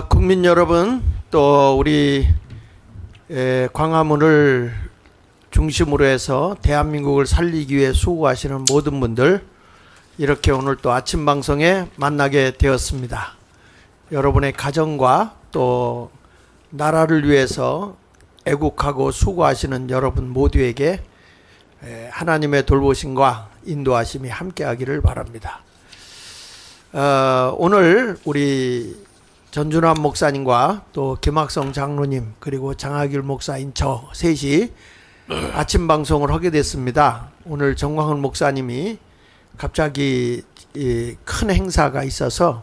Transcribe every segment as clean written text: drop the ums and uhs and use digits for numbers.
국민 여러분, 또 우리 광화문을 중심으로 해서 대한민국을 살리기 위해 수고하시는 모든 분들, 이렇게 오늘 또 아침 방송에 만나게 되었습니다. 여러분의 가정과 또 나라를 위해서 애국하고 수고하시는 여러분 모두에게 하나님의 돌보심과 인도하심이 함께하기를 바랍니다. 오늘 우리 전준환 목사님과 또 김학성 장로님 그리고 장하길 목사인 저 셋이 아침 방송을 하게 됐습니다. 오늘 정광훈 목사님이 갑자기 큰 행사가 있어서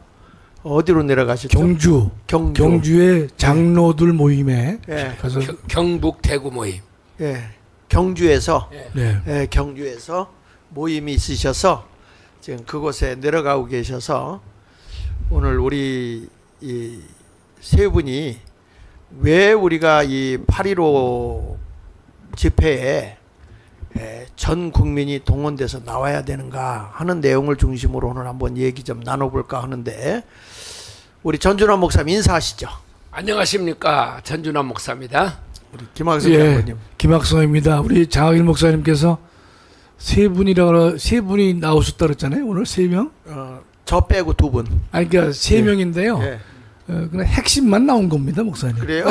어디로 내려가셨죠? 경주의 장로들 모임에 가서 경북 대구 모임. 경주에서 네. 경주에서 모임이 있으셔서 지금 그곳에 내려가고 계셔서 오늘 우리 이 세 분이 왜 우리가 이 8.15 집회에 전 국민이 동원돼서 나와야 되는가 하는 내용을 중심으로 오늘 한번 얘기 좀 나눠볼까 하는데, 우리 전준환 목사님 인사하시죠. 안녕하십니까, 전준환 목사입니다. 우리 김학성 장로님. 김학성입니다. 우리 장하길 목사님께서 세 분이 나오셨다 그랬잖아요. 오늘 3명? 저 빼고 2분. 아니 그러니까 3명인데요. 예. 그냥 핵심만 나온 겁니다, 목사님. 그래요?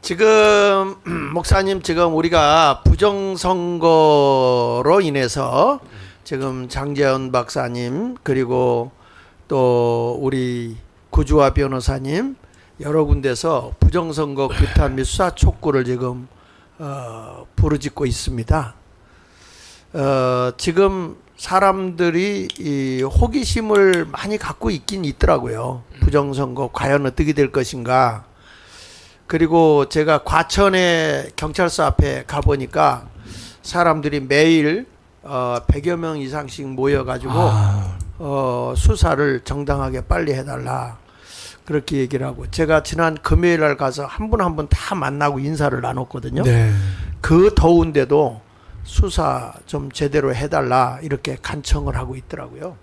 지금 목사님, 지금 우리가 부정선거로 인해서 지금 장재현 박사님 그리고 또 우리 구주화 변호사님 여러 군데서 부정선거 규탄 및 수사 촉구를 지금 부르짖고 있습니다. 지금 사람들이 이 호기심을 많이 갖고 있긴 있더라고요. 부정선거 과연 어떻게 될 것인가. 그리고 제가 과천에 경찰서 앞에 가보니까 사람들이 매일 100여 명 이상씩 모여가지고 수사를 정당하게 빨리 해달라 그렇게 얘기를 하고, 제가 지난 금요일 날 가서 한 분 한 분 다 만나고 인사를 나눴거든요. 네. 그 더운데도 수사 좀 제대로 해달라 이렇게 간청을 하고 있더라고요.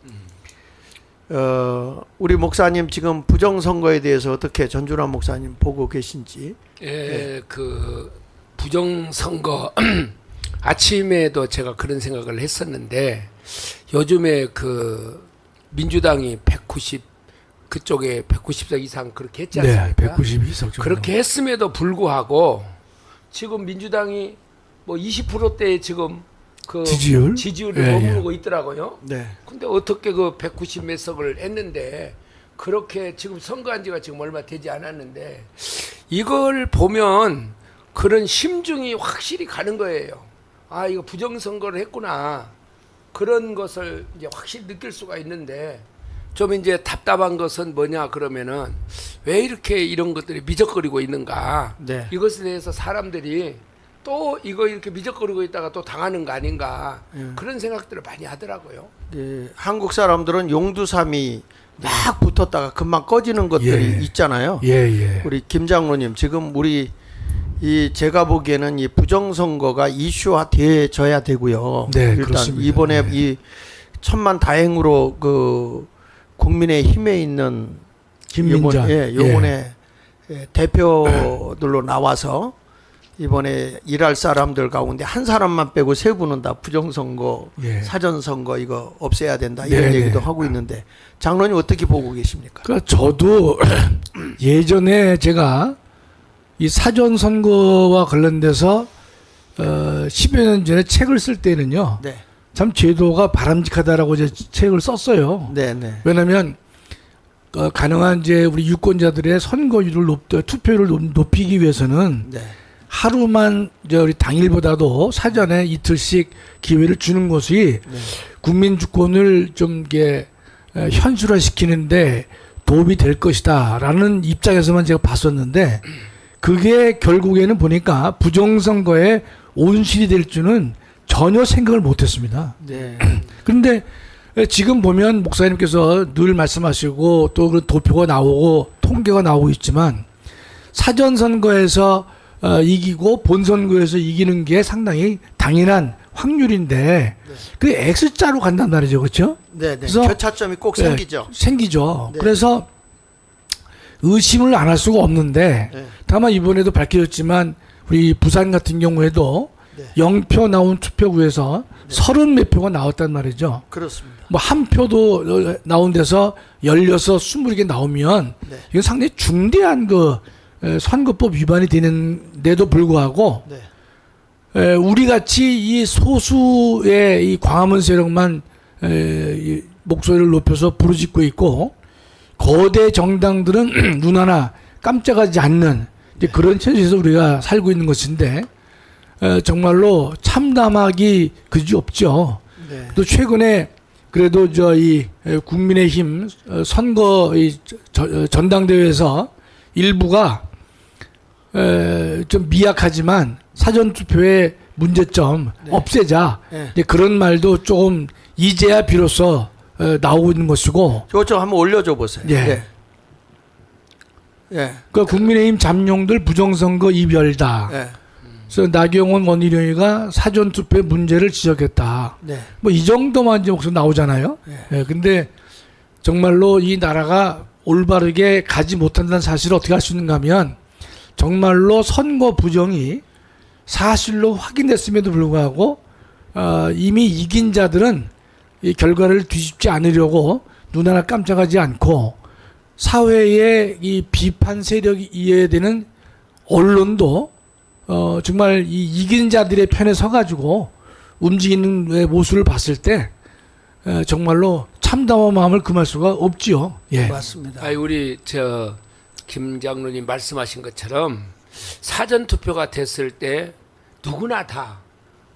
우리 목사님 지금 부정선거에 대해서 어떻게 전준환 목사님 보고 계신지. 그 부정선거 아침에도 제가 그런 생각을 했었는데, 요즘에 그 민주당이 190 그쪽에 190석 이상 그렇게 했지 않습니까? 네, 192석 정도. 그렇게 했음에도 불구하고 지금 민주당이 뭐 20%대에 지금 그 지지율을 머무르고 있더라고요. 네. 근데 어떻게 그 190 몇 석을 했는데, 그렇게 지금 선거한 지가 지금 얼마 되지 않았는데, 이걸 보면 그런 심증이 확실히 가는 거예요. 아, 이거 부정선거를 했구나. 그런 것을 이제 확실히 느낄 수가 있는데, 좀 이제 답답한 것은 뭐냐 그러면은 왜 이렇게 이런 것들이 미적거리고 있는가. 네. 이것에 대해서 사람들이 또 이거 이렇게 미적거리고 있다가 또 당하는 거 아닌가. 그런 생각들을 많이 하더라고요. 네, 한국 사람들은 용두삼이 막 붙었다가 금방 꺼지는 것들이 있잖아요. 우리 김 장로님, 지금 우리 제가 보기에는 이 부정선거가 이슈화 되어야 되고요. 네, 일단 그렇습니다. 이번에 이 천만 다행으로 그 국민의 힘에 있는 김민전 요번에 대표들로 나와서 이번에 일할 사람들 가운데 한 사람만 빼고 세 분은 다 부정선거, 사전선거 이거 없애야 된다 이런 얘기도 하고 있는데, 장로님 어떻게 보고 계십니까? 그러니까 저도 예전에 제가 이 사전선거와 관련돼서 10여 년 전에 책을 쓸 때는요. 네. 참 제도가 바람직하다라고 이제 책을 썼어요. 네. 왜냐하면 가능한 이제 우리 유권자들의 선거율을 투표율을 높이기 위해서는 하루만 이제 우리 당일보다도 사전에 이틀씩 기회를 주는 것이 국민 주권을 좀 이게 현실화시키는데 도움이 될 것이다라는 입장에서만 제가 봤었는데, 그게 결국에는 보니까 부정선거에 온실이 될 줄은 전혀 생각을 못했습니다. 네. 그런데 지금 보면 목사님께서 늘 말씀하시고 또 그 도표가 나오고 통계가 나오고 있지만, 사전선거에서 이기고 본선거에서 이기는 게 상당히 당연한 확률인데 그 X자로 간단 말이죠, 그렇죠? 네, 네. 그래서- 교차점이 꼭 생기죠. 생기죠. 네. 그래서 의심을 안 할 수가 없는데 네. 다만 이번에도 밝혀졌지만 우리 부산 같은 경우에도 네. 0표 나온 투표구에서 30 몇 표가 나왔단 말이죠. 그렇습니다. 뭐 한 표도 나온 데서 16, 20개 나오면 네. 이건 상당히 중대한 그 선거법 위반이 되는데도 불구하고 네. 우리 같이 이 소수의 이 광화문 세력만 이 목소리를 높여서 부르짖고 있고 거대 정당들은 눈 하나 깜짝하지 않는 이제 그런 체제에서 우리가 살고 있는 것인데 정말로 참담하기 그지없죠. 네. 또 최근에 그래도 저희 국민의힘 선거 이 전당대회에서 일부가 좀 미약하지만 사전 투표의 문제점 네. 없애자 네. 이제 그런 말도 조금 이제야 비로소 나오고 있는 것이고 저거 좀 한번 올려줘 보세요. 예. 네. 예. 그 국민의힘 잠룡들 부정선거 이별다. 예. 그래서 나경원 원희룡이가 사전 투표의 문제를 지적했다. 네. 뭐 이 정도만 이제 목소리 나오잖아요. 네. 예, 근데 정말로 이 나라가 올바르게 가지 못한다는 사실을 어떻게 할 수 있는가 하면 정말로 선거 부정이 사실로 확인됐음에도 불구하고 이미 이긴 자들은 이 결과를 뒤집지 않으려고 눈 하나 깜짝하지 않고 사회의 이 비판 세력이 이해되는 언론도 정말 이 이긴 자들의 편에 서가지고 움직이는 모습을 봤을 때 정말로 참담한 마음을 금할 수가 없지요. 예. 맞습니다. 아니 우리 저 김 장로님 말씀하신 것처럼 사전 투표가 됐을 때 누구나 다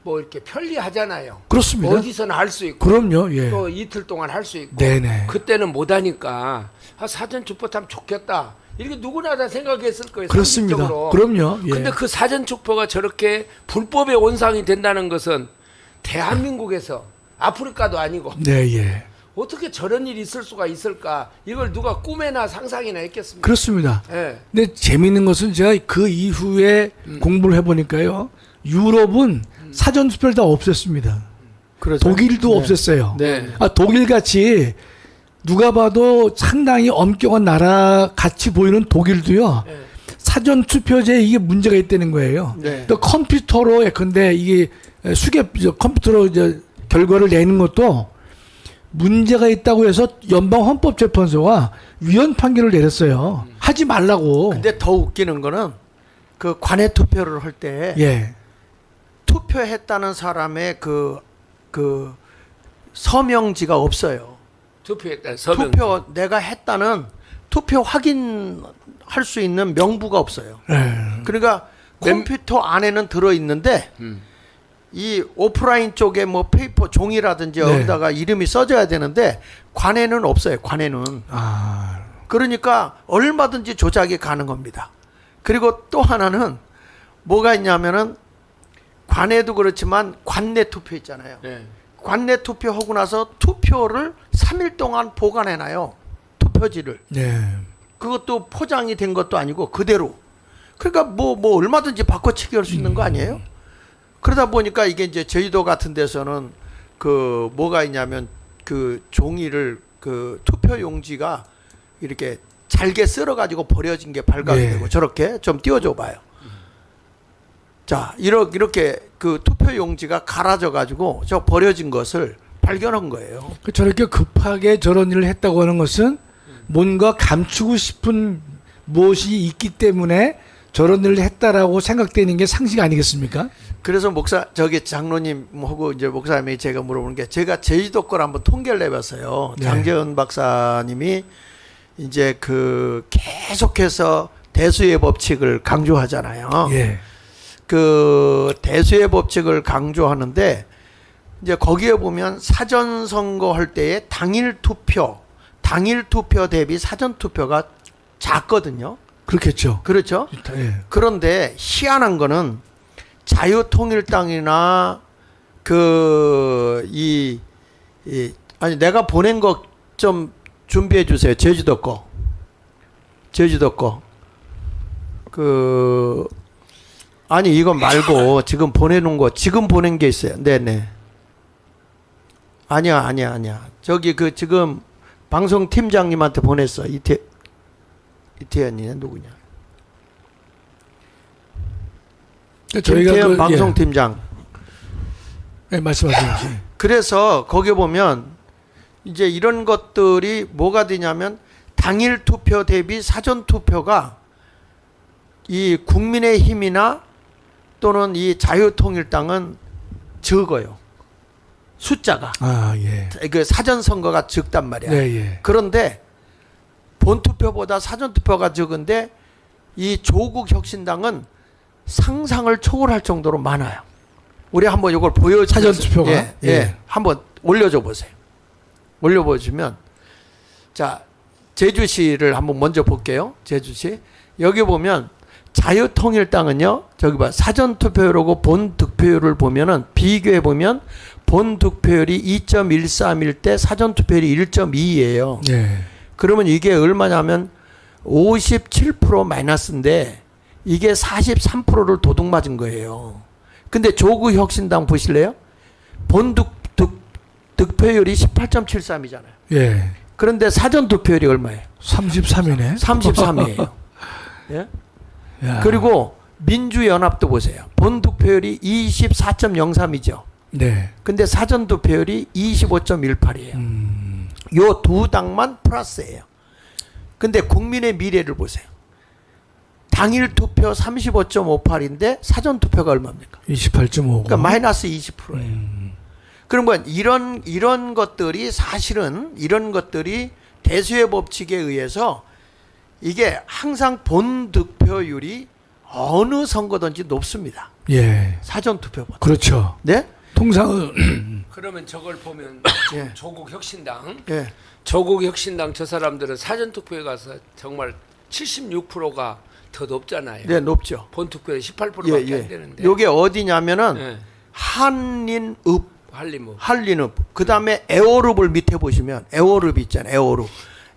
뭐 이렇게 편리하잖아요. 그렇습니다. 어디서나 할 수 있고 그럼요. 예. 또 이틀 동안 할 수 있고 네네. 그때는 못 하니까 사전 투표 참 좋겠다. 이렇게 누구나 다 생각했을 거예요. 그렇습니다. 상식적으로. 그럼요. 예. 근데 그 사전 투표가 저렇게 불법의 온상이 된다는 것은 대한민국에서 아프리카도 아니고 네, 예. 어떻게 저런 일이 있을 수가 있을까? 이걸 누가 꿈에나 상상이나 했겠습니까? 그렇습니다. 예. 근데 재미있는 것은 제가 그 이후에 공부를 해보니까요. 유럽은 사전 투표를 다 없앴습니다. 그렇죠. 독일도 네. 없앴어요. 네. 독일 같이 누가 봐도 상당히 엄격한 나라 같이 보이는 독일도요. 네. 사전 투표제에 이게 문제가 있다는 거예요. 네. 또 컴퓨터로 예컨대 이게 컴퓨터로 이제 결과를 내는 것도 문제가 있다고 해서 연방헌법재판소가 위헌 판결을 내렸어요. 하지 말라고. 근데 더 웃기는 거는 그 관외 투표를 할 때 예. 투표했다는 사람의 그 서명지가 없어요. 투표했다. 서명. 투표 내가 했다는 투표 확인할 수 있는 명부가 없어요. 예. 그러니까 컴퓨터 안에는 들어 있는데 이 오프라인 쪽에 뭐 페이퍼 종이라든지 네. 여기다가 이름이 써져야 되는데 관에는 없어요. 관에는. 아, 그러니까 얼마든지 조작이 가는 겁니다. 그리고 또 하나는 뭐가 있냐면은 관에도 그렇지만 관내 투표 있잖아요. 네. 관내 투표하고 나서 투표를 3일 동안 보관해놔요. 투표지를. 네. 그것도 포장이 된 것도 아니고 그대로. 그러니까 뭐 얼마든지 바꿔치기 할 수 있는 거 아니에요? 그러다 보니까 이게 이제 제주도 같은 데서는 그 뭐가 있냐면 그 종이를 그 투표 용지가 이렇게 잘게 썰어가지고 버려진 게 발각이 네. 되고 저렇게 좀 띄워줘 봐요. 자, 이렇게 그 투표 용지가 갈아져 가지고 저 버려진 것을 발견한 거예요. 저렇게 급하게 저런 일을 했다고 하는 것은 뭔가 감추고 싶은 무엇이 있기 때문에 저런 일을 했다라고 생각되는 게 상식 아니겠습니까? 그래서 장로님하고 이제 목사님이 제가 물어보는 게 제가 제주도 걸 한번 통계를 내봤어요. 네. 장재현 박사님이 이제 그 계속해서 대수의 법칙을 강조하잖아요. 예. 그 대수의 법칙을 강조하는데 이제 거기에 보면 사전 선거 할 때의 당일 투표 대비 사전 투표가 작거든요. 그렇겠죠. 그렇죠? 예. 그런데 희한한 거는 자유통일당이나 아니 내가 보낸 거 좀 준비해 주세요. 제주도 거. 아니 이거 말고 지금 보내놓은 거 지금 보낸 게 있어요. 네네. 아니야. 저기 그 지금 방송 팀장님한테 보냈어. 이태현이 누구냐? 저희가 김태현 그, 방송 팀장. 예, 말씀하세요. 그래서 거기 보면 이제 이런 것들이 뭐가 되냐면 당일 투표 대비 사전 투표가 이 국민의힘이나 또는 이 자유통일당은 적어요. 숫자가. 아, 예. 그 사전 선거가 적단 말이야. 네, 예. 그런데 본 투표보다 사전 투표가 적은데 이 조국 혁신당은 상상을 초월할 정도로 많아요. 우리 한번 이걸 보여 사전 투표가? 예. 한번 올려줘 보세요. 올려보시면 자 제주시를 한번 먼저 볼게요. 제주시 여기 보면 자유통일당은요 저기 봐 사전 투표율하고 본 득표율을 보면은 비교해 보면 본 득표율이 2.131 때 사전 투표율이 1.2예요. 예. 그러면 이게 얼마냐면 57% 마이너스인데 이게 43%를 도둑 맞은 거예요. 근데 조국 혁신당 보실래요? 본 득표율이 18.73이잖아요. 예. 그런데 사전 투표율이 얼마예요? 33이네. 33이에요. 예? 야. 그리고 민주연합도 보세요. 본 득표율이 24.03이죠. 네. 근데 사전 투표율이 25.18이에요. 요 두 당만 플러스예요. 근데 국민의 미래를 보세요. 당일 투표 35.58인데 사전 투표가 얼마입니까? 28.5. 그러니까 마이너스 20%예요. 그러면 이런 것들이 사실은 이런 것들이 대수의 법칙에 의해서 이게 항상 본 득표율이 어느 선거든지 높습니다. 예. 사전 투표보다. 그렇죠. 네? 통상은 그러면 저걸 보면 예. 조국 혁신당, 예. 조국 혁신당 저 사람들은 사전 투표에 가서 정말 76%가 더 높잖아요. 네, 높죠. 본 투표에 18%밖에 안 되는데. 요게 어디냐면은 예. 한린읍, 한림읍. 한린읍. 그다음에 에어룹을 밑에 보시면 에어룹 있잖아요. 에어룹.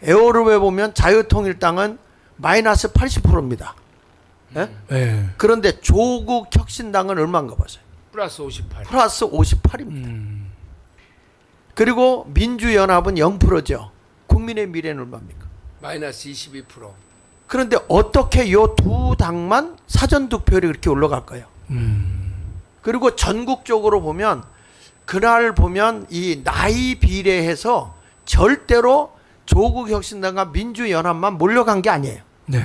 에어룹에 보면 자유통일당은 마이너스 80%입니다. 예? 예. 그런데 조국 혁신당은 얼마인가 보세요. 플러스 58. 플러스 58입니다. 그리고 민주연합은 0%죠. 국민의 미래는 얼마입니까? 마이너스 22%. 그런데 어떻게 요 두 당만 사전 득표율이 그렇게 올라갈까요? 그리고 전국적으로 보면 그날 보면 이 나이 비례해서 절대로 조국 혁신당과 민주연합만 몰려간 게 아니에요. 네.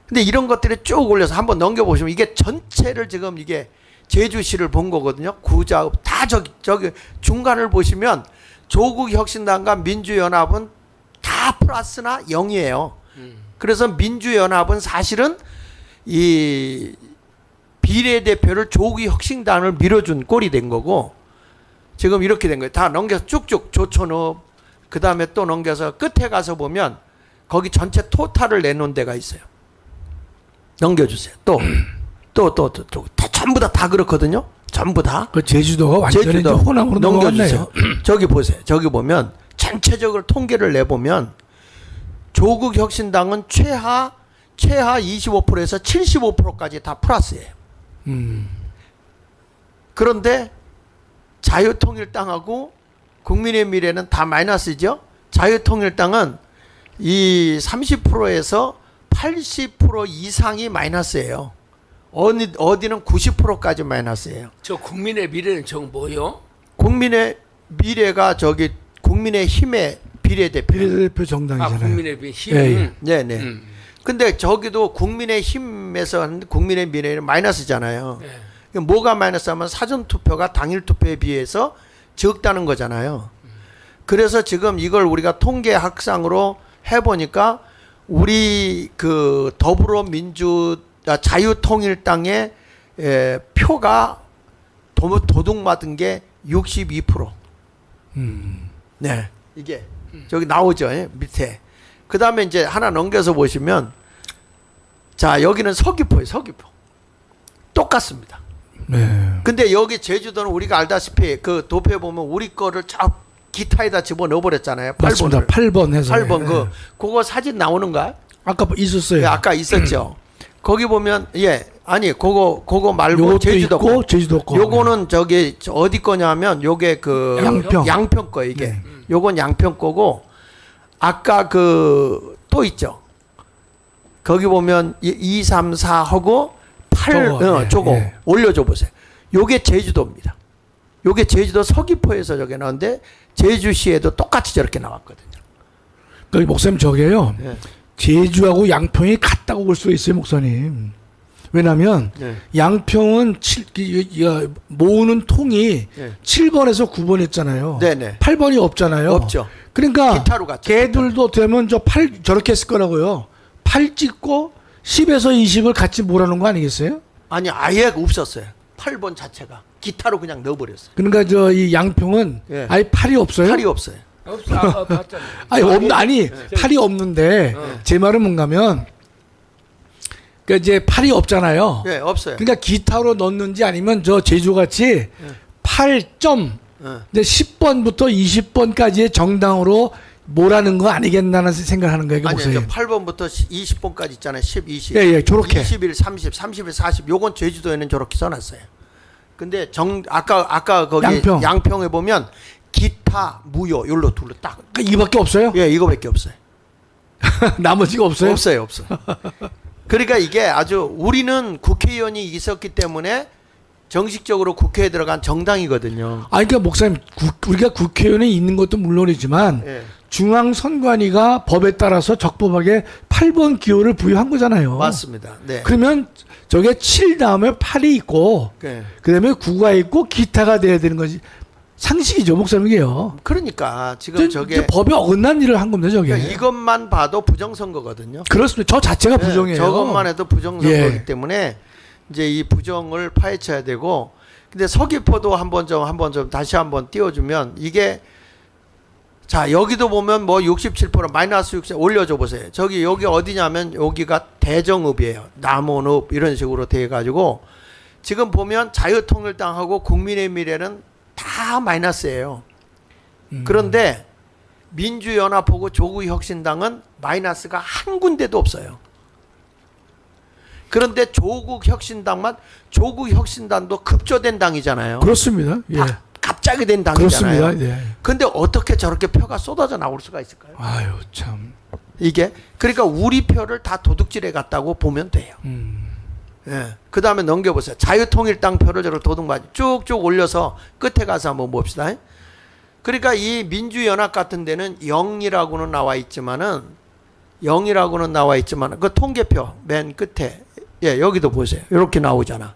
근데 이런 것들이 쭉 올려서 한번 넘겨보시면 이게 전체를 지금 이게 제주시를 본 거거든요. 구자 다 저기 중간을 보시면 조국 혁신당과 민주연합은 다 플러스나 0이에요. 그래서 민주연합은 사실은 이 비례대표를 조국 혁신당을 밀어준 꼴이 된 거고 지금 이렇게 된 거예요. 다 넘겨서 쭉쭉 조천읍 그 다음에 또 넘겨서 끝에 가서 보면 거기 전체 토탈을 내놓은 데가 있어요. 넘겨주세요. 또 전부 다 그렇거든요. 전부 다. 그 제주도가 완전히 이제 제주도 호남으로 넘겨주세요. 저기 보세요. 저기 보면 전체적으로 통계를 내보면 조국 혁신당은 최하 25%에서 75%까지 다 플러스예요. 그런데 자유통일당하고 국민의 미래는 다 마이너스죠. 자유통일당은 이 30%에서 80% 이상이 마이너스예요. 어디는 90%까지 마이너스예요. 저 국민의 미래는 저 뭐요? 국민의 미래가 저기 국민의 힘의 비례대표. 비례대표 아, 정당이잖아요. 국민의 힘. 예, 예. 네네. 근데 저기도 국민의 힘에서 하는데 국민의 미래는 마이너스잖아요. 네. 뭐가 마이너스하면 사전 투표가 당일 투표에 비해서 적다는 거잖아요. 그래서 지금 이걸 우리가 통계학상으로 해보니까 우리 그 자유통일당의 표가 도둑 맞은 게 62%. 네, 이게 저기 나오죠, 밑에. 그 다음에 이제 하나 넘겨서 보시면, 자 여기는 서귀포예요, 서귀포. 똑같습니다. 네. 근데 여기 제주도는 우리가 알다시피 그 도표에 보면 우리 거를 쫙 기타에다 집어 넣어버렸잖아요. 맞습니다. 8번을. 8번 해서. 8번 예. 그거 사진 나오는가? 아까 있었어요. 네, 아까 있었죠. 거기 보면 아니 그거 말고 요것도 제주도 있고 거. 제주도 거. 요거는 저기 어디 거냐면 요게 그 양평. 거 이게. 요건 양평 거고 아까 그 또 있죠. 거기 보면 2, 3, 4 하고 8 저거 예. 올려줘 보세요. 요게 제주도입니다. 요게 제주도 서귀포에서 저게 나오는데 제주시에도 똑같이 저렇게 나왔거든요. 그 목사님 저게요. 예. 제주하고 양평이 같다고 볼 수 있어요, 목사님. 왜냐하면 예. 양평은 모으는 통이 예. 7번에서 9번 했잖아요. 네네. 8번이 없잖아요. 없죠. 그러니까 기타로 갔죠. 걔들도 되면 저 8 저렇게 했을 거라고요. 8 찍고 10에서 20을 같이 몰아놓은 거 아니겠어요? 아니 아예 없었어요. 8번 자체가 기타로 그냥 넣어버렸어요. 그러니까 저 이 양평은 예. 아예 8이 없어요. 8이 없어요. 없어. 봤잖아요. 아니 8이 없는데 제 말은 뭔가면 그러니까 이제 8이 없잖아요. 예, 없어요. 그러니까 기타로 넣는지 아니면 저 제주같이 8점 근데 10번부터 20번까지의 정당으로 뭐라는 거 아니겠나는 생각하는 거예요, 아니, 목사님. 8번부터 20번까지 있잖아요. 10, 20. 예, 저렇게. 21, 30, 31, 40. 요건 제주도에는 저렇게 써놨어요. 근데 아까 거기 양평에 보면 기타, 무효 요로 둘로 딱. 그러니까 이밖에 없어요? 예, 이거밖에 없어요. 나머지가 없어요? 없어요. 그러니까 이게 아주 우리는 국회의원이 있었기 때문에 정식적으로 국회에 들어간 정당이거든요. 아니 그러니까 목사님 우리가 국회의원에 있는 것도 물론이지만 예. 중앙선관위가 법에 따라서 적법하게 8번 기호를 부여한 거잖아요. 맞습니다. 네. 그러면 저게 7 다음에 8이 있고 네. 그다음에 9가 있고 기타가 돼야 되는 거지. 상식이죠, 목사님 이게요. 그러니까 지금 저게 법에 어긋난 일을 한 겁니다, 저게. 그러니까 이것만 봐도 부정선거거든요. 그렇습니다. 저 자체가 네, 부정이에요. 저것만 해도 부정선거이기 예. 때문에 이제 이 부정을 파헤쳐야 되고, 근데 서귀포도 한번 좀 다시 한번 띄워주면 이게 자 여기도 보면 뭐 67% 마이너스 60 올려줘 보세요. 여기 어디냐면 여기가 대정읍이에요. 남원읍 이런 식으로 돼 가지고 지금 보면 자유통일당하고 국민의 미래는 다 마이너스예요. 그런데 민주연합하고 조국혁신당은 마이너스가 한 군데도 없어요. 그런데 조국혁신당도 급조된 당이잖아요. 그렇습니다. 예. 갑자기 된 당이잖아요. 그렇습니다. 예. 근데 어떻게 저렇게 표가 쏟아져 나올 수가 있을까요? 아유 참. 이게 그러니까 우리 표를 다 도둑질해 갔다고 보면 돼요. 예. 그 다음에 넘겨보세요. 자유통일당 표를 저렇게 도둑맞이 쭉쭉 올려서 끝에 가서 한번 봅시다. 그러니까 이 민주연합 같은 데는 0이라고는 나와 있지만은 그 통계표 맨 끝에 예 여기도 보세요. 이렇게 나오잖아.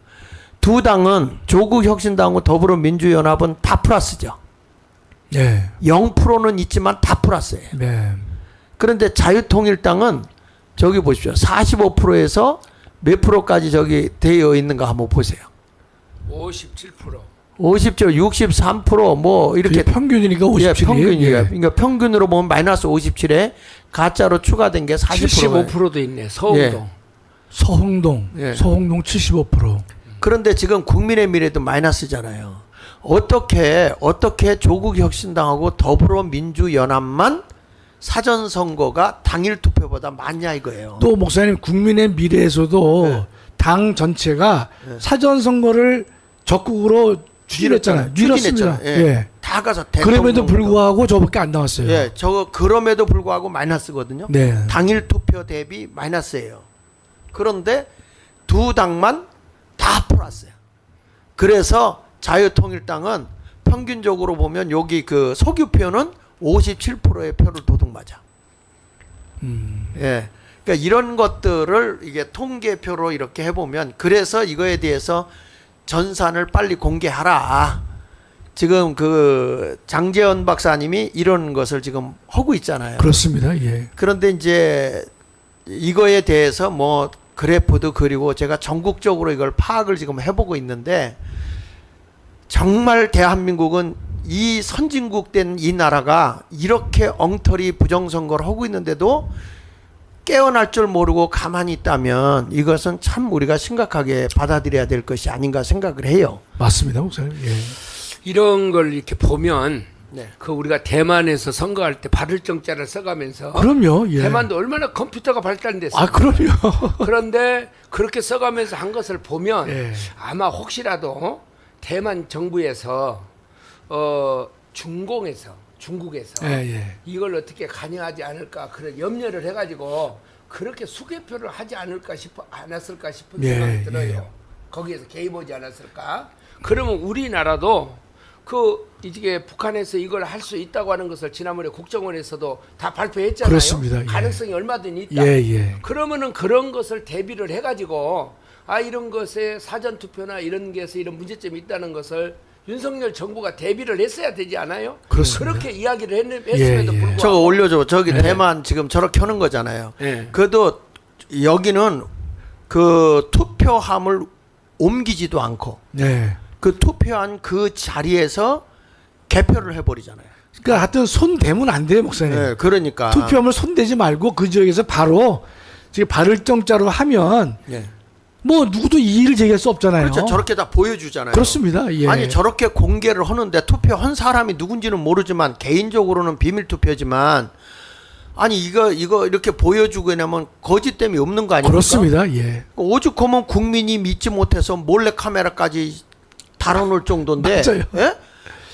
두 당은 조국혁신당하고 더불어민주연합은 다 플러스죠. 네. 0%는 있지만 다 플러스예요. 네. 그런데 자유통일당은 저기 보십시오. 45%에서 몇 프로까지 저기 되어 있는가 한번 보세요. 57%. 63% 뭐 이렇게 평균이니까 57이에요. 예, 평균이에요. 예. 그러니까 평균으로 보면 마이너스 57에 가짜로 추가된 게 40%. 75%도 있네. 서울도. 예. 서홍동 예. 75%. 그런데 지금 국민의 미래도 마이너스잖아요. 어떻게 조국혁신당하고 더불어민주연합만 사전선거가 당일 투표보다 많냐 이거예요. 또 목사님 국민의 미래에서도 네. 당 전체가 네. 사전선거를 적극으로 추진했잖아요. 밀었습니다. 예. 예. 다 가서 대통령. 그럼에도 불구하고 저밖에 안 나왔어요. 예, 그럼에도 불구하고 마이너스거든요. 네. 당일 투표 대비 마이너스예요. 그런데 두 당만 다 플러스예요. 그래서 자유통일당은 평균적으로 보면 여기 그 소규표는 57%의 표를 도둑맞아. 예. 그러니까 이런 것들을 이게 통계표로 이렇게 해보면 그래서 이거에 대해서 전산을 빨리 공개하라. 지금 그 장재원 박사님이 이런 것을 지금 하고 있잖아요. 그렇습니다. 예. 그런데 이제 이거에 대해서 뭐 그래프도 그리고 제가 전국적으로 이걸 파악을 지금 해보고 있는데 정말 대한민국은 이 선진국 된 이 나라가 이렇게 엉터리 부정선거를 하고 있는데도 깨어날 줄 모르고 가만히 있다면 이것은 참 우리가 심각하게 받아들여야 될 것이 아닌가 생각을 해요. 맞습니다, 목사님. 예. 이런 걸 이렇게 보면 네. 그 우리가 대만에서 선거할 때 발을 정자를 써가면서 그럼요. 예. 대만도 얼마나 컴퓨터가 발달됐어요. 아, 그럼요. 그런데 그렇게 써가면서 한 것을 보면 예. 아마 혹시라도 대만 정부에서 중국에서 예, 예. 이걸 어떻게 관여하지 않을까 그런 염려를 해가지고 그렇게 수개표를 하지 않았을까 싶은 예, 생각이 들어요. 예. 거기에서 개입하지 않았을까? 그러면 우리나라도 이게 북한에서 이걸 할 수 있다고 하는 것을 지난번에 국정원에서도 다 발표했잖아요. 그렇습니다. 예. 가능성이 얼마든지 있다. 예, 예. 그러면은 그런 것을 대비를 해가지고 이런 것에 사전 투표나 이런 게서 이런 문제점이 있다는 것을 윤석열 정부가 대비를 했어야 되지 않아요? 그렇습니다. 그렇게 이야기를 했음에도 예, 예. 불구하고 저거 올려줘. 저기 네. 대만 지금 저렇게 하는 거잖아요. 네. 그래도 여기는 그 투표함을 옮기지도 않고 네. 그 투표한 그 자리에서 개표를 해버리잖아요. 그러니까 하여튼 손 대면 안 돼요, 목사님. 네, 그러니까 투표함을 손 대지 말고 그 지역에서 바로 지금 발을 정자로 하면 예. 뭐 누구도 이의를 제기할 수 없잖아요. 그렇죠. 저렇게 다 보여주잖아요. 그렇습니다. 예. 아니 저렇게 공개를 하는데 투표한 사람이 누군지는 모르지만 개인적으로는 비밀 투표지만 아니 이거 이렇게 보여주고 나면 거짓됨이 없는 거 아닙니까? 그렇습니다. 예. 오죽하면 국민이 믿지 못해서 몰래 카메라까지 달아놓을 정도인데, 맞아요. 예?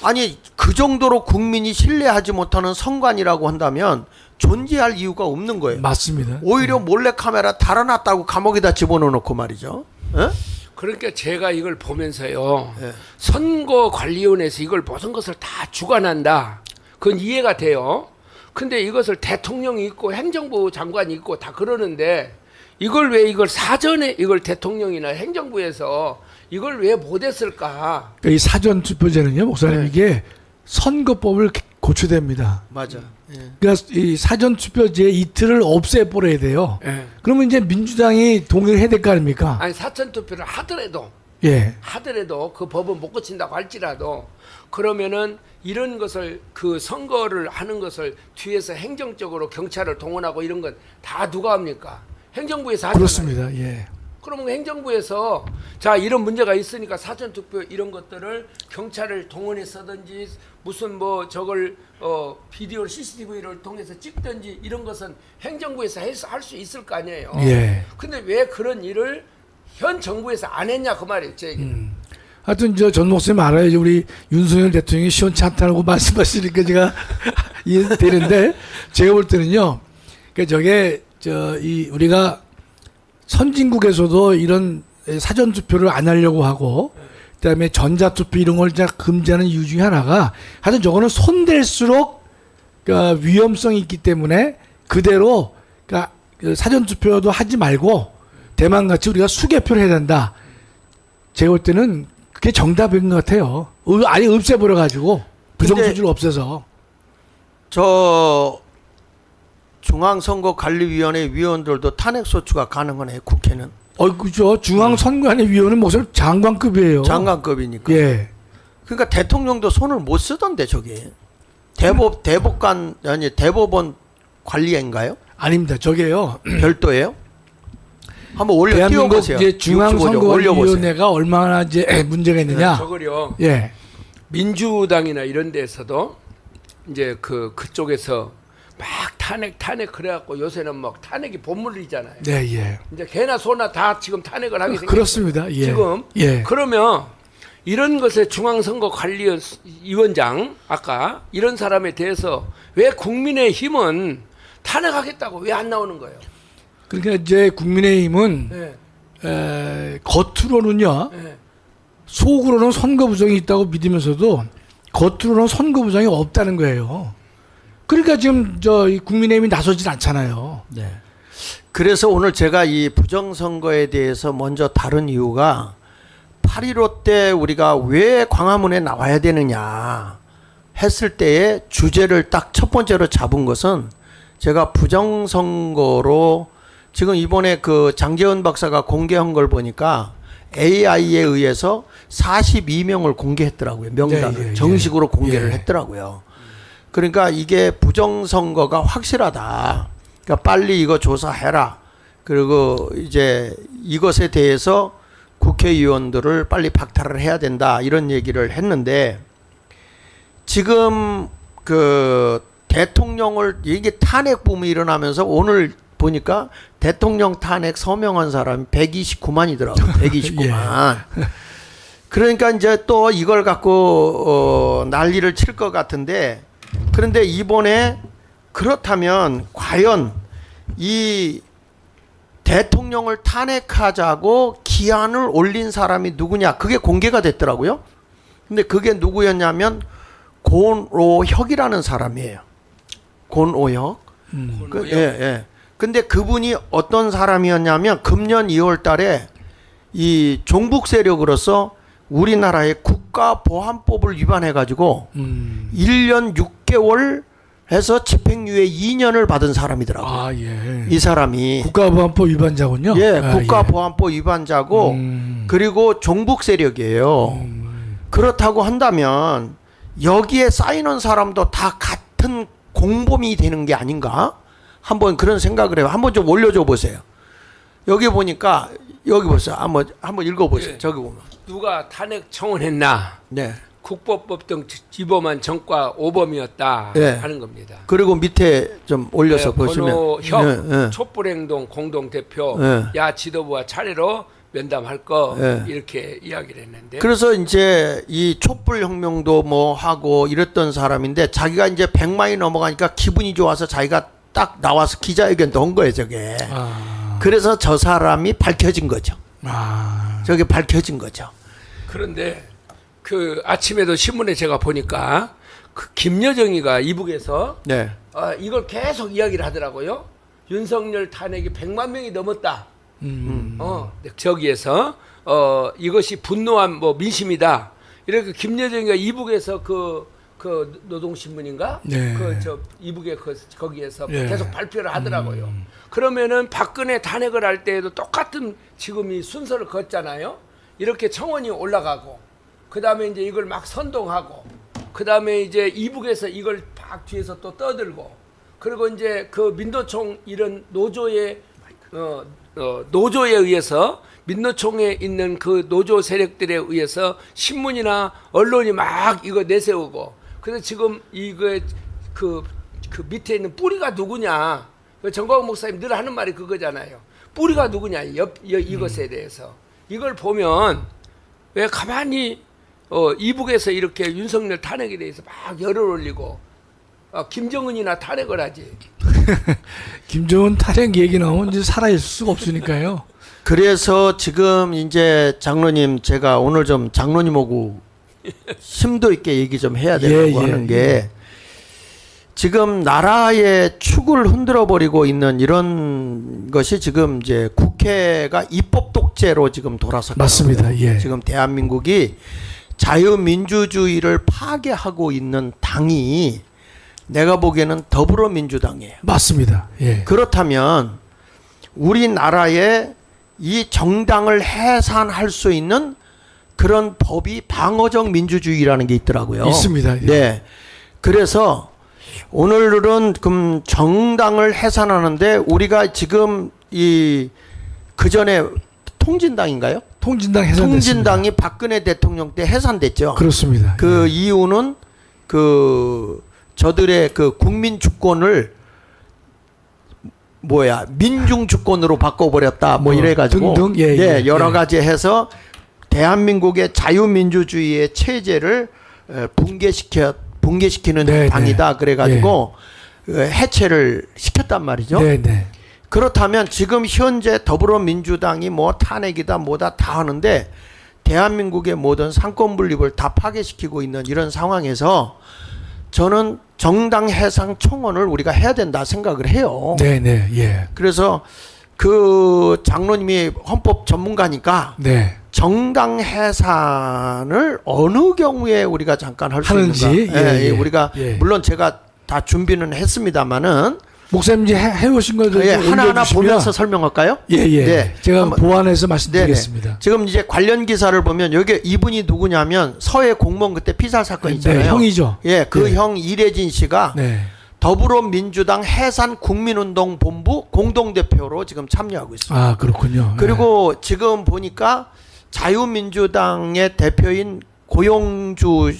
아니 그 정도로 국민이 신뢰하지 못하는 선관이라고 한다면 존재할 이유가 없는 거예요. 맞습니다. 오히려 몰래 카메라 달아놨다고 감옥에다 집어넣고 말이죠. 예? 그러니까 제가 이걸 보면서요. 예. 선거관리위원회에서 이걸 모든 것을 다 주관한다. 그건 이해가 돼요. 근데 이것을 대통령이 있고 행정부 장관이 있고 다 그러는데 이걸 사전에 이걸 대통령이나 행정부에서 이걸 왜 못했을까? 그러니까 이 사전 투표제는요, 목사님 네. 이게 선거법을 고쳐됩니다. 맞아. 예. 그러니까 이 사전 투표제 이틀을 없애버려야 돼요. 예. 그러면 이제 민주당이 동의를 해야 될 거 아닙니까? 아니 사전 투표를 하더라도 예. 그 법은 못 고친다고 할지라도 그러면은 이런 것을 그 선거를 하는 것을 뒤에서 행정적으로 경찰을 동원하고 이런 건 다 누가 합니까? 행정부에서 하잖아요. 그렇습니다. 예. 그러면 행정부에서 자 이런 문제가 있으니까 사전 투표 이런 것들을 경찰을 동원해서든지 무슨 뭐 저걸 비디오 CCTV를 통해서 찍든지 이런 것은 행정부에서 할 수 있을 거 아니에요. 예. 근데 왜 그런 일을 현 정부에서 안 했냐 그 말이에요. 제 얘기는. 하여튼 전 목사님 알아야지 우리 윤석열 대통령이 시원치 않다고 말씀하시니까 제가 이해되는데 제가 볼 때는요. 그러니까 저게 우리가 선진국에서도 이런 사전 투표를 안 하려고 하고 그다음에 전자 투표 이런 걸 금지하는 이유 중에 하나가 하여튼 저거는 손댈수록 그러니까 위험성이 있기 때문에 그대로 그러니까 사전 투표도 하지 말고 대만 같이 우리가 수개표를 해야 된다. 제가 볼 때는 그게 정답인 것 같아요. 아예 없애버려 가지고 부정수지를 없애서. 저 중앙선거관리위원회 위원들도 탄핵소추가 가능하네. 국회는 그죠. 중앙선관위 위원은 무슨 장관급이에요. 장관급이니까. 예. 그러니까 대통령도 손을 못 쓰던데 저게 대법원 관리인가요? 아닙니다. 저게요. 별도예요? 한번 올려 대한민국 띄워보세요. 이제 중앙선거위원회가 얼마나 이제 문제가 있느냐. 저걸요. 예. 민주당이나 이런 데서도 이제 그쪽에서 막 탄핵 그래갖고 요새는 막 탄핵이 본물이잖아요. 네, 예. 이제 개나 소나 다 지금 탄핵을 하게 생겼어요. 그렇습니다. 예. 지금 예. 그러면 이런 것에 중앙선거관리위원장 아까 이런 사람에 대해서 왜 국민의힘은 탄핵하겠다고 왜 안 나오는 거예요? 그러니까 이제 국민의힘은 네. 겉으로는요. 네. 속으로는 선거 부정이 있다고 믿으면서도 겉으로는 선거 부정이 없다는 거예요. 그러니까 지금 이 국민의힘이 나서질 않잖아요. 네. 그래서 오늘 제가 이 부정선거에 대해서 먼저 다룬 이유가 8.15 때 우리가 왜 광화문에 나와야 되느냐 했을 때의 주제를 딱 첫 번째로 잡은 것은 제가 부정선거로 지금 이번에 그 장재원 박사가 공개한 걸 보니까 AI에 의해서 42명을 공개했더라고요. 명단을. 네, 예, 예. 정식으로 공개를 예. 했더라고요. 그러니까 이게 부정선거가 확실하다. 그러니까 빨리 이거 조사해라. 그리고 이제 이것에 대해서 국회의원들을 빨리 박탈을 해야 된다. 이런 얘기를 했는데 지금 그 대통령을 이게 탄핵 붐이 일어나면서 오늘 보니까 대통령 탄핵 서명한 사람이 129만이더라고요. 129만. 그러니까 이제 또 이걸 갖고 난리를 칠 것 같은데, 그런데 이번에 그렇다면 과연 이 대통령을 탄핵하자고 기한을 올린 사람이 누구냐? 그게 공개가 됐더라고요. 근데 그게 누구였냐면 권오혁이라는 사람이에요. 권오혁. 예, 예. 근데 그분이 어떤 사람이었냐면 금년 2월 달에 이 종북 세력으로서 우리나라의 국가보안법을 위반해 가지고 1년 6개월 해서 집행유예 2년을 받은 사람이더라고요. 아, 예. 이 사람이 국가보안법 위반자군요. 예, 아, 국가보안법 위반자고 그리고 종북 세력이에요. 그렇다고 한다면 여기에 쌓이는 사람도 다 같은 공범이 되는 게 아닌가? 한번 그런 생각을 해요. 한번 좀 올려줘 보세요. 여기 보니까 여기 보세요. 한번 읽어보세요. 예. 저기 보면. 누가 탄핵 청원했나? 네. 국법법 등 위법한 정과 오범이었다 네. 하는 겁니다. 그리고 밑에 좀 올려서 보시면. 권오혁 예, 예. 촛불행동 공동대표 예. 야 지도부와 차례로 면담할 거 예. 이렇게 이야기를 했는데 그래서 이제 이 촛불혁명도 뭐 하고 이랬던 사람인데 자기가 이제 100만이 넘어가니까 기분이 좋아서 자기가 딱 나와서 기자회견도 한 거예요, 저게. 그래서 저 사람이 밝혀진 거죠. 저게 밝혀진 거죠. 그런데 그 아침에도 신문에 제가 보니까 그 김여정이가 이북에서 네. 이걸 계속 이야기를 하더라고요. 윤석열 탄핵이 100만 명이 넘었다. 저기에서 이것이 분노한 뭐 민심이다. 이렇게 김여정이가 이북에서 그 노동신문인가? 네. 이북에 거기에서 예. 계속 발표를 하더라고요. 그러면은 박근혜 탄핵을 할 때에도 똑같은 지금 이 순서를 걷잖아요. 이렇게 청원이 올라가고, 그 다음에 이제 이걸 막 선동하고, 그 다음에 이제 이북에서 이걸 막 뒤에서 또 떠들고, 그리고 이제 그 민노총 이런 노조의 노조에 의해서 민노총에 있는 그 노조 세력들에 의해서 신문이나 언론이 막 이거 내세우고, 그래서 지금 이거 그 밑에 있는 뿌리가 누구냐? 정광훈 목사님 늘 하는 말이 그거잖아요. 뿌리가 누구냐? 이것에 대해서 이걸 보면 왜 가만히 이북에서 이렇게 윤석열 탄핵에 대해서 막 열을 올리고 김정은이나 탄핵을 하지. 김정은 탄핵 얘기 나오면 이제 살아있을 수가 없으니까요. 그래서 지금 이제 장로님 제가 오늘 좀 장로님하고 심도 있게 얘기 좀 해야 되려고 하는 게 지금 나라의 축을 흔들어 버리고 있는 이런 것이 지금 이제 국회가 입법 독재로 지금 돌아섰거든요. 맞습니다. 예. 지금 대한민국이 자유민주주의를 파괴하고 있는 당이 내가 보기에는 더불어민주당이에요. 맞습니다. 예. 그렇다면 우리나라에 이 정당을 해산할 수 있는 그런 법이 방어적 민주주의라는 게 있더라고요. 있습니다. 예. 네. 그래서 오늘은 그럼 정당을 해산하는데 우리가 지금 그 전에 통진당인가요? 통진당 해산됐습니다. 통진당이 박근혜 대통령 때 해산됐죠. 그렇습니다. 그 예. 이유는 저들의 그 국민 주권을 민중 주권으로 바꿔버렸다 뭐 이래가지고 등등 예, 여러 가지 해서 대한민국의 자유민주주의의 체제를 붕괴시키는 네, 당이다 그래가지고 해체를 시켰단 말이죠. 네, 네. 그렇다면 지금 현재 더불어민주당이 뭐 탄핵이다 뭐다 다 하는데 대한민국의 모든 상권 분립을 다 파괴시키고 있는 이런 상황에서 저는 정당 해상 청원을 우리가 해야 된다 생각을 해요. 네, 네. 예. 그래서 그 장로님이 헌법 전문가니까 네. 정당 해산을 어느 경우에 우리가 잠깐 할 수 하는지, 있는가? 예. 우리가 예. 물론 제가 다 준비는 했습니다만은 목사님 이제 해오신 거 하나하나 보면서 설명할까요? 예, 예. 네. 제가 한번- 보완해서 말씀드리겠습니다. 네네. 지금 이제 관련 기사를 보면 여기 이분이 누구냐면 서해 공무원 그때 피살 사건 있잖아요. 네, 형이죠. 예, 그 네. 형 이래진 씨가 네. 더불어민주당 해산 국민운동본부 공동대표로 지금 참여하고 있습니다. 아, 그렇군요. 그리고 지금 보니까 자유민주당의 대표인 고용주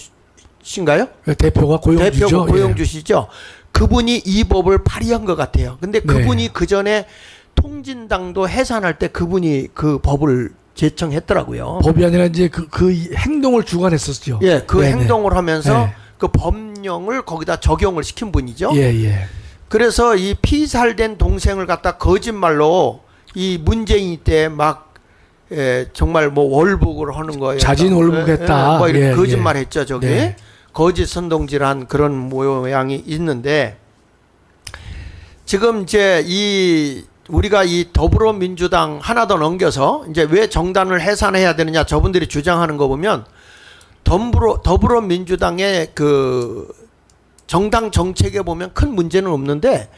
고용주신가요? 대표가 고용주죠. 대표가 고용주시죠. 그분이 이 법을 발의한 것 같아요. 근데 그분이 그 전에 통진당도 해산할 때 그분이 그 법을 제청했더라고요. 법이 아니라 이제 그 행동을 주관했었죠. 예, 그 네네. 행동을 하면서 네. 그 법령을 거기다 적용을 시킨 분이죠. 예, 예. 그래서 이 피살된 동생을 갖다 거짓말로 이 문재인 때 막 정말 뭐 월북을 하는 거예요. 자진 월북했다. 뭐 이렇게 예, 거짓말했죠, 저기. 네. 거짓 선동질한 그런 모양이 있는데 지금 이제 우리가 이 더불어민주당 하나 더 넘겨서 이제 왜 정당을 해산해야 되느냐 저분들이 주장하는 거 보면 더불어민주당의 그 정당 정책에 보면 큰 문제는 없는데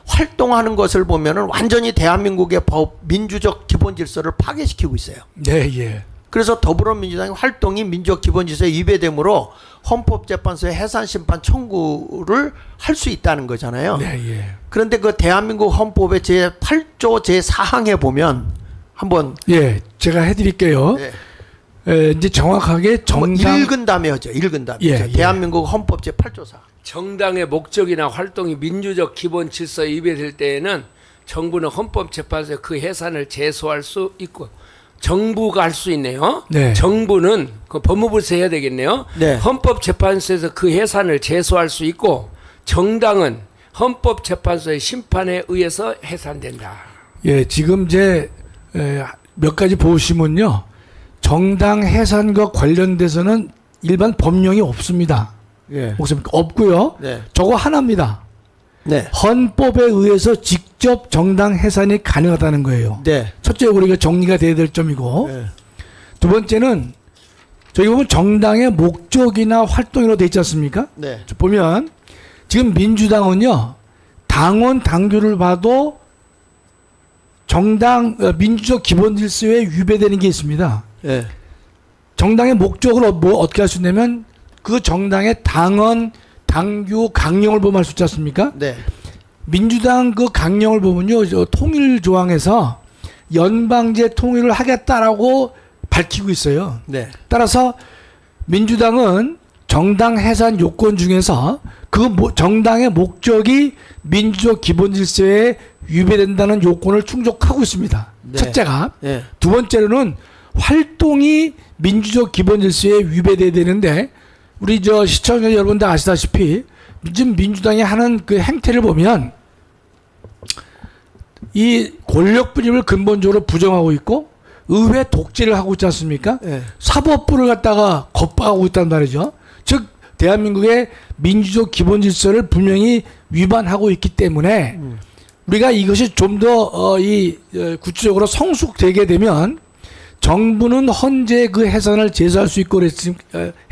활동하는 것을 보면은 완전히 대한민국의 민주적 기본 질서를 파괴시키고 있어요. 네, 예. 그래서 더불어민주당의 활동이 민주적 기본 질서에 위배되므로 헌법재판소에 해산 심판 청구를 할 수 있다는 거잖아요. 네, 예. 그런데 그 대한민국 헌법의 제8조 제4항에 보면 한번 예, 제가 해드릴게요. 이제 정확하게 정당 읽은 다음에 하죠. 읽은 다음에. 예, 예. 대한민국 헌법 제8조 4. 정당의 목적이나 활동이 민주적 기본 질서에 위배될 때에는 정부는 헌법재판소에 그 해산을 제소할 수 있고 정부가 할 수 있네요. 네. 정부는 그 법무부에서 해야 되겠네요. 네. 헌법재판소에서 그 해산을 제소할 수 있고 정당은 헌법재판소의 심판에 의해서 해산된다. 예, 지금 이제 몇 가지 보시면요. 정당 해산과 관련돼서는 일반 법령이 없습니다. 예. 없고요. 네. 저거 하나입니다. 네. 헌법에 의해서 직접 정당 해산이 가능하다는 거예요. 네. 첫째 우리가 정리가 돼야 될 점이고 네. 두 번째는 저기 보면 정당의 목적이나 활동이라고 돼 있지 않습니까? 네. 보면 지금 민주당은요. 당원 당규를 봐도 정당 민주적 기본 질서에 위배되는 게 있습니다. 네. 정당의 목적을 어떻게 할 수 있냐면 그 정당의 당원 당규 강령을 보면 알 수 있지 않습니까? 네. 민주당 그 강령을 보면요. 통일 조항에서 연방제 통일을 하겠다라고 밝히고 있어요. 네. 따라서 민주당은 정당 해산 요건 중에서 그 정당의 목적이 민주적 기본 질서에 위배된다는 요건을 충족하고 있습니다. 네. 첫째가. 네. 두 번째로는 활동이 민주적 기본 질서에 위배돼야 되는데 우리 시청자 여러분들 아시다시피 지금 민주당이 하는 그 행태를 보면 이 권력 분립을 근본적으로 부정하고 있고 의회 독재를 하고 있지 않습니까? 네. 사법부를 갖다가 겁박하고 있단 말이죠. 즉 대한민국의 민주적 기본 질서를 분명히 위반하고 있기 때문에 우리가 이것이 좀 더 구체적으로 성숙되게 되면 정부는 헌재 그 해산을 제소할 수 있고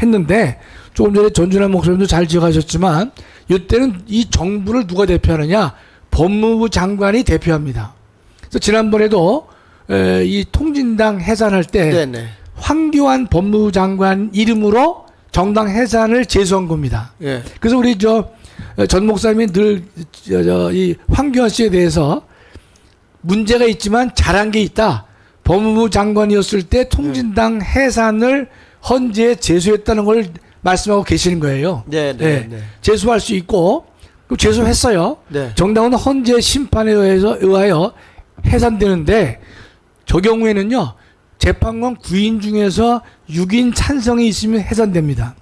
했는데 조금 전에 전준환 목사님도 잘 지적하셨지만 이때는 이 정부를 누가 대표하느냐? 법무부 장관이 대표합니다. 그래서 지난번에도 이 통진당 해산할 때 네네. 황교안 법무부 장관 이름으로 정당 해산을 제소한 겁니다. 예. 그래서 우리 전 목사님이 늘 이 황교안 씨에 대해서 문제가 있지만 잘한 게 있다. 법무부 장관이었을 때 통진당 해산을 헌재에 제소했다는 걸 말씀하고 계시는 거예요. 네, 네, 네. 제소할 수 있고 그 제소했어요. 네. 정당은 헌재 심판에 의하여 해산되는데 저 경우에는요. 재판관 9인 중에서 6인 찬성이 있으면 해산됩니다.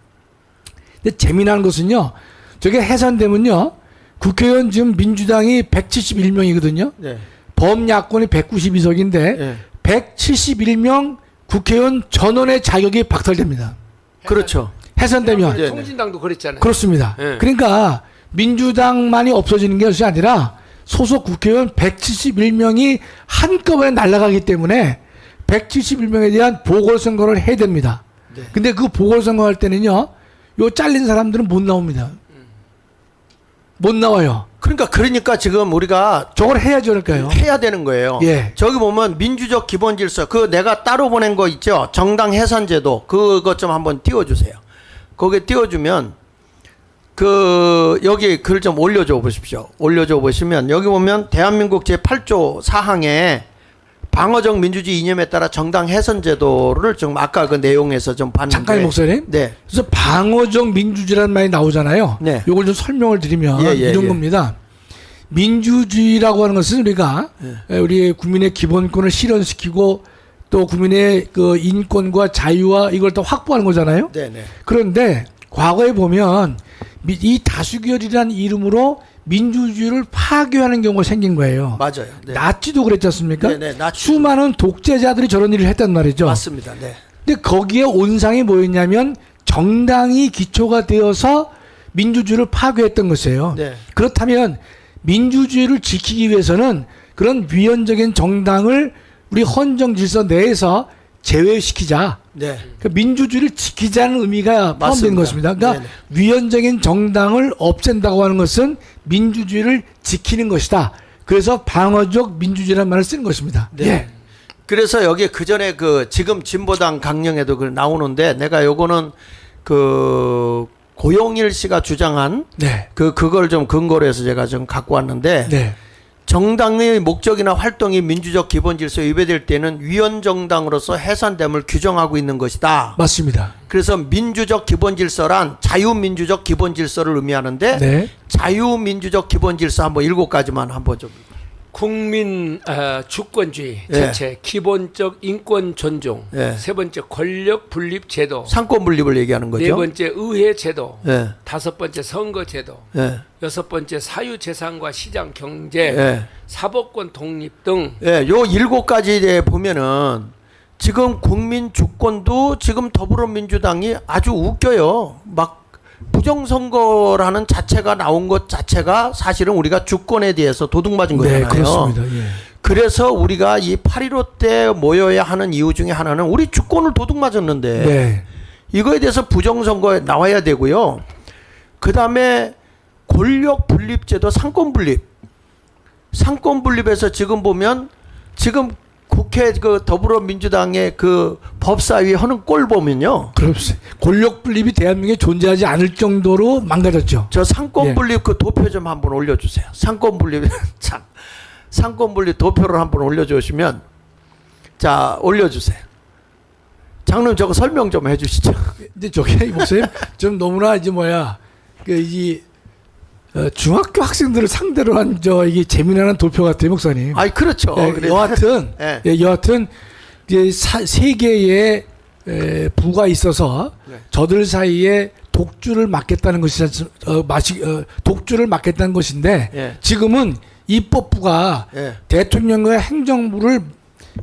근데 재미난 것은요. 저게 해산되면요. 국회의원 지금 민주당이 171명이거든요. 네. 범야권이 192석인데 네. 171명 국회의원 전원의 자격이 박탈됩니다. 그렇죠. 해산되면. 네. 통진당도 그랬잖아요. 그렇습니다. 네. 그러니까 민주당만이 없어지는 것이 아니라 소속 국회의원 171명이 한꺼번에 날아가기 때문에 171명에 대한 보궐선거를 해야 됩니다. 네. 근데 그 보궐선거 할 때는요. 요 잘린 사람들은 못 나옵니다. 못 나와요. 그러니까 지금 우리가 저걸 해야죠, 그러니까요. 해야 되는 거예요. 예. 저기 보면 민주적 기본 질서 그 내가 따로 보낸 거 있죠. 정당 해산제도 그것 좀 한번 띄워주세요. 거기에 띄워주면 여기 글 좀 올려줘 보십시오. 올려줘 보시면 여기 보면 대한민국 제8조 4항에 방어적 민주주의 이념에 따라 정당 해선 제도를 좀 아까 그 내용에서 좀 봤는데. 잠깐 목사님. 네. 그래서 방어적 민주주의라는 말이 나오잖아요. 네. 이걸 좀 설명을 드리면 이런 겁니다. 민주주의라고 하는 것은 우리가 우리 국민의 기본권을 실현시키고 또 국민의 그 인권과 자유와 이걸 또 확보하는 거잖아요. 네, 네. 그런데 과거에 보면 이 다수결이라는 이름으로 민주주의를 파괴하는 경우가 생긴 거예요. 맞아요. 네. 나치도 그랬지 않습니까? 네, 네. 나치. 수많은 독재자들이 저런 일을 했단 말이죠. 맞습니다. 네. 근데 거기에 온상이 뭐였냐면 정당이 기초가 되어서 민주주의를 파괴했던 것이에요. 네. 그렇다면 민주주의를 지키기 위해서는 그런 위헌적인 정당을 우리 헌정 질서 내에서 제외시키자. 네. 그 민주주의를 지키자는 의미가 포함된 맞습니다. 것입니다. 그러니까 네네. 위헌적인 정당을 없앤다고 하는 것은 민주주의를 지키는 것이다. 그래서 방어적 민주주의라는 말을 쓰는 것입니다. 네. 예. 그래서 여기 그 전에 그 지금 진보당 강령에도 그 나오는데 내가 요거는 그 고용일 씨가 주장한 네. 그걸 좀 근거로 해서 제가 좀 갖고 왔는데 네. 정당의 목적이나 활동이 민주적 기본 질서에 위배될 때는 위헌 정당으로서 해산됨을 규정하고 있는 것이다. 맞습니다. 그래서 민주적 기본 질서란 자유민주적 기본 질서를 의미하는데 네. 자유민주적 기본 질서 한번 7가지만 한번 좀. 국민 주권주의 예. 전체, 기본적 인권 존중, 예. 세 번째 권력 분립 제도, 상권 분립을 얘기하는 거죠. 네 번째 의회 제도, 예. 다섯 번째 선거 제도, 예. 여섯 번째 사유 재산과 시장 경제, 예. 사법권 독립 등 예, 요 7가지에 보면은 지금 국민 주권도 지금 더불어민주당이 아주 웃겨요. 막 부정선거라는 자체가 나온 것 자체가 사실은 우리가 주권에 대해서 도둑맞은 거잖아요. 네, 그렇습니다. 예. 그래서 우리가 이 8.15 때 모여야 하는 이유 중에 하나는 우리 주권을 도둑맞았는데 네. 이거에 대해서 부정선거에 나와야 되고요. 그 다음에 권력 분립제도 상권 분립. 상권 분립에서 지금 보면 지금 국회 그 더불어민주당의 그 법사위 하는 꼴 보면요. 그렇습니다. 권력 분립이 대한민국에 존재하지 않을 정도로 망가졌죠. 저 상권 예. 분립 그 도표 좀 한번 올려주세요. 상권 분립 참 상권 분립 도표를 한번 올려주시면 자 올려주세요. 장로님 저거 설명 좀 해주시죠. 근데 저게 목사님 좀 너무나 이제 중학교 학생들을 상대로 한 이게 재미나는 도표 같아요, 목사님. 아이 그렇죠. 예, 그래. 여하튼 예. 여하튼 이제 세 개의 부가 있어서 네. 저들 사이에 독주를 막겠다는 것이 독주를 막겠다는 것인데 예. 지금은 입법부가 예. 대통령과 행정부를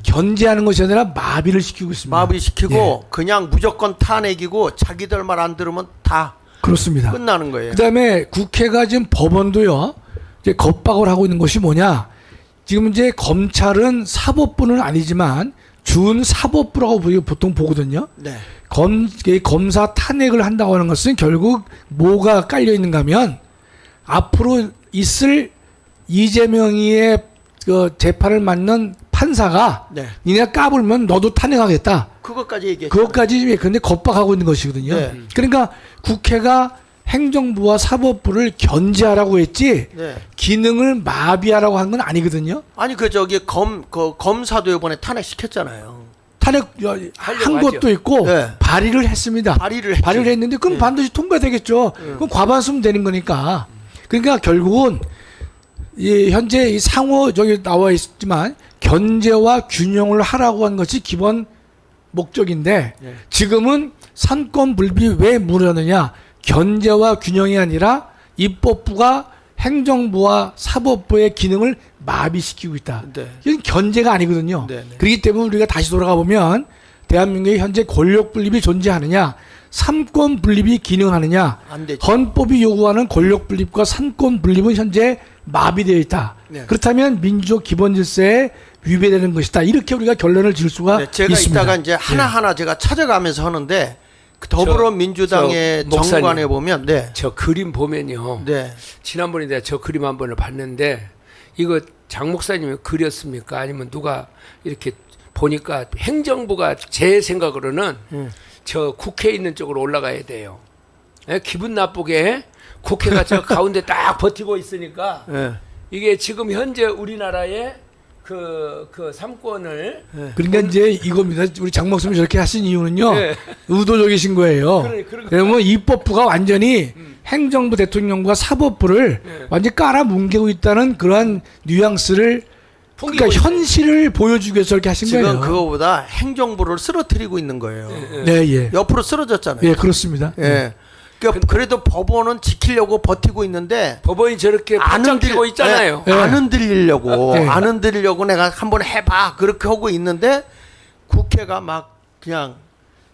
견제하는 것이 아니라 마비를 시키고 있습니다. 마비시키고 예. 그냥 무조건 탄핵이고 자기들 말 안 들으면 다 그렇습니다. 끝나는 거예요. 그다음에 국회가 지금 법원도요. 이제 겁박을 하고 있는 것이 뭐냐? 지금 이제 검찰은 사법부는 아니지만 준사법부라고 보통 보거든요. 네. 검사 탄핵을 한다고 하는 것은 결국 뭐가 깔려 있는가 하면 앞으로 있을 이재명이의 그 재판을 맡는 판사가 네. 니네가 까불면 너도 탄핵하겠다. 그것까지 얘기했죠. 그것까지 근데 겁박하고 있는 것이거든요. 네. 그러니까 국회가 행정부와 사법부를 견제하라고 했지 네. 기능을 마비하라고 한 건 아니거든요. 아니 그 저기 검사도 이번에 탄핵 시켰잖아요. 탄핵 한 하죠. 것도 있고 네. 발의를 했습니다. 발의를 했죠. 했는데 그럼 네. 반드시 통과되겠죠. 그럼 과반수면 되는 거니까. 그러니까 결국은 현재 이 상호 저기 나와 있지만 견제와 균형을 하라고 한 것이 기본 목적인데 네. 지금은 상권 분립이 왜 무너느냐? 견제와 균형이 아니라 입법부가 행정부와 사법부의 기능을 마비시키고 있다. 네. 이건 견제가 아니거든요. 네, 네. 그렇기 때문에 우리가 다시 돌아가 보면 대한민국에 현재 권력 분립이 존재하느냐, 삼권 분립이 기능하느냐, 안 되죠. 헌법이 요구하는 권력 분립과 삼권 분립은 현재 마비되어 있다. 네. 그렇다면 민주적 기본 질서에 위배되는 것이다. 이렇게 우리가 결론을 지을 수가 네, 제가 있습니다. 이따가 이제 하나하나 제가 찾아가면서 하는데 그 더불어민주당의 저 목사님. 정관에 보면 네. 저 그림 보면요. 네. 지난번에 내가 저 그림 한 번을 봤는데 이거 장 목사님이 그렸습니까? 아니면 누가 이렇게 보니까 행정부가 제 생각으로는 저 국회에 있는 쪽으로 올라가야 돼요. 예, 기분 나쁘게 국회가 저 가운데 딱 버티고 있으니까 네. 이게 지금 현재 우리나라의 그 삼권을 그러니까 이제 이겁니다. 우리 장 목사님이 저렇게 하신 이유는요. 네. 의도적이신 거예요. 그러니까. 그러면 입법부가 완전히 행정부, 대통령부가 사법부를 네. 완전히 깔아뭉개고 있다는 그러한 뉘앙스를 그러니까 풍기고 현실을 보여주기 위해서 이렇게 하신 지금 거예요. 그거보다 행정부를 쓰러뜨리고 있는 거예요. 네, 예. 옆으로 쓰러졌잖아요. 예, 그렇습니다. 예. 그러니까 그래도 법원은 지키려고 버티고 있는데 법원이 저렇게 안 끼고 있잖아요. 예. 안 흔들리려고 예. 안 흔들리려고 내가 한번 해봐 그렇게 하고 있는데 국회가 막 그냥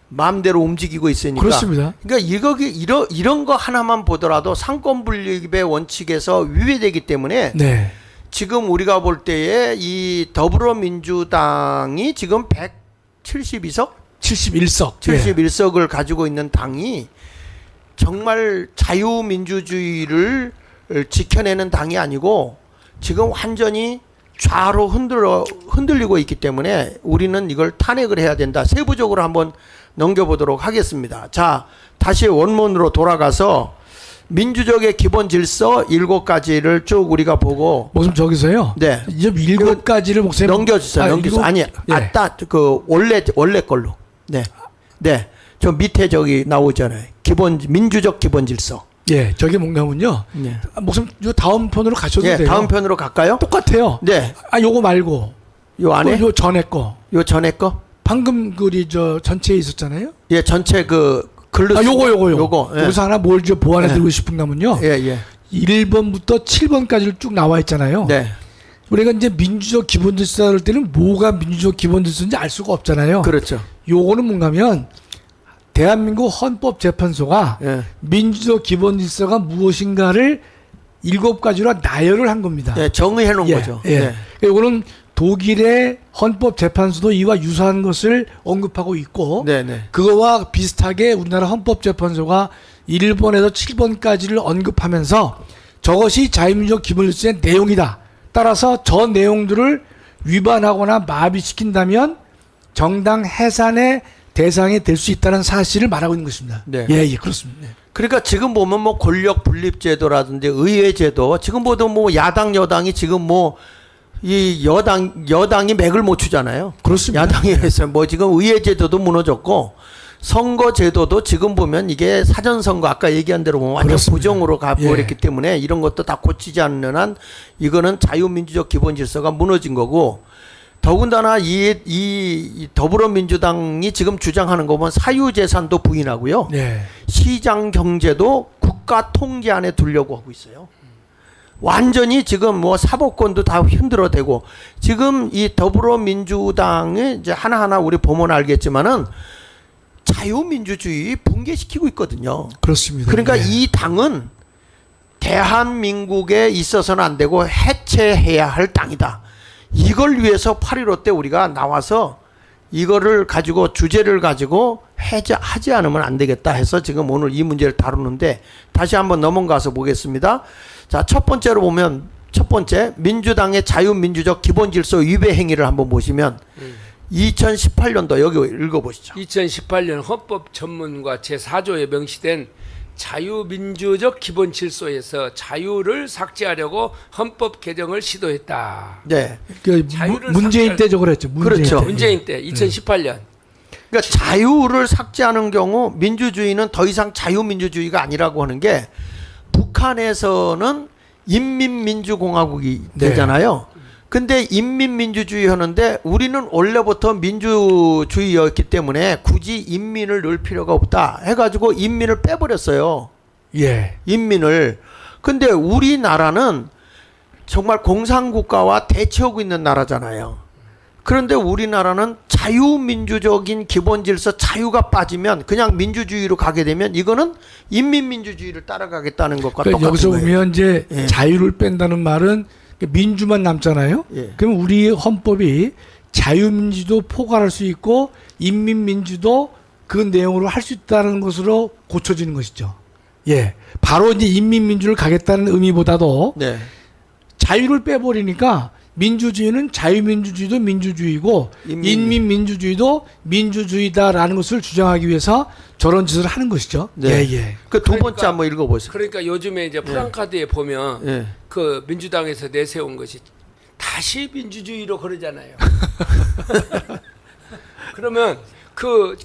마음대로 움직이고 있으니까 그렇습니다. 그러니까 이런 거 하나만 보더라도 상권 분립의 원칙에서 위배되기 때문에 네. 지금 우리가 볼 때에 이 더불어민주당이 지금 172석 71석. 71석을 가지고 있는 당이 정말 자유민주주의를 지켜내는 당이 아니고 지금 완전히 좌로 흔들리고 있기 때문에 우리는 이걸 탄핵을 해야 된다. 세부적으로 한번 넘겨보도록 하겠습니다. 자, 다시 원문으로 돌아가서 민주적의 기본 질서 7가지를 쭉 우리가 보고 무슨 저기서요? 네. 이제 7가지를 목사님 넘겨주세요. 넘겨주세요. 아니, 예. 아따 그 원래 걸로. 네, 네. 저 밑에 저기 나오잖아요. 민주적 기본 질서. 예, 저게 뭔가면요. 네. 목사님 요 다음 편으로 가셔도 예, 돼요. 다음 편으로 갈까요? 똑같아요. 네. 아, 요거 말고 요 안에 요 전에 거. 요 전에 거. 방금 그리 저 전체에 있었잖아요. 예, 전체 그 글로 아, 요거. 요거. 예. 여기서 하나 뭘 좀 보완해 예. 드리고 싶은가면요. 예, 예. 1번부터 7번까지를 쭉 나와 있잖아요. 네. 우리가 이제 민주적 기본 질서를 때는 뭐가 민주적 기본 질서인지 알 수가 없잖아요. 그렇죠. 요거는 뭔가면 대한민국 헌법재판소가 예. 민주적 기본 질서가 무엇인가를 7가지로 나열을 한 겁니다. 예, 정의해 놓은 예, 거죠. 예. 네. 이거는 독일의 헌법재판소도 이와 유사한 것을 언급하고 있고 네, 네. 그거와 비슷하게 우리나라 헌법재판소가 1번에서 7번까지를 언급하면서 저것이 자유민주적 기본질서의 내용이다. 따라서 저 내용들을 위반하거나 마비시킨다면 정당 해산의 대상이 될 수 있다는 사실을 말하고 있는 것입니다. 네. 예, 그렇습니다. 네. 그러니까 지금 보면 뭐 권력 분립 제도라든지 의회 제도 지금 보도 뭐 야당 여당이 지금 뭐 이 여당이 맥을 못 추잖아요. 그렇습니다. 야당이 해서 뭐 지금 의회 제도도 무너졌고 선거 제도도 지금 보면 이게 사전 선거 아까 얘기한 대로 보면 완전 그렇습니다. 부정으로 가버렸기 예. 때문에 이런 것도 다 고치지 않는 한 이거는 자유민주적 기본 질서가 무너진 거고 더군다나 이 더불어민주당이 지금 주장하는 거 보면 사유재산도 부인하고요. 네. 시장 경제도 국가 통제 안에 두려고 하고 있어요. 완전히 지금 뭐 사법권도 다 흔들어대고 지금 이 더불어민주당이 이제 하나하나 우리 보면 알겠지만은 자유민주주의 붕괴시키고 있거든요. 그렇습니다. 그러니까 예. 이 당은 대한민국에 있어서는 안 되고 해체해야 할 당이다. 이걸 위해서 8.15 때 우리가 나와서 이거를 가지고 주제를 가지고 하지 않으면 안 되겠다 해서 지금 오늘 이 문제를 다루는데 다시 한번 넘어가서 보겠습니다. 자, 첫 번째로 보면 첫 번째 민주당의 자유민주적 기본질서 위배 행위를 한번 보시면 2018년도 여기 읽어보시죠. 2018년 헌법 전문과 제4조에 명시된 자유민주적 기본 질서에서 자유를 삭제하려고 헌법 개정을 시도했다. 네. 그 자유를 문재인 때 저걸 했죠. 그렇죠. 문재인 때 2018년. 그러니까 자유를 삭제하는 경우 민주주의는 더 이상 자유민주주의가 아니라고 하는 게 북한에서는 인민민주공화국이 네. 되잖아요. 근데 인민민주주의 하는데 우리는 원래부터 민주주의였기 때문에 굳이 인민을 넣을 필요가 없다 해가지고 인민을 빼버렸어요. 예. 인민을. 근데 우리나라는 정말 공산국가와 대치하고 있는 나라잖아요. 그런데 우리나라는 자유민주적인 기본질서 자유가 빠지면 그냥 민주주의로 가게 되면 이거는 인민민주주의를 따라가겠다는 것과 그러니까 똑같은 여기서 거예요. 보면 이제 예. 자유를 뺀다는 말은 민주만 남잖아요. 예. 그럼 우리 헌법이 자유민주도 포괄할 수 있고 인민민주도 그 내용으로 할 수 있다는 것으로 고쳐지는 것이죠. 예, 바로 이제 인민민주를 가겠다는 의미보다도 네. 자유를 빼버리니까 민주주의는 자유민주주의도 민주주의고 인민민주주의도 민주주의다라는 것을 주장하기 위해서 저런 짓을 하는 것이죠. 네. 예, 예. 그 두 번째 그러니까- 한번 읽어보세요. 그러니까 요즘에 이제 프랑카드에 보면 예. 그 민주당에서 내세운 것이 다 다시 민주주의로 그러잖아요. 그러면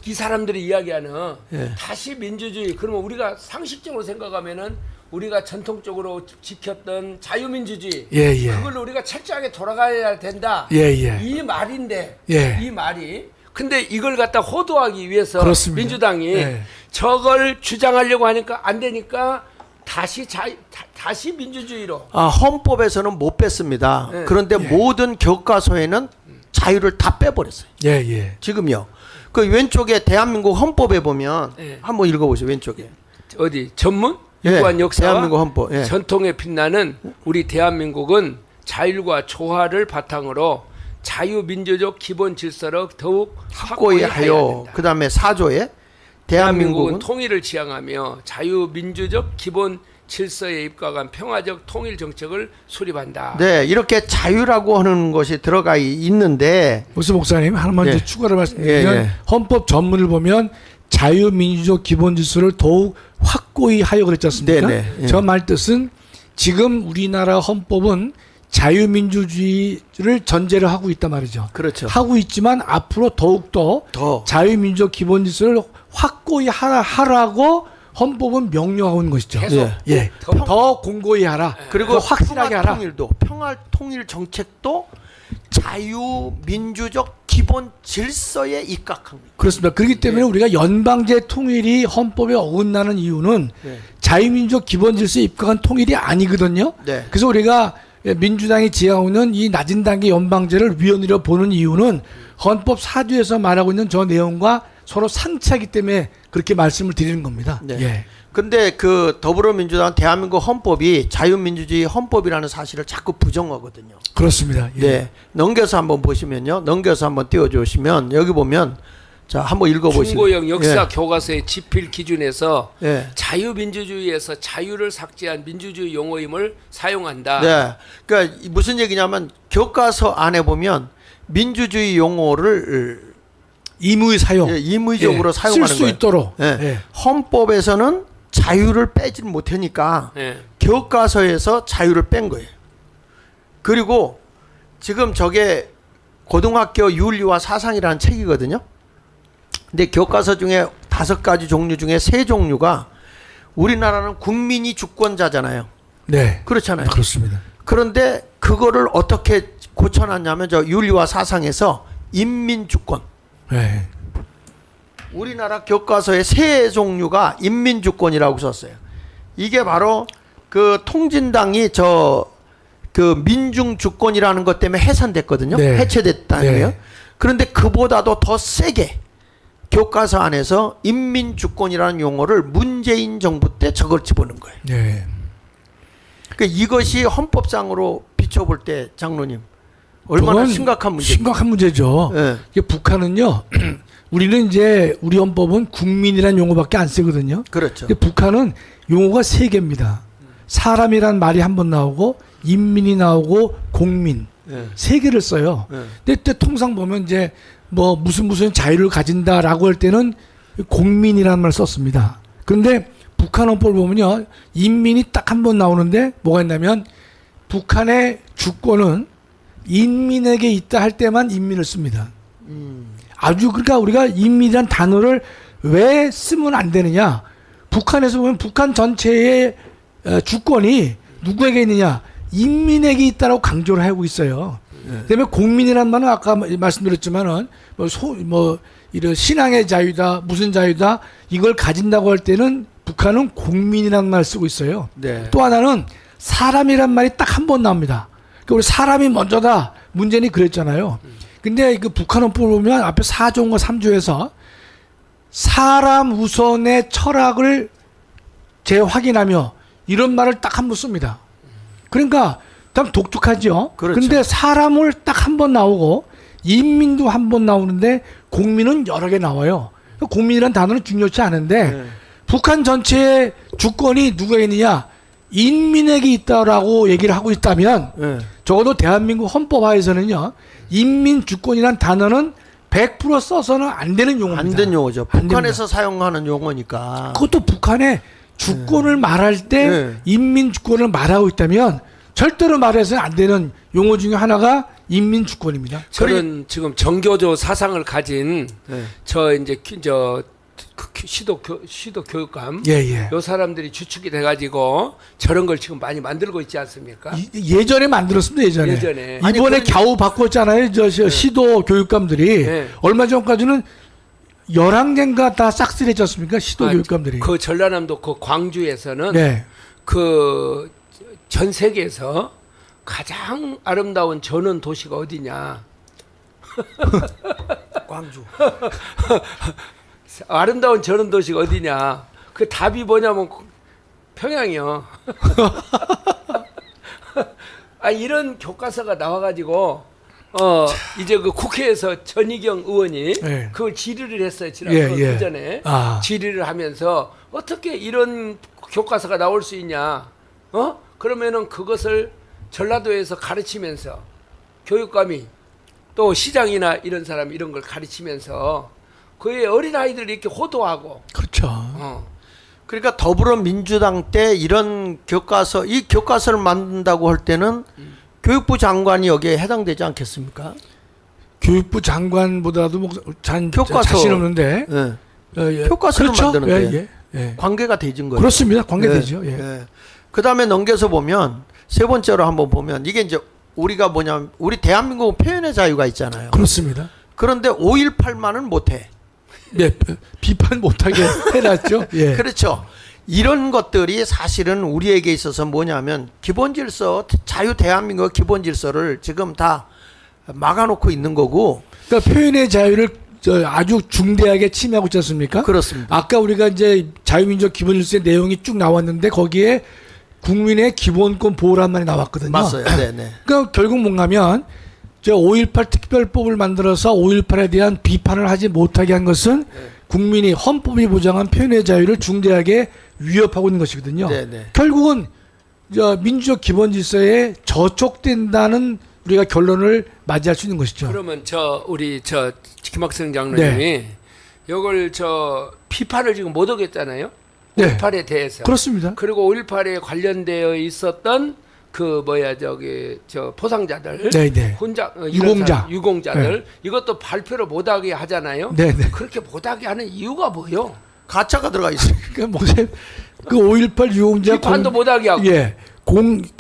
이 사람들이 이야기하는 예. 다시 민주주의, 그러면 우리가 상식적으로 생각하면은 우리가 전통적으로 지켰던 자유민주주의, 예, 예. 그걸로 우리가 철저하게 돌아가야 된다. 예, 예. 이 말인데, 예. 이 말이. 근데 이걸 갖다 호도하기 위해서 그렇습니다. 민주당이 예. 저걸 주장하려고 하니까 안 되니까 다시 민주주의로. 헌법에서는 못 뺐습니다. 예. 그런데 모든 교과서에는 자유를 다 빼버렸어요. 예, 예. 지금요. 그 왼쪽에 대한민국 헌법에 보면 예. 한번 읽어보세요. 왼쪽에. 어디 전문? 예, 유구한 역사와 대한민국 헌법. 예. 전통에 빛나는 우리 대한민국은 자율과 조화를 바탕으로 자유민주적 기본 질서를 더욱 확고히 하여. 된다. 그 다음에 4조에 대한민국은 대한민국은 통일을 지향하며 자유민주적 기본 질서에 입각한 평화적 통일 정책을 수립한다. 네, 이렇게 자유라고 하는 것이 들어가 있는데 오스 목사님 하나만 예. 이제 추가로 말씀드리면 예, 예. 헌법 전문을 보면 자유민주적 기본 질서를 더욱 확고히 하여 그랬지 않습니까? 네, 네, 예. 저 말 뜻은 지금 우리나라 헌법은 자유민주주의를 전제를 하고 있단 말이죠. 그렇죠. 하고 있지만 앞으로 더욱더 더 자유민주적 기본 질서를 확고히 하라고 헌법은 명령하고 있는 것이죠. 계속. 예. 더 공고히 하라. 그리고 더 확실하게 하라. 평화 통일 정책도 자유민주적 기본 질서에 입각한 겁니다. 그렇습니다. 그렇기 때문에 우리가 연방제 통일이 헌법에 어긋나는 이유는 네. 자유민주적 기본 질서에 입각한 통일이 아니거든요. 네. 그래서 우리가 민주당이 지향하고 있는 이 낮은 단계 연방제를 위헌으로 보는 이유는 헌법 4조에서 말하고 있는 저 내용과 서로 상치하기 때문에 그렇게 말씀을 드리는 겁니다. 네. 예. 근데 그 더불어민주당 대한민국 헌법이 자유민주주의 헌법이라는 사실을 자꾸 부정하거든요. 그렇습니다. 예. 네. 넘겨서 한번 보시면요. 넘겨서 한번 띄워 주시면 여기 보면 자, 한번 읽어 보시죠. 중고형 역사 교과서의 지필 기준에서 예. 자유민주주의에서 자유를 삭제한 민주주의 용어임을 사용한다. 네. 그러니까 무슨 얘기냐면 교과서 안에 보면 민주주의 용어를 임의 사용. 임의적으로 예. 사용하는 쓸 수 거예요. 있도록. 예. 예. 헌법에서는 자유를 빼지 못하니까 예. 교과서에서 자유를 뺀 거예요. 그리고 지금 저게 고등학교 윤리와 사상이라는 책이거든요. 근데 교과서 중에 5가지 종류 중에 3종류가 우리나라는 국민이 주권자잖아요. 네. 그렇잖아요. 그렇습니다. 그런데 그거를 어떻게 고쳐놨냐면 저 윤리와 사상에서 인민주권. 예. 우리나라 교과서의 3종류가 인민주권이라고 썼어요. 이게 바로 그 통진당이 그 민중주권이라는 것 때문에 해산됐거든요. 네. 해체됐다는 거예요. 네. 그런데 그보다도 더 세게 교과서 안에서 인민주권이라는 용어를 문재인 정부 때 저걸 집어넣은 거예요. 예. 그러니까 이것이 헌법상으로 비춰볼 때 장로님 얼마나 그건 심각한 문제입니까? 심각한 문제죠. 예. 이게 북한은요. 우리는 이제 우리 헌법은 국민이라는 용어밖에 안 쓰거든요. 그렇죠. 근데 북한은 용어가 3개입니다. 사람이란 말이 한 번 나오고 인민이 나오고 공민 예. 3개를 써요. 예. 근데 통상 보면 이제 뭐 무슨 자유를 가진다라고 할 때는 공민이라는 말을 썼습니다. 그런데 북한 헌법을 보면요. 인민이 딱 한 번 나오는데 뭐가 있냐면 북한의 주권은 인민에게 있다 할 때만 인민을 씁니다. 아주 그러니까 우리가 인민이란 단어를 왜 쓰면 안 되느냐? 북한에서 보면 북한 전체의 주권이 누구에게 있느냐? 인민에게 있다라고 강조를 하고 있어요. 그다음에 공민이란 말은 아까 말씀드렸지만은 이런 신앙의 자유다, 무슨 자유다 이걸 가진다고 할 때는 북한은 국민이라는 말을 쓰고 있어요. 네. 또 하나는 사람이란 말이 딱 한 번 나옵니다. 그러니까 우리 사람이 먼저다. 문재인이 그랬잖아요. 근데 그 북한 헌법을 보면 앞에 4조인가 3조에서 사람 우선의 철학을 재확인하며 이런 말을 딱 한 번 씁니다. 그러니까 참 독특하죠. 그렇죠. 근데 사람을 딱 한 번 나오고 인민도 한 번 나오는데 공민은 여러 개 나와요. 공민이라는 단어는 중요치 않은데 네. 북한 전체의 주권이 누구에게 있느냐? 인민에게 있다라고 얘기를 하고 있다면 예. 적어도 대한민국 헌법하에서는요. 인민주권이란 단어는 100% 써서는 안 되는 용어입니다. 안 된 용어죠. 안 북한에서 사용하는 용어니까. 그것도 북한의 주권을 말할 때 네. 인민주권을 말하고 있다면 절대로 말해서는 안 되는 용어 중에 하나가 인민주권입니다. 저는 지금 정교조 사상을 가진 네. 저 이제 시도 교육감 예. 요 사람들이 주축이 돼가지고 저런 걸 지금 많이 만들고 있지 않습니까? 예전에 만들었습니다. 예전에. 예전에. 아니, 이번에 그러니- 겨우 바꿨잖아요. 시도 교육감들이 네. 얼마 전까지는 11개인가 다 싹쓸이했지 않습니까? 시도 교육감들이. 그 전라남도 그 광주에서는 네. 그 전 세계에서 가장 아름다운 전원 도시가 어디냐? 광주. 아름다운 전원 도시가 어디냐? 그 답이 뭐냐면 평양이요. 아 이런 교과서가 나와가지고 이제 그 국회에서 전희경 의원이 네. 그걸 질의를 했어요. 지난 예, 그 예. 전에 아. 질의를 하면서 어떻게 이런 교과서가 나올 수 있냐? 그러면은 그것을 전라도에서 가르치면서 교육감이 또 시장이나 이런 사람 이런 걸 가르치면서 그의 어린 아이들을 이렇게 호도하고 그렇죠. 그러니까 더불어민주당 때 이런 교과서, 이 교과서를 만든다고 할 때는 교육부 장관이 여기에 해당되지 않겠습니까? 교육부 장관보다도 교과서. 자신 없는데. 예. 교과서를 만드는데 예. 관계가 되진 거예요. 그렇습니다. 관계되죠. 예. 그 다음에 넘겨서 보면 세 번째로 한번 보면 이게 이제 우리가 뭐냐면 우리 대한민국은 표현의 자유가 있잖아요. 그렇습니다. 그런데 5.18만은 못해. 네, 비판 못하게 해놨죠. 예. 그렇죠. 이런 것들이 사실은 우리에게 있어서 뭐냐면 기본 질서, 자유 대한민국 기본 질서를 지금 다 막아놓고 있는 거고. 그러니까 표현의 자유를 아주 중대하게 침해하고 있지 않습니까? 그렇습니다. 아까 우리가 이제 자유민족 기본질서의 내용이 쭉 나왔는데 거기에 국민의 기본권 보호란 말이 나왔거든요. 맞아요. 네네. 그러니까 결국 뭔가면 5.18 특별법을 만들어서 5.18에 대한 비판을 하지 못하게 한 것은 국민이 헌법이 보장한 표현의 자유를 중대하게 위협하고 있는 것이거든요. 네네. 결국은 민주적 기본 질서에 저촉된다는 우리가 결론을 맞이할 수 있는 것이죠. 그러면 우리 김학성 장로님이 네. 이걸 비판을 지금 못 하겠잖아요. 네. 5.18에 대해서. 그렇습니다. 그리고 5.18에 관련되어 있었던 포상자들, 네네. 혼자 유공자. 유공자들 이것도 발표를 못하게 하잖아요. 네네. 그렇게 못하게 하는 이유가 뭐요? 가짜가 들어가 있어요. 그러니까 그 5.18 유공자 비판도 못하게 하고. 예.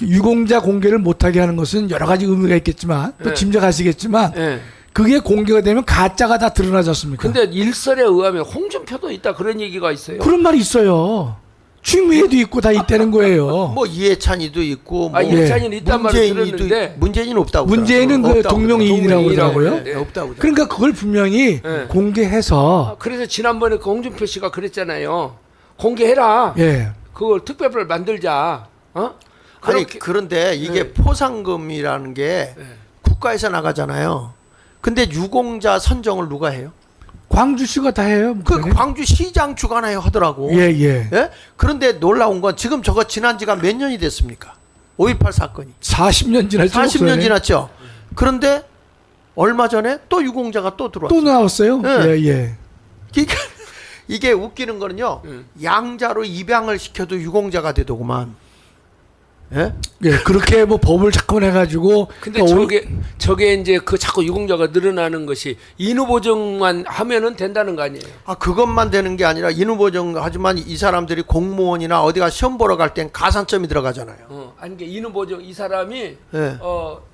유공자 공개를 못하게 하는 것은 여러 가지 의미가 있겠지만 또 네. 짐작하시겠지만 예. 그게 공개가 되면 가짜가 다 드러나지 않습니까? 근데 일설에 의하면 홍준표도 있다 그런 얘기가 있어요. 그런 말이 있어요. 추미애도 있고 다 있다는 거예요. 뭐 이해찬이도 있고 뭐 이해찬이는 있단 말을 들었는데 문재인은 없다고. 문재인은 그 없다고 동명이인이라고 동명이인이라고 하더라고요. 네. 없다고. 그러니까 그걸 분명히 네. 공개해서 그래서 지난번에 그 홍준표 씨가 그랬잖아요. 공개해라. 예. 그걸 특별법을 만들자. 아니 그렇게- 그런데 이게 네. 포상금이라는 게 네. 국가에서 나가잖아요. 근데 유공자 선정을 누가 해요? 광주시가 다 해요. 그 목사님. 광주시장 주관하여 하더라고. 예, 예. 예? 그런데 놀라운 건 지금 저거 지난 지가 몇 년이 됐습니까? 5.18 사건이. 40년 지났죠. 40년 목사님. 지났죠. 그런데 얼마 전에 또 유공자가 또 들어왔어요. 또 나왔어요. 네. 예, 예. 이게 웃기는 거는요. 양자로 입양을 시켜도 유공자가 되더구만. 예? 예, 그렇게 뭐 법을 자꾸 해가지고. 근데 그러니까 저게 이제 그 자꾸 유공자가 늘어나는 것이 인후 보정만 하면은 된다는 거 아니에요? 아 그것만 되는 게 아니라 인후보정 하지만 이 사람들이 공무원이나 어디가 시험 보러 갈 땐 가산점이 들어가잖아요. 아니 이게 인후 보정 이 사람이 예.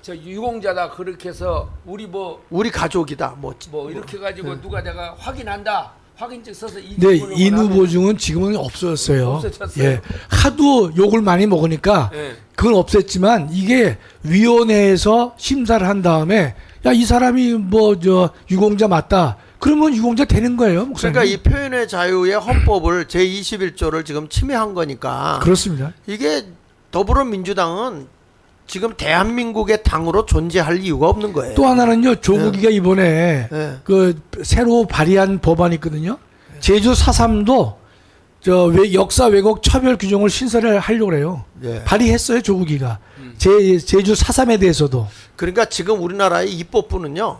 저 유공자다 그렇게 해서 우리 가족이다. 뭐 이렇게 가지고 누가 내가 확인한다. 확인증 써서 네, 이주문을 인후 하면- 보증은 지금은 없어졌어요. 없어졌어요. 예, 하도 욕을 많이 먹으니까 예. 그건 없앴지만 이게 위원회에서 심사를 한 다음에 야 이 사람이 유공자 맞다. 그러면 유공자 되는 거예요, 목사님. 그러니까 이 표현의 자유의 헌법을 제21조를 지금 침해한 거니까 그렇습니다. 이게 더불어민주당은 지금 대한민국의 당으로 존재할 이유가 없는 거예요. 또 하나는요, 조국이가 이번에 예. 그 새로 발의한 법안이 있거든요. 제주 4.3도 역사 왜곡 처벌 규정을 신설을 하려고 그래요. 예. 발의했어요, 조국이가. 제주 4.3에 대해서도. 그러니까 지금 우리나라의 입법부는요.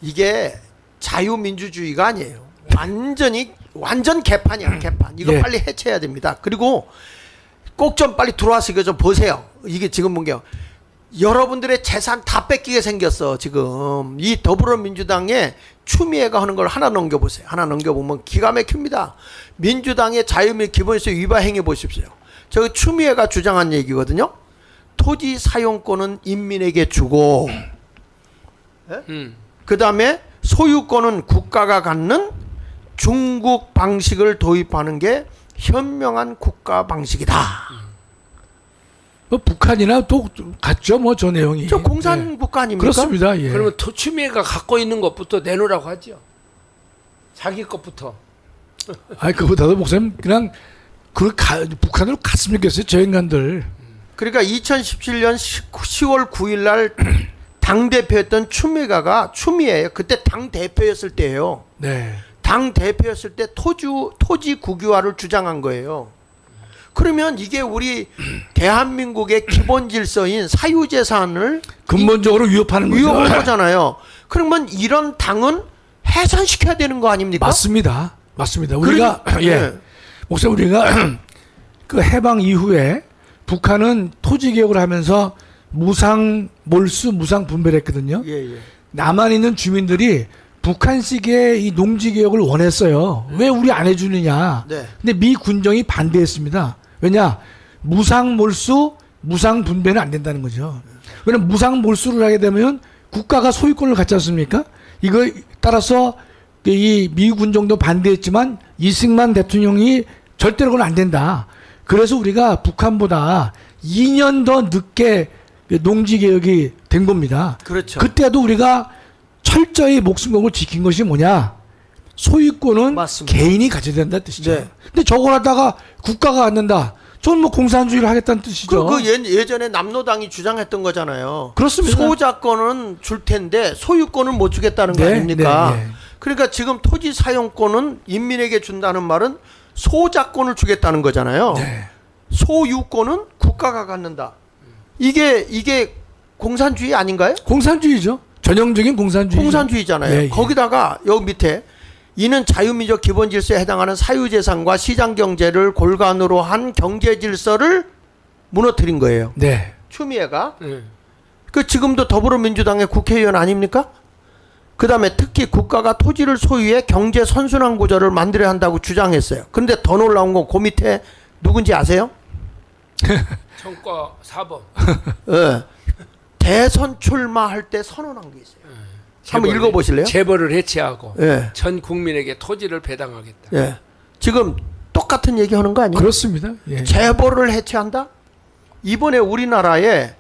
이게 자유민주주의가 아니에요. 완전 개판이야, 개판. 이거 예. 빨리 해체해야 됩니다. 그리고 꼭 좀 빨리 들어와서 이거 좀 보세요. 이게 지금 뭔가 여러분들의 재산 다 뺏기게 생겼어. 지금 이 더불어민주당의 추미애가 하는 걸 하나 넘겨보세요. 하나 넘겨보면 기가 막힙니다. 민주당의 자유 및 기본질서 위반 행위 보십시오. 저 추미애가 주장한 얘기거든요. 토지 사용권은 인민에게 주고 그 다음에 소유권은 국가가 갖는 중국 방식을 도입하는 게 현명한 국가 방식이다. 북한이나 또 같죠, 뭐 저 내용이. 저 공산 국가 아닙니까? 그렇습니다. 예. 그러면 추미애가 갖고 있는 것부터 내놓으라고 하죠. 자기 것부터. 아니 그보다도 목사님 그냥 북한으로 갔으면 좋겠어요, 저 인간들. 그러니까 2017년 10월 9일 날 당대표였던 추미애예요. 그때 당대표였을 때예요. 네. 당대표였을 때 토지 국유화를 주장한 거예요. 그러면 이게 우리 대한민국의 기본 질서인 사유재산을 근본적으로 위협하는 거죠. 위협한 거잖아요. 그러면 이런 당은 해산시켜야 되는 거 아닙니까? 맞습니다. 맞습니다. 우리가 예. 목사님 우리가 그 해방 이후에 북한은 토지 개혁을 하면서 무상 몰수, 무상 분배했거든요. 예. 남한 있는 주민들이 북한식의 이 농지 개혁을 원했어요. 왜 우리 안 해주느냐? 네. 근데 미 군정이 반대했습니다. 왜냐? 무상 몰수, 무상 분배는 안 된다는 거죠. 왜냐면 무상 몰수를 하게 되면 국가가 소유권을 갖지 않습니까? 이거 따라서 이 미 군정도 반대했지만 이승만 대통령이 절대로 그건 안 된다. 그래서 우리가 북한보다 2년 더 늦게 농지 개혁이 된 겁니다. 그렇죠. 그때도 우리가 철저히 목숨곡을 지킨 것이 뭐냐? 소유권은 맞습니다. 개인이 가져야 된다는 뜻이죠. 네. 근데 저걸 하다가 국가가 갖는다. 저는 뭐 공산주의를 하겠다는 뜻이죠. 예전에 남노당이 주장했던 거잖아요. 그렇습니다. 소자권은 줄 텐데 소유권은 못 주겠다는 거 네, 아닙니까? 네, 네. 그러니까 지금 토지 사용권은 인민에게 준다는 말은 소자권을 거잖아요. 네. 소유권은 국가가 갖는다. 이게 공산주의 아닌가요? 공산주의죠. 전형적인 공산주의. 공산주의잖아요. 예, 예. 거기다가 여기 밑에 이는 자유민족 기본질서에 해당하는 사유재산과 시장경제를 골간으로 한 경제질서를 무너뜨린 거예요. 네. 추미애가. 그 지금도 더불어민주당의 국회의원 아닙니까? 그 다음에 특히 국가가 토지를 소유해 경제 선순환 구조를 만들어야 한다고 주장했어요. 그런데 더 놀라운 건 그 밑에 누군지 아세요? 청과 4번. 예. 대선 출마할 때 선언한 게 있어요. 한번 읽어보실래요? 재벌을 해체하고 예. 전 국민에게 토지를 배당하겠다. 예. 지금 똑같은 얘기 하는 거 아니에요? 그렇습니다. 예. 재벌을 해체한다? 이번에 우리나라에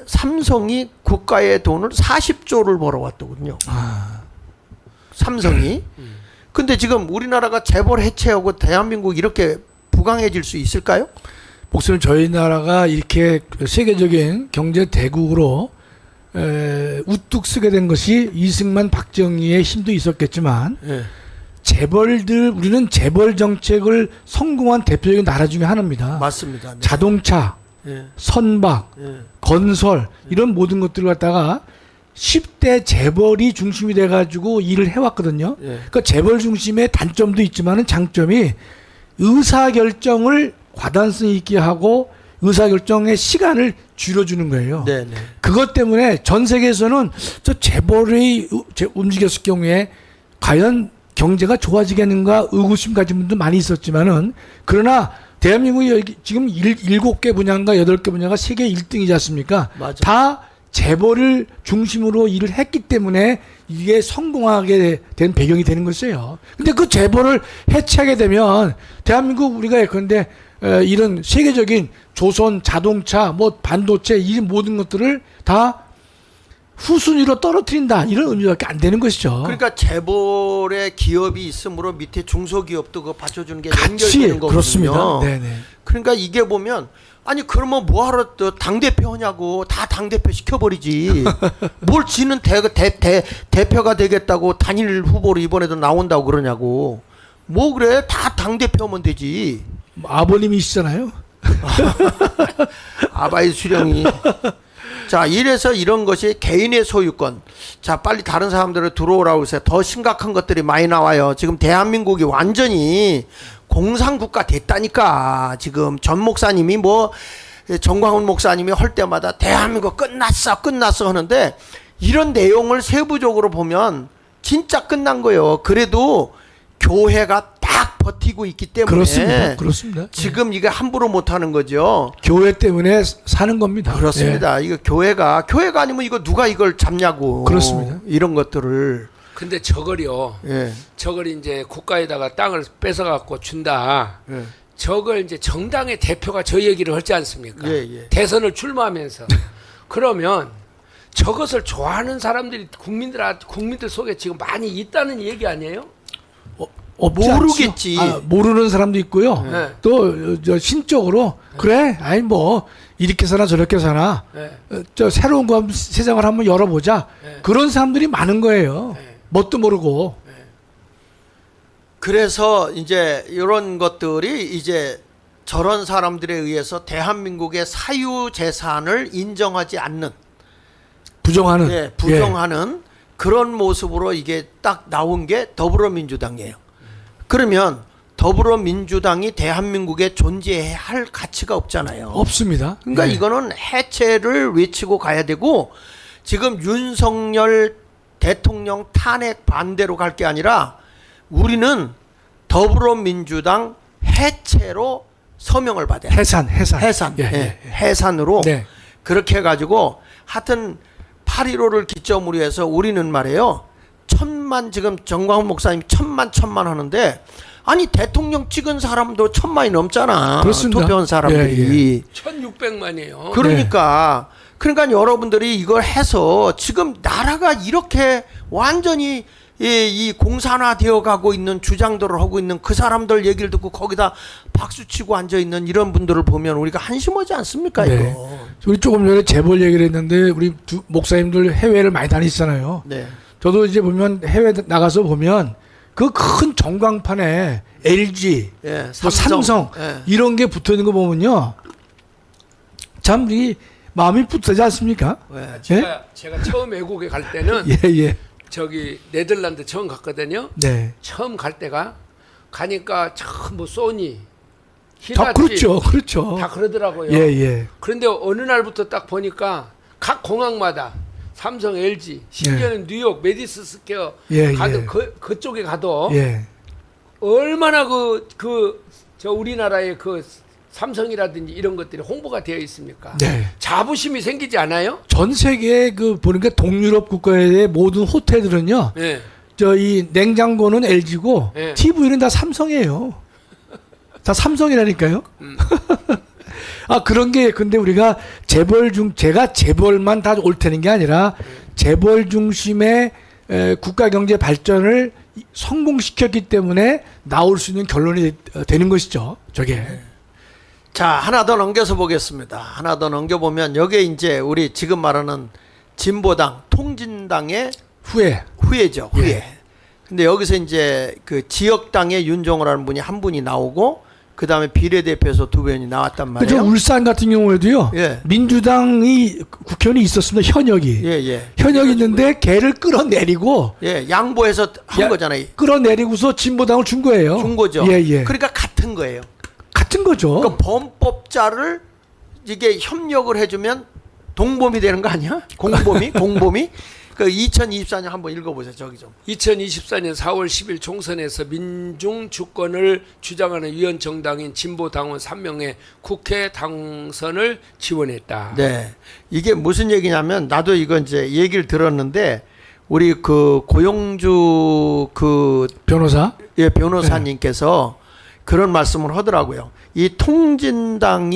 삼성이 국가의 돈을 40조를 벌어왔더군요. 삼성이. 근데 지금 우리나라가 재벌 해체하고 대한민국 이렇게 부강해질 수 있을까요? 목사님 저희 나라가 이렇게 세계적인 경제 대국으로 우뚝 서게 된 것이 이승만 박정희의 힘도 있었겠지만 예. 우리는 재벌 정책을 성공한 대표적인 나라 중에 하나입니다. 맞습니다. 네. 자동차, 예. 선박, 예. 건설 이런 모든 것들을 갖다가 10대 재벌이 중심이 돼가지고 일을 해왔거든요. 예. 그러니까 재벌 중심의 단점도 있지만은 장점이 의사결정을 과단성 있게 하고 의사결정의 시간을 줄여주는 거예요. 네, 네. 그것 때문에 전 세계에서는 저 재벌이 움직였을 경우에 과연 경제가 좋아지겠는가 의구심 가진 분도 많이 있었지만은 그러나 대한민국이 지금 7개 분야인가 8개 분야가 세계 1등이지 않습니까? 맞아. 다 재벌을 중심으로 일을 했기 때문에 이게 성공하게 된 배경이 되는 것이에요. 근데 그 재벌을 해체하게 되면 대한민국 우리가 예컨대 이런 세계적인 조선 자동차 뭐 반도체 이 모든 것들을 다 후순위로 떨어뜨린다 이런 의미밖에 안 되는 것이죠. 그러니까 재벌의 기업이 있으므로 밑에 중소기업도 그거 받쳐주는 게 같이 연결되는 거거든요. 그렇습니다. 네네. 그러니까 이게 보면 아니 그러면 뭐하러 또 당대표 하냐고 다 당대표 시켜버리지. 뭘 지는 대표가 되겠다고 단일 후보로 이번에도 나온다고 그러냐고. 뭐 그래 다 당대표 하면 되지. 아버님이시잖아요. 아바이 수령이 자, 이래서 이런 것이 개인의 소유권. 자, 빨리 다른 사람들을 들어오라고 해서 더 심각한 것들이 많이 나와요. 지금 대한민국이 완전히 공산국가 됐다니까. 지금 전 목사님이 뭐 정광훈 목사님이 할 때마다 대한민국 끝났어 하는데 이런 내용을 세부적으로 보면 진짜 끝난 거예요. 그래도 교회가 딱 버티고 있기 때문에 그렇습니다. 지금 이게 함부로 못 하는 거죠. 교회 때문에 사는 겁니다. 그렇습니다. 이거 교회가 아니면 이거 누가 이걸 잡냐고. 그렇습니다. 이런 것들을. 근데 저걸요. 예. 저걸 이제 국가에다가 땅을 뺏어 갖고 준다. 예. 저걸 이제 정당의 대표가 저 얘기를 하지 않습니까? 예. 대선을 출마하면서. 그러면 저것을 좋아하는 사람들이 국민들 속에 지금 많이 있다는 얘기 아니에요? 없지 모르겠지. 않죠. 모르는 사람도 있고요. 네. 또 저 신적으로 그래, 아니 뭐 이렇게 사나 저렇게 사나, 네. 저 새로운 거 세상을 한번 열어보자. 네. 그런 사람들이 많은 거예요. 네. 뭣도 모르고. 그래서 이제 이런 것들이 이제 저런 사람들에 의해서 대한민국의 사유 재산을 인정하지 않는, 부정하는. 예, 부정하는 그런 모습으로 이게 딱 나온 게 더불어민주당이에요. 그러면 더불어민주당이 대한민국에 존재해야 할 가치가 없잖아요. 없습니다. 그러니까 네. 이거는 해체를 외치고 가야 되고, 지금 윤석열 대통령 탄핵 반대로 갈 게 아니라 우리는 더불어민주당 해체로 서명을 받아요. 해산. 예, 해산으로. 네. 그렇게 해가지고 하여튼 8.15를 기점으로 해서 우리는 말이에요, 지금 정광훈 목사님 천만 하는데, 아니 대통령 찍은 사람도 1,000만이 넘잖아. 그렇습니다. 투표한 사람들이. 1600만이에요. 그러니까 여러분들이 이걸 해서 지금 나라가 이렇게 완전히 이 공산화되어 가고 있는 주장들을 하고 있는 그 사람들 얘기를 듣고 거기다 박수치고 앉아있는 이런 분들을 보면 우리가 한심하지 않습니까? 네. 이거. 우리 조금 전에 재벌 얘기를 했는데 우리 두 목사님들 해외를 많이 다니시잖아요. 네. 저도 이제 보면 해외 나가서 보면 그 큰 전광판에 LG, 예, 뭐 삼성 예. 이런 게 붙어 있는 거 보면요, 참 이 마음이 붙지 않습니까? 예. 제가 처음 외국에 갈 때는 예. 저기 네덜란드 처음 갔거든요. 네. 처음 갈 때가 가니까 참 뭐 소니, 다 히타치 그렇죠. 다 그러더라고요. 예. 그런데 어느 날부터 딱 보니까 각 공항마다 삼성, LG, 심지어는 뉴욕 메디슨 스퀘어 예, 가도 예. 그쪽에 가도 예. 얼마나 저 우리나라의 그 삼성이라든지 이런 것들이 홍보가 되어 있습니까? 네. 자부심이 생기지 않아요? 전 세계 그 보니까 동유럽 국가의 모든 호텔들은요, 네. 저 이 냉장고는 LG고 네. TV는 다 삼성이에요. 다 삼성이라니까요. 아, 그런 게 근데 우리가 제가 재벌만 다 옳다는 게 아니라 재벌 중심의 국가 경제 발전을 성공시켰기 때문에 나올 수 있는 결론이 되는 것이죠. 저게. 자, 하나 더 넘겨서 보겠습니다. 하나 더 넘겨보면 여기에 이제 우리 지금 말하는 진보당, 통진당의 후예죠. 후예. 예. 근데 여기서 이제 그 지역당의 윤종호라는 분이 한 분이 나오고, 그 다음에 비례대표에서 2분이 나왔단 그죠? 말이에요. 울산 같은 경우에도요. 예. 민주당이 국회의원이 있었습니다. 현역이. 예. 현역이 있는데 걔를 끌어내리고 예, 양보해서 한 거잖아요. 끌어내리고서 진보당을 준 거예요. 준 거죠. 예. 그러니까 같은 거예요. 같은 거죠. 그러니까 범법자를 이게 협력을 해주면 동범이 되는 거 아니야? 공범이? 그 2024년 한번 읽어보세요. 저기 좀. 2024년 4월 10일 총선에서 민중 주권을 주장하는 위원 정당인 진보 당원 3명의 국회 당선을 지원했다. 네. 이게 무슨 얘기냐면, 나도 이거 이제 얘기를 들었는데, 우리 그 고용주 그 변호사님께서 그런 말씀을 하더라고요. 이 통진당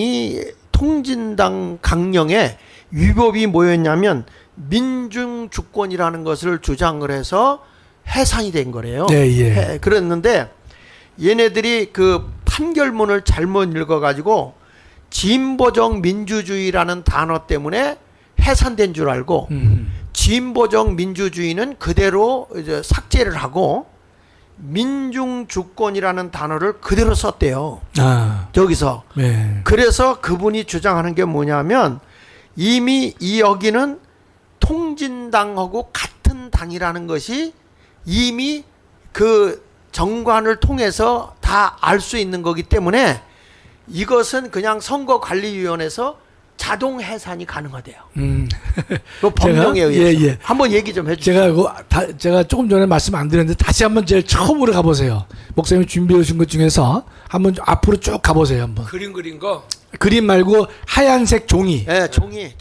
강령에 위법이 뭐였냐면 민중 주권이라는 것을 주장을 해서 해산이 된 거래요. 예. 그랬는데 얘네들이 그 판결문을 잘못 읽어가지고 진보적 민주주의라는 단어 때문에 해산된 줄 알고, 진보적 민주주의는 그대로 이제 삭제를 하고 민중 주권이라는 단어를 그대로 썼대요. 아. 저기서. 네. 그래서 그분이 주장하는 게 뭐냐면, 이미 이 여기는 통진당하고 같은 당이라는 것이 이미 그 정관을 통해서 다 알 수 있는 거기 때문에 이것은 그냥 선거관리위원회에서 자동 해산이 가능하대요. 그 법령에 의해서. 예. 한번 얘기 좀 해주세요. 제가 조금 전에 말씀 안 드렸는데 다시 한번 제일 처음으로 가보세요. 목사님이 준비해 오신 것 중에서 한번 앞으로 쭉 가보세요. 한번. 그림 그린 거. 그림 말고 하얀색 종이. 예, 종이.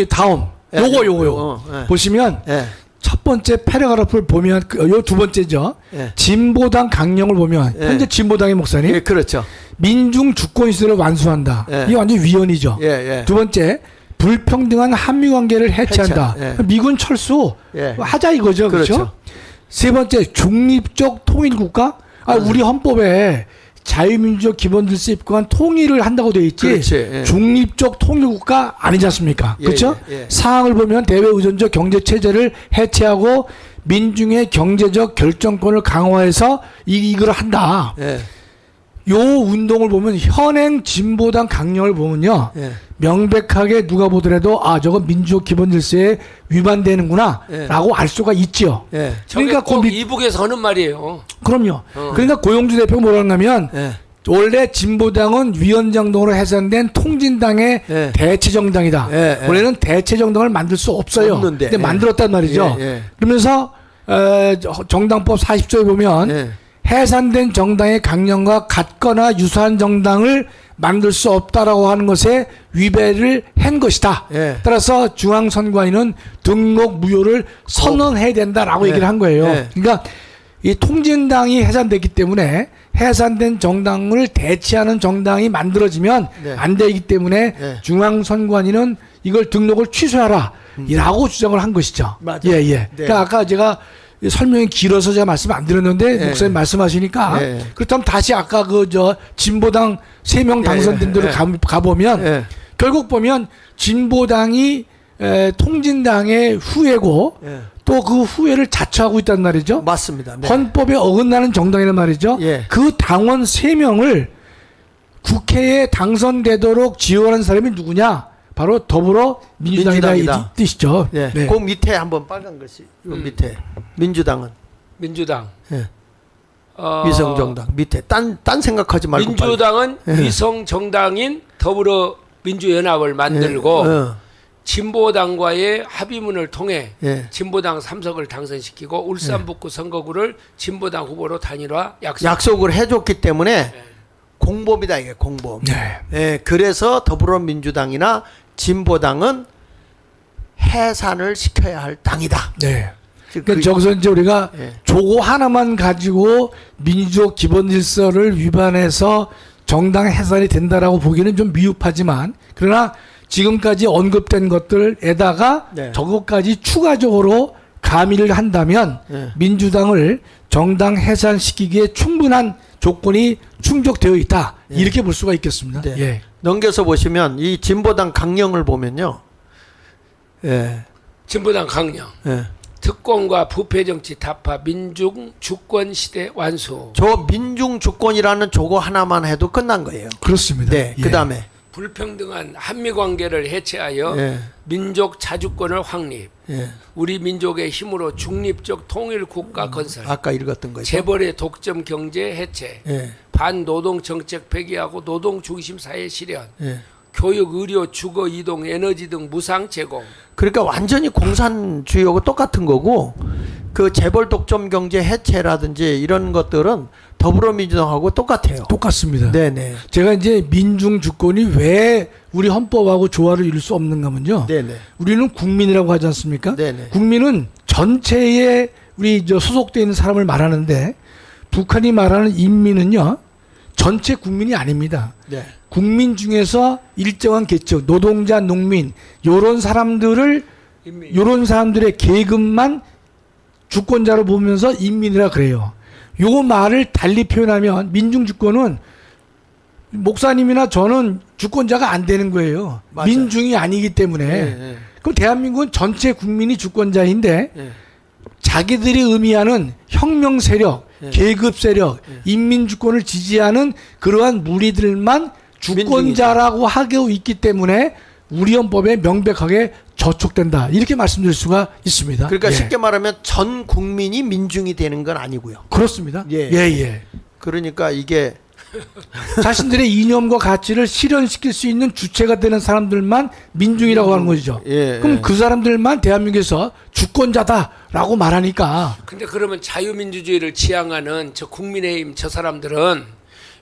다음. 예, 요거. 예. 보시면 예. 첫 번째 패러그래프를 보면 요 두 번째죠. 예. 진보당 강령을 보면 예. 현재 진보당의 목사님 예, 그렇죠. 민중 주권 시대를 완수한다. 예. 이게 완전 위헌이죠. 예. 두 번째 불평등한 한미 관계를 해체한다. 예. 미군 철수 예. 하자 이거죠. 그렇죠? 그렇죠. 세 번째 중립적 통일 국가. 우리 헌법에 자유민주적 기본질서 입각한 통일을 한다고 돼 있지. 그렇지. 예. 중립적 통일 국가 아니지 않습니까? 예, 그렇죠? 예. 사항을 보면 대외 의존적 경제 체제를 해체하고 민중의 경제적 결정권을 강화해서 이걸 한다. 예. 요 운동을 보면 현행 진보당 강령을 보면요. 예. 명백하게 누가 보더라도 저거 민주적 기본 질서에 위반되는구나 예. 라고 알 수가 있죠. 예. 그러니까 꼭 그 이북에서 하는 말이에요. 그럼요. 그러니까 고용주 대표가 뭐라 하냐면 예. 원래 진보당은 위원장동으로 해산된 통진당의 예. 대체정당이다. 예. 원래는 대체정당을 만들 수 없어요. 없는데. 근데 만들었단 말이죠. 예. 그러면서 정당법 40조에 보면 예. 해산된 정당의 강령과 같거나 유사한 정당을 만들 수 없다라고 하는 것에 위배를 한 것이다. 예. 따라서 중앙선관위는 등록 무효를 선언해야 된다라고 예. 얘기를 한 거예요. 예. 그러니까 이 통진당이 해산됐기 때문에 해산된 정당을 대체하는 정당이 만들어지면 네. 안 되기 때문에 네. 중앙선관위는 이걸 등록을 취소하라 라고 주장을 한 것이죠. 맞아요. 예. 네. 그러니까 아까 제가 설명이 길어서 제가 말씀 안 드렸는데 네. 목사님 말씀하시니까 네. 그렇다면 다시 아까 진보당 3명 당선된 대로 가보면 예. 결국 보면 진보당이 통진당의 후예고 예. 또 그 후예를 자처하고 있단 말이죠. 맞습니다. 네. 헌법에 어긋나는 정당이란 말이죠. 예. 그 당원 3명을 국회에 당선되도록 지원한 사람이 누구냐? 바로 더불어민주당이다 이 민주당이다. 뜻이죠. 예. 네. 그 밑에 한번 빨간 것이 요 밑에 민주당은 민주당. 예. 위성정당 밑에 딴 생각하지 말고 민주당은 빨리. 예. 위성정당인 더불어민주연합을 만들고 예. 진보당과의 합의문을 통해 예. 진보당 3석을 당선시키고 울산 북구 선거구를 진보당 후보로 단일화 약속을 해줬기 때문에 공범이다 이게 공범. 네. 예. 그래서 더불어민주당이나 진보당은 해산을 시켜야 할 당이다. 네. 즉 그러니까 저기서 이제 우리가 예. 조고 하나만 가지고 민주적 기본 질서를 위반해서 정당 해산이 된다라고 보기는 좀 미흡하지만 그러나 지금까지 언급된 것들에다가 네. 저것까지 추가적으로 가미를 한다면 예. 민주당을 정당 해산시키기에 충분한 조건이 충족되어 있다. 예. 이렇게 볼 수가 있겠습니다. 네. 예. 넘겨서 보시면 이 진보당 강령을 보면요. 예. 진보당 강령 예. 특권과 부패정치 타파 민중 주권 시대 완수 저 민중 주권이라는 조거 하나만 해도 끝난 거예요. 그렇습니다. 네. 예. 그다음에 불평등한 한미관계를 해체하여 예. 민족 자주권을 확립 예. 우리 민족의 힘으로 중립적 통일 국가 건설 아까 읽었던 거죠. 재벌의 독점 경제 해체 예. 반노동 정책 폐기하고 노동 중심 사회 실현 예. 교육, 의료, 주거, 이동, 에너지 등 무상 제공. 그러니까 완전히 공산주의하고 똑같은 거고 그 재벌 독점 경제 해체라든지 이런 것들은 더불어민주당하고 똑같아요. 똑같습니다. 네네. 제가 이제 민중 주권이 왜 우리 헌법하고 조화를 이룰 수 없는가면요. 네네. 우리는 국민이라고 하지 않습니까? 네네. 국민은 전체에 우리 소속되어 있는 사람을 말하는데 북한이 말하는 인민은요. 전체 국민이 아닙니다. 네. 국민 중에서 일정한 계층, 노동자, 농민 요런 사람들의 계급만 주권자로 보면서 인민이라 그래요. 요 말을 달리 표현하면 민중 주권은 목사님이나 저는 주권자가 안 되는 거예요. 맞아요. 민중이 아니기 때문에. 네. 그럼 대한민국은 전체 국민이 주권자인데 네. 자기들이 의미하는 혁명 세력, 네. 계급 세력, 인민 주권을 지지하는 그러한 무리들만 주권자라고 하고 있기 때문에 우리 헌법에 명백하게 저촉된다. 이렇게 말씀드릴 수가 있습니다. 그러니까 예. 쉽게 말하면 전 국민이 민중이 되는 건 아니고요. 그렇습니다. 예. 예. 그러니까 이게 자신들의 이념과 가치를 실현시킬 수 있는 주체가 되는 사람들만 민중이라고 하는 것이죠. 예, 그럼 예. 그 사람들만 대한민국에서 주권자다라고 말하니까 근데 그러면 자유민주주의를 지향하는 저 국민의힘 저 사람들은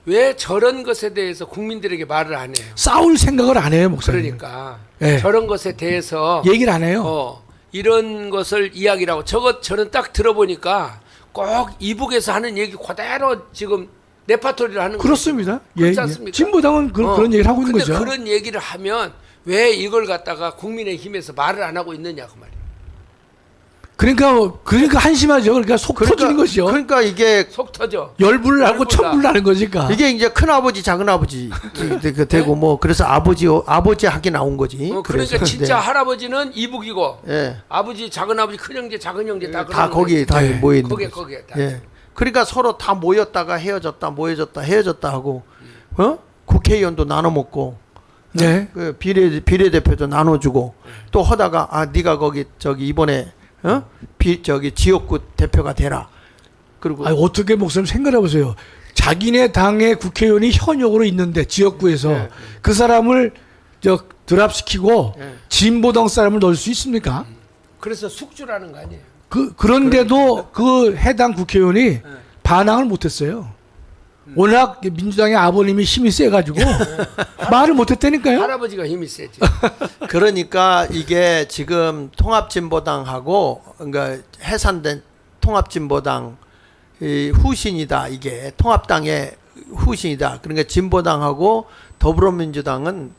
왜 저런 것에 대해서 국민들에게 말을 안 해요? 싸울 생각을 안 해요, 목사님. 그러니까 예. 저런 것에 대해서 얘기를 안 해요. 이런 것을 이야기를 하고 저는 딱 들어보니까 꼭 이북에서 하는 얘기 그대로 지금 레파토리를 하는 그렇습니다. 거죠. 예, 그렇지 예. 않습니까? 진보당은 그런 얘기를 하고 있는 근데 거죠. 그런 얘기를 하면 왜 이걸 갖다가 국민의힘에서 말을 안 하고 있느냐 그 말이에요. 그러니까 한심하죠. 그러니까 속 터지는 것이죠. 그러니까 이게 속 터져. 열불을 하고 열불나. 천불을 하는 거니까. 이게 이제 큰 아버지 작은 아버지 되고 뭐 그래서 아버지 학이 나온 거지. 그러니까 그래서, 진짜 네. 할아버지는 이북이고 예. 아버지 작은 아버지 큰 형제 작은 형제 다 다 그러는 거기 거지. 다 네. 모여 있는 거기에 거지. 거기에 다. 예. 그러니까 서로 다 모였다가 헤어졌다 하고 국회의원도 나눠 먹고 네. 그 비례대표도 나눠주고 또 하다가 네가 거기 저기 이번에 저기 지역구 대표가 되라. 그리고 아니, 어떻게 목사님 생각해 보세요. 자기네 당의 국회의원이 현역으로 있는데 지역구에서 네. 그 사람을 드랍시키고 네. 진보당 사람을 넣을 수 있습니까? 그래서 숙주라는 거 아니에요. 그런데도 그 해당 국회의원이 반항을 못했어요. 워낙 민주당의 아버님이 힘이 세가지고 말을 못했다니까요. 할아버지가 힘이 세지. 그러니까 이게 지금 통합진보당하고 그러니까 해산된 통합진보당 이 후신이다. 이게 통합당의 후신이다. 그러니까 진보당하고 더불어민주당은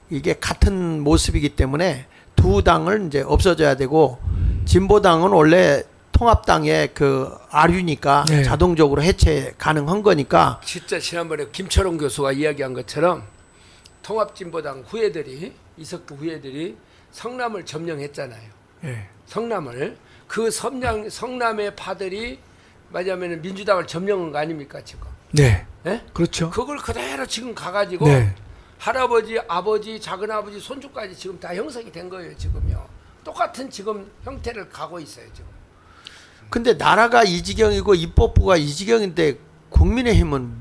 이게 같은 모습이기 때문에 두 당을 이제 없어져야 되고 진보당은 원래 통합당의 그 아류니까 네. 자동적으로 해체 가능한 거니까 진짜 지난번에 김철원 교수가 이야기한 것처럼 통합진보당 후예들이 이석구 후예들이 성남을 점령했잖아요. 예. 성남을 그 성남의 파들이 말하자면 민주당을 점령한 거 아닙니까 지금? 네. 예? 그렇죠. 그걸 그대로 지금 가가지고 네. 할아버지, 아버지, 작은아버지, 손주까지 지금 다 형성이 된 거예요 지금요. 똑같은 지금 형태를 가고 있어요 지금. 근데 나라가 이 지경이고 입법부가 이 지경인데 국민의힘은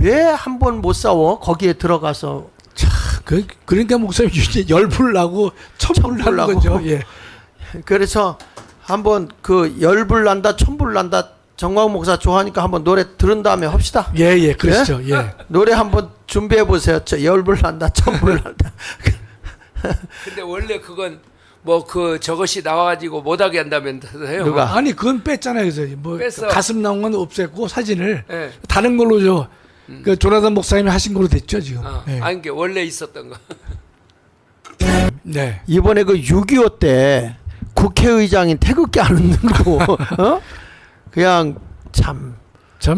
왜 한 번 못 싸워? 거기에 들어가서 그러니까 목사님 이제 열불 나고 천불 나는 나고. 거죠. 예. 그래서 한번 그 열불 난다 천불 난다 정광 목사 좋아하니까 한번 노래 들은 다음에 합시다. 예, 그러시죠. 예. 노래 한번 준비해 보세요. 열불 난다 천불 난다. 근데 원래 그건 뭐 그 저것이 나와가지고 못하게 한다면서요. 누가? 아니 그건 뺐잖아요. 그래서 뭐 뺐어. 가슴 나온 건 없앴고 사진을 예. 다른 걸로 그 조나단 목사님이 하신 걸로 됐죠 지금. 예. 아니 게 원래 있었던 거. 네. 이번에 그 6.25 때 국회의장이 태극기 안 흔들고 그냥 참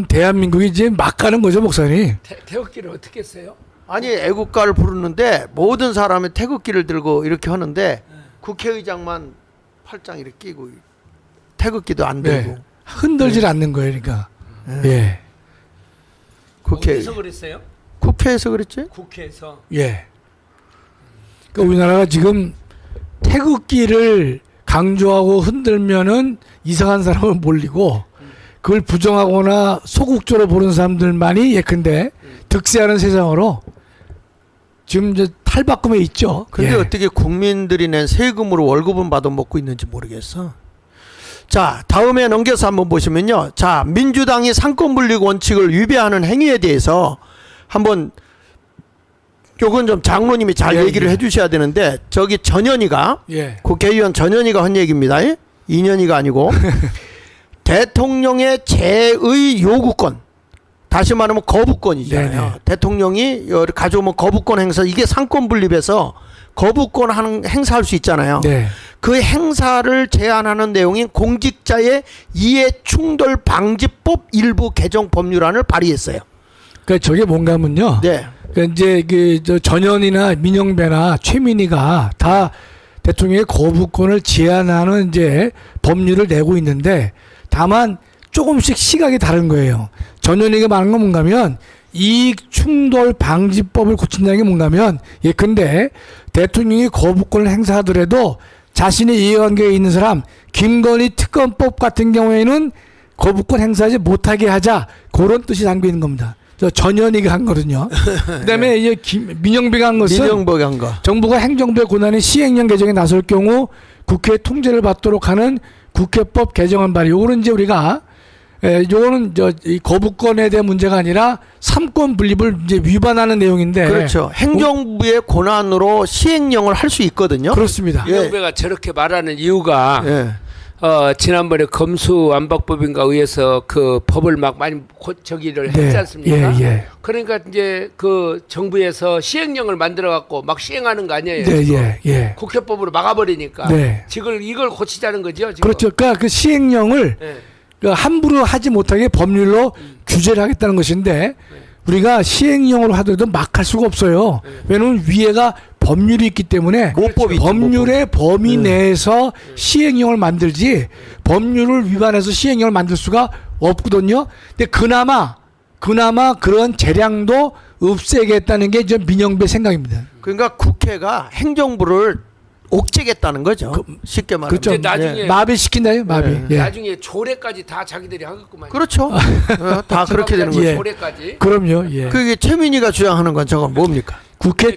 대한민국이 이제 막 가는 거죠 목사님. 태극기를 어떻게 써요? 아니 애국가를 부르는데 모든 사람이 태극기를 들고 이렇게 하는데 국회의장만 팔짱 이렇게 끼고 태극기도 안 들고 네. 흔들질 않는 거예요, 그러니까. 예. 어디서 그랬어요? 국회에서 그랬지? 국회에서. 예. 그러니까 우리나라가 지금 태극기를 강조하고 흔들면은 이상한 사람을 몰리고 그걸 부정하거나 소극적으로 보는 사람들만이 예컨대 득세하는 세상으로 지금 이제 탈바꿈에 있죠. 근데 예. 어떻게 국민들이 낸 세금으로 월급은 받아 먹고 있는지 모르겠어. 자, 다음에 넘겨서 한번 보시면요. 자, 민주당이 상권분립 원칙을 위배하는 행위에 대해서 한번 요건 좀 장로님이 잘 예, 얘기를 예. 해주셔야 되는데 저기 전현희가 예. 국회의원 전현희가 한 얘기입니다. 이년희가 아니고 대통령의 제의 요구권 다시 말하면 거부권이잖아요. 네네. 대통령이 가져오면 거부권 행사 이게 상권 분립에서 거부권 하는 행사할 수 있잖아요. 네. 그 행사를 제한하는 내용인 공직자의 이해 충돌 방지법 일부 개정 법률안을 발의했어요. 그러니까 저게 뭔가 하면요. 네. 그러니까 이제 저 전현이나 민영배나 최민희가 다 대통령의 거부권을 제한하는 이제 법률을 내고 있는데 다만 조금씩 시각이 다른 거예요. 전현희가 말하는 건 뭔가면 이익 충돌 방지법을 고친다는 게 뭔가면 예컨대 대통령이 거부권을 행사하더라도 자신의 이해관계에 있는 사람 김건희 특검법 같은 경우에는 거부권 행사하지 못하게 하자 그런 뜻이 담겨 있는 겁니다. 저 전현희가 한 거거든요. 그다음에 이제 민영배가 한 것은 민영배가 한 거. 정부가 행정부의 권한이 시행령 개정에 나설 경우 국회 통제를 받도록 하는 국회법 개정안 발의. 요거는 이제 우리가 요거는 이 거부권에 대한 문제가 아니라 삼권 분립을 이제 위반하는 내용인데. 그렇죠. 행정부의 권한으로 시행령을 할 수 있거든요. 그렇습니다. 민영배가 저렇게 말하는 이유가 예. 지난번에 검수완박법인가 의해서 그 법을 막 많이 저기를 네. 했지 않습니까? 예, 예. 그러니까 이제 그 정부에서 시행령을 만들어 갖고 막 시행하는 거 아니에요? 네, 지금? 예, 예. 국회법으로 막아버리니까 네. 지금 이걸 고치자는 거죠. 지금? 그렇죠. 그러니까 그 시행령을 네. 그 함부로 하지 못하게 법률로 규제를 하겠다는 것인데 우리가 시행령으로 하더라도 막 할 수가 없어요. 왜냐하면 위에가 법률이 있기 때문에 모법이 있죠, 법률의 범위 내에서 시행령을 만들지 법률을 위반해서 시행령을 만들 수가 없거든요. 근데 그나마 그런 재량도 없애겠다는 게 이제 민영배 생각입니다. 그러니까 국회가 행정부를 옥죄겠다는 거죠. 쉽게 말하면. 그렇죠. 근데 나중에 마비시킨다요, 마비. 네. 예. 나중에 조례까지 다 자기들이 하겠구만. 그렇죠. 다 그렇게 되는 거죠. 예. 조례까지. 그럼요. 예. 그게 최민희가 주장하는 건 저건 뭡니까? 국회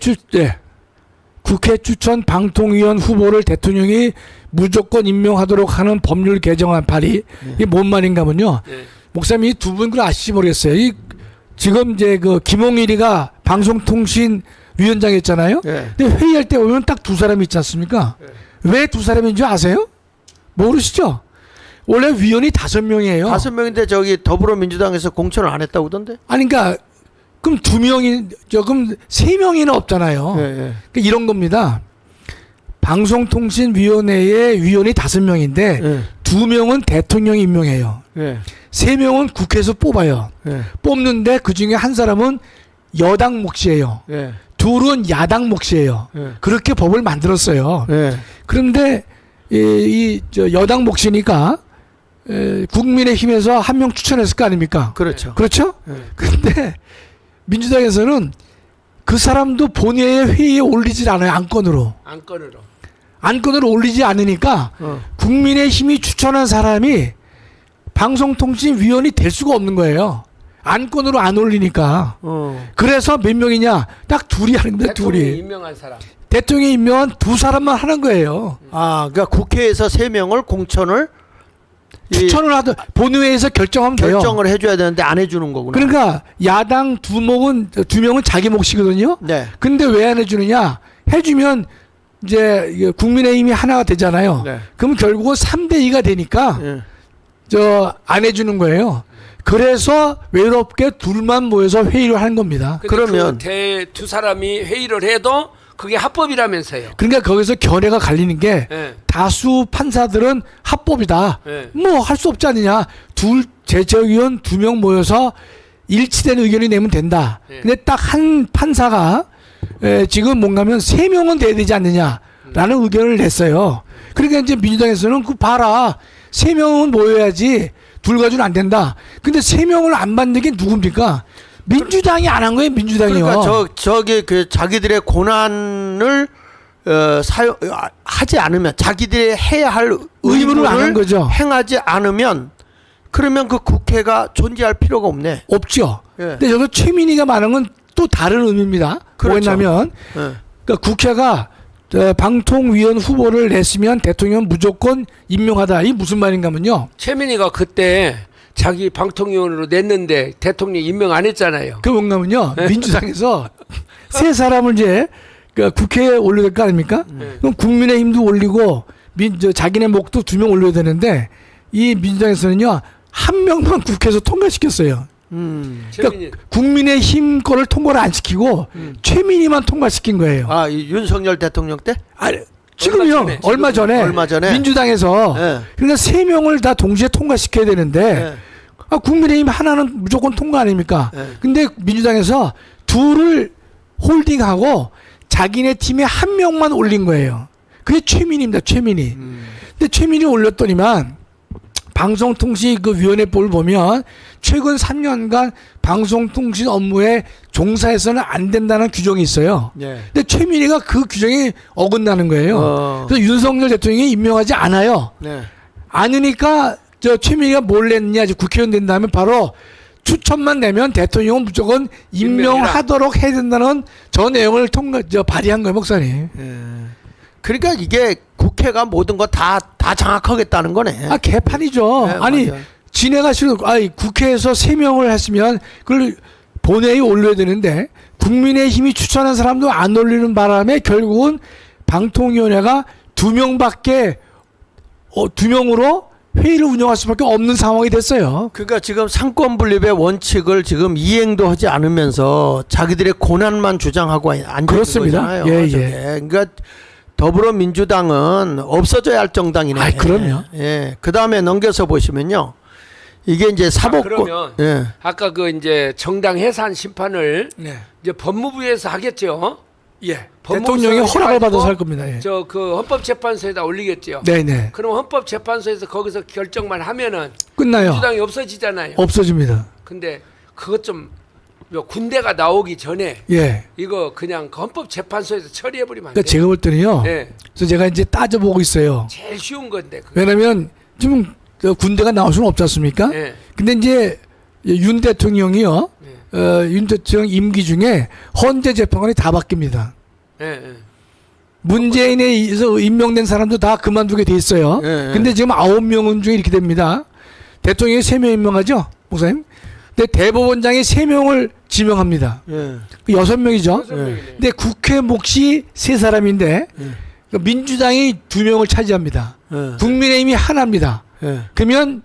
추천 방통위원 후보를 대통령이 무조건 임명하도록 하는 법률 개정안 발의. 이게 뭔 말인가면요. 네. 목사님 이 두 분 그걸 아시지 모르겠어요. 지금 이제 그 김홍일이가 방송통신위원장이었잖아요. 예. 근데 회의할 때 보면 딱 두 사람이 있지 않습니까? 왜 두 사람인 줄 아세요? 모르시죠? 원래 위원이 5명이에요. 5명인데 저기 더불어민주당에서 공천을 안 했다고 그러던데? 아니 그러니까 그럼 2명이 그럼 3명이나 없잖아요. 예, 예. 그러니까 이런 겁니다. 방송통신위원회의 위원이 5명인데 예. 2명은 대통령이 임명해요. 예. 3명은 국회에서 뽑아요. 예. 뽑는데 그 중에 한 사람은 여당 몫이에요. 예. 둘은 야당 몫이에요. 예. 그렇게 법을 만들었어요. 예. 그런데 저 여당 몫이니까 국민의힘에서 한 명 추천했을 거 아닙니까? 그렇죠. 그렇죠? 예. 근데 민주당에서는 그 사람도 본회의 회의에 올리질 않아요. 안건으로. 안건으로 올리지 않으니까 국민의힘이 추천한 사람이 방송통신위원이 될 수가 없는 거예요. 안건으로 안 올리니까. 그래서 몇 명이냐? 딱 둘이 하는 거예요. 대통령이 둘이. 임명한 사람. 대통령이 임명한 2사람만 하는 거예요. 아, 그러니까 국회에서 3명을 공천을 추천을 하든 본회의에서 결정하면 돼요. 결정을 해줘야 되는데 안 해주는 거구나. 그러니까 야당 2명은 자기 몫이거든요. 네. 근데 왜 안 해주느냐? 해주면 이제 국민의힘이 하나가 되잖아요. 네. 그럼 결국은 3대2가 되니까 예. 안 해주는 거예요. 그래서 외롭게 둘만 모여서 회의를 하는 겁니다. 그러면 두 사람이 회의를 해도 그게 합법이라면서요. 그러니까 거기서 견해가 갈리는 게 예. 다수 판사들은 합법이다. 예. 뭐 할 수 없지 않느냐. 제적위원 2명 모여서 일치된 의견이 내면 된다. 예. 근데 딱 한 판사가 지금 뭔가면 3명은 돼야 되지 않느냐라는 의견을 냈어요. 그러니까 이제 민주당에서는 그 봐라. 3명은 모여야지 둘 가지고는 안 된다. 근데 3명을 안 받는 게 누굽니까? 민주당이 안 한 거예요. 민주당이요. 그러니까 저기 그 자기들의 권한을 하지 않으면 자기들이 해야 할 의무를 안 한 거죠. 행하지 않으면 그러면 그 국회가 존재할 필요가 없네. 없죠. 예. 근데 여기 최민희가 말한 건 또 다른 의미입니다. 그렇죠. 뭐냐면 예. 그러니까 국회가 방통위원 후보를 냈으면 대통령은 무조건 임명하다. 이 무슨 말인가면요. 최민희가 그때 자기 방통위원으로 냈는데 대통령 임명 안 했잖아요. 그 뭔가면요. 민주당에서 3사람을 이제 국회에 올려야 될 거 아닙니까? 그럼 국민의힘도 올리고 자기네 목도 2명 올려야 되는데 이 민주당에서는요. 1명만 국회에서 통과시켰어요. 그러니까 국민의힘 거를 통과를 안 시키고 최민희만 통과시킨 거예요. 아, 이 윤석열 대통령 때? 아니, 지금요. 얼마 전에 민주당에서 예. 그러니까 3명을 다 동시에 통과시켜야 되는데 예. 국민의힘 하나는 무조건 통과 아닙니까? 예. 근데 민주당에서 둘을 홀딩하고 자기네 팀에 1명만 올린 거예요. 그게 최민희입니다. 최민희. 근데 최민희 올렸더니만 방송통신 그 위원회법을 보면 최근 3년간 방송통신 업무에 종사해서는 안 된다는 규정이 있어요. 예. 근데 최민희가 그 규정에 어긋나는 거예요. 그래서 윤석열 대통령이 임명하지 않아요. 네. 않으니까 저 최민희가 뭘 냈냐, 이제 국회의원 된다면 바로 추천만 내면 대통령은 무조건 임명하도록 해야 된다는 저 내용을 발의한 거예요, 목사님. 예. 그러니까 이게 국회가 모든 거 다 장악하겠다는 거네. 아, 개판이죠. 네, 아니, 맞아요. 지네가 싫어. 아니, 국회에서 3명을 했으면 그걸 본회의에 올려야 되는데 국민의힘이 추천한 사람도 안 올리는 바람에 결국은 방통위원회가 2명밖에 2명으로 회의를 운영할 수밖에 없는 상황이 됐어요. 그러니까 지금 상권 분립의 원칙을 지금 이행도 하지 않으면서 자기들의 고난만 주장하고 앉아 그렇습니다. 거잖아요. 예, 저게. 예. 그러니까 더불어민주당은 없어져야 할 정당이네. 아이, 그럼요. 예. 그다음에 넘겨서 보시면요. 이게 이제 사법권. 그러면 예. 아까 그 이제 정당 해산 심판을 네. 이제 법무부에서 하겠죠. 예. 법무부에서 대통령이 허락을 해가지고 받아서 할 겁니다. 예. 저 그 헌법재판소에다 올리겠죠. 네네. 그럼 헌법재판소에서 거기서 결정만 하면은 끝나요. 민주당이 없어지잖아요. 없어집니다. 근데 그것 좀 군대가 나오기 전에 예. 이거 그냥 그 헌법재판소에서 처리해버리면 안 그러니까 돼요. 제가 볼 때는요. 네. 그래서 제가 이제 따져보고 있어요. 제일 쉬운 건데. 그거. 왜냐면 지금 그 군대가 나올 수는 없지 않습니까? 네. 근데 이제 윤 대통령이요. 윤 대통령 임기 중에 헌재 재판관이 다 바뀝니다. 네, 네. 문재인에 의해서 임명된 사람도 다 그만두게 돼 있어요. 예, 예. 근데 지금 9명 중에 이렇게 됩니다. 대통령이 3명 임명하죠, 목사님? 근데 대법원장이 3명을 지명합니다. 예. 6명이죠. 여섯 명이네. 근데 국회 몫이 3사람인데 그러니까 민주당이 2명을 차지합니다. 예. 국민의힘이 하나입니다. 예. 그러면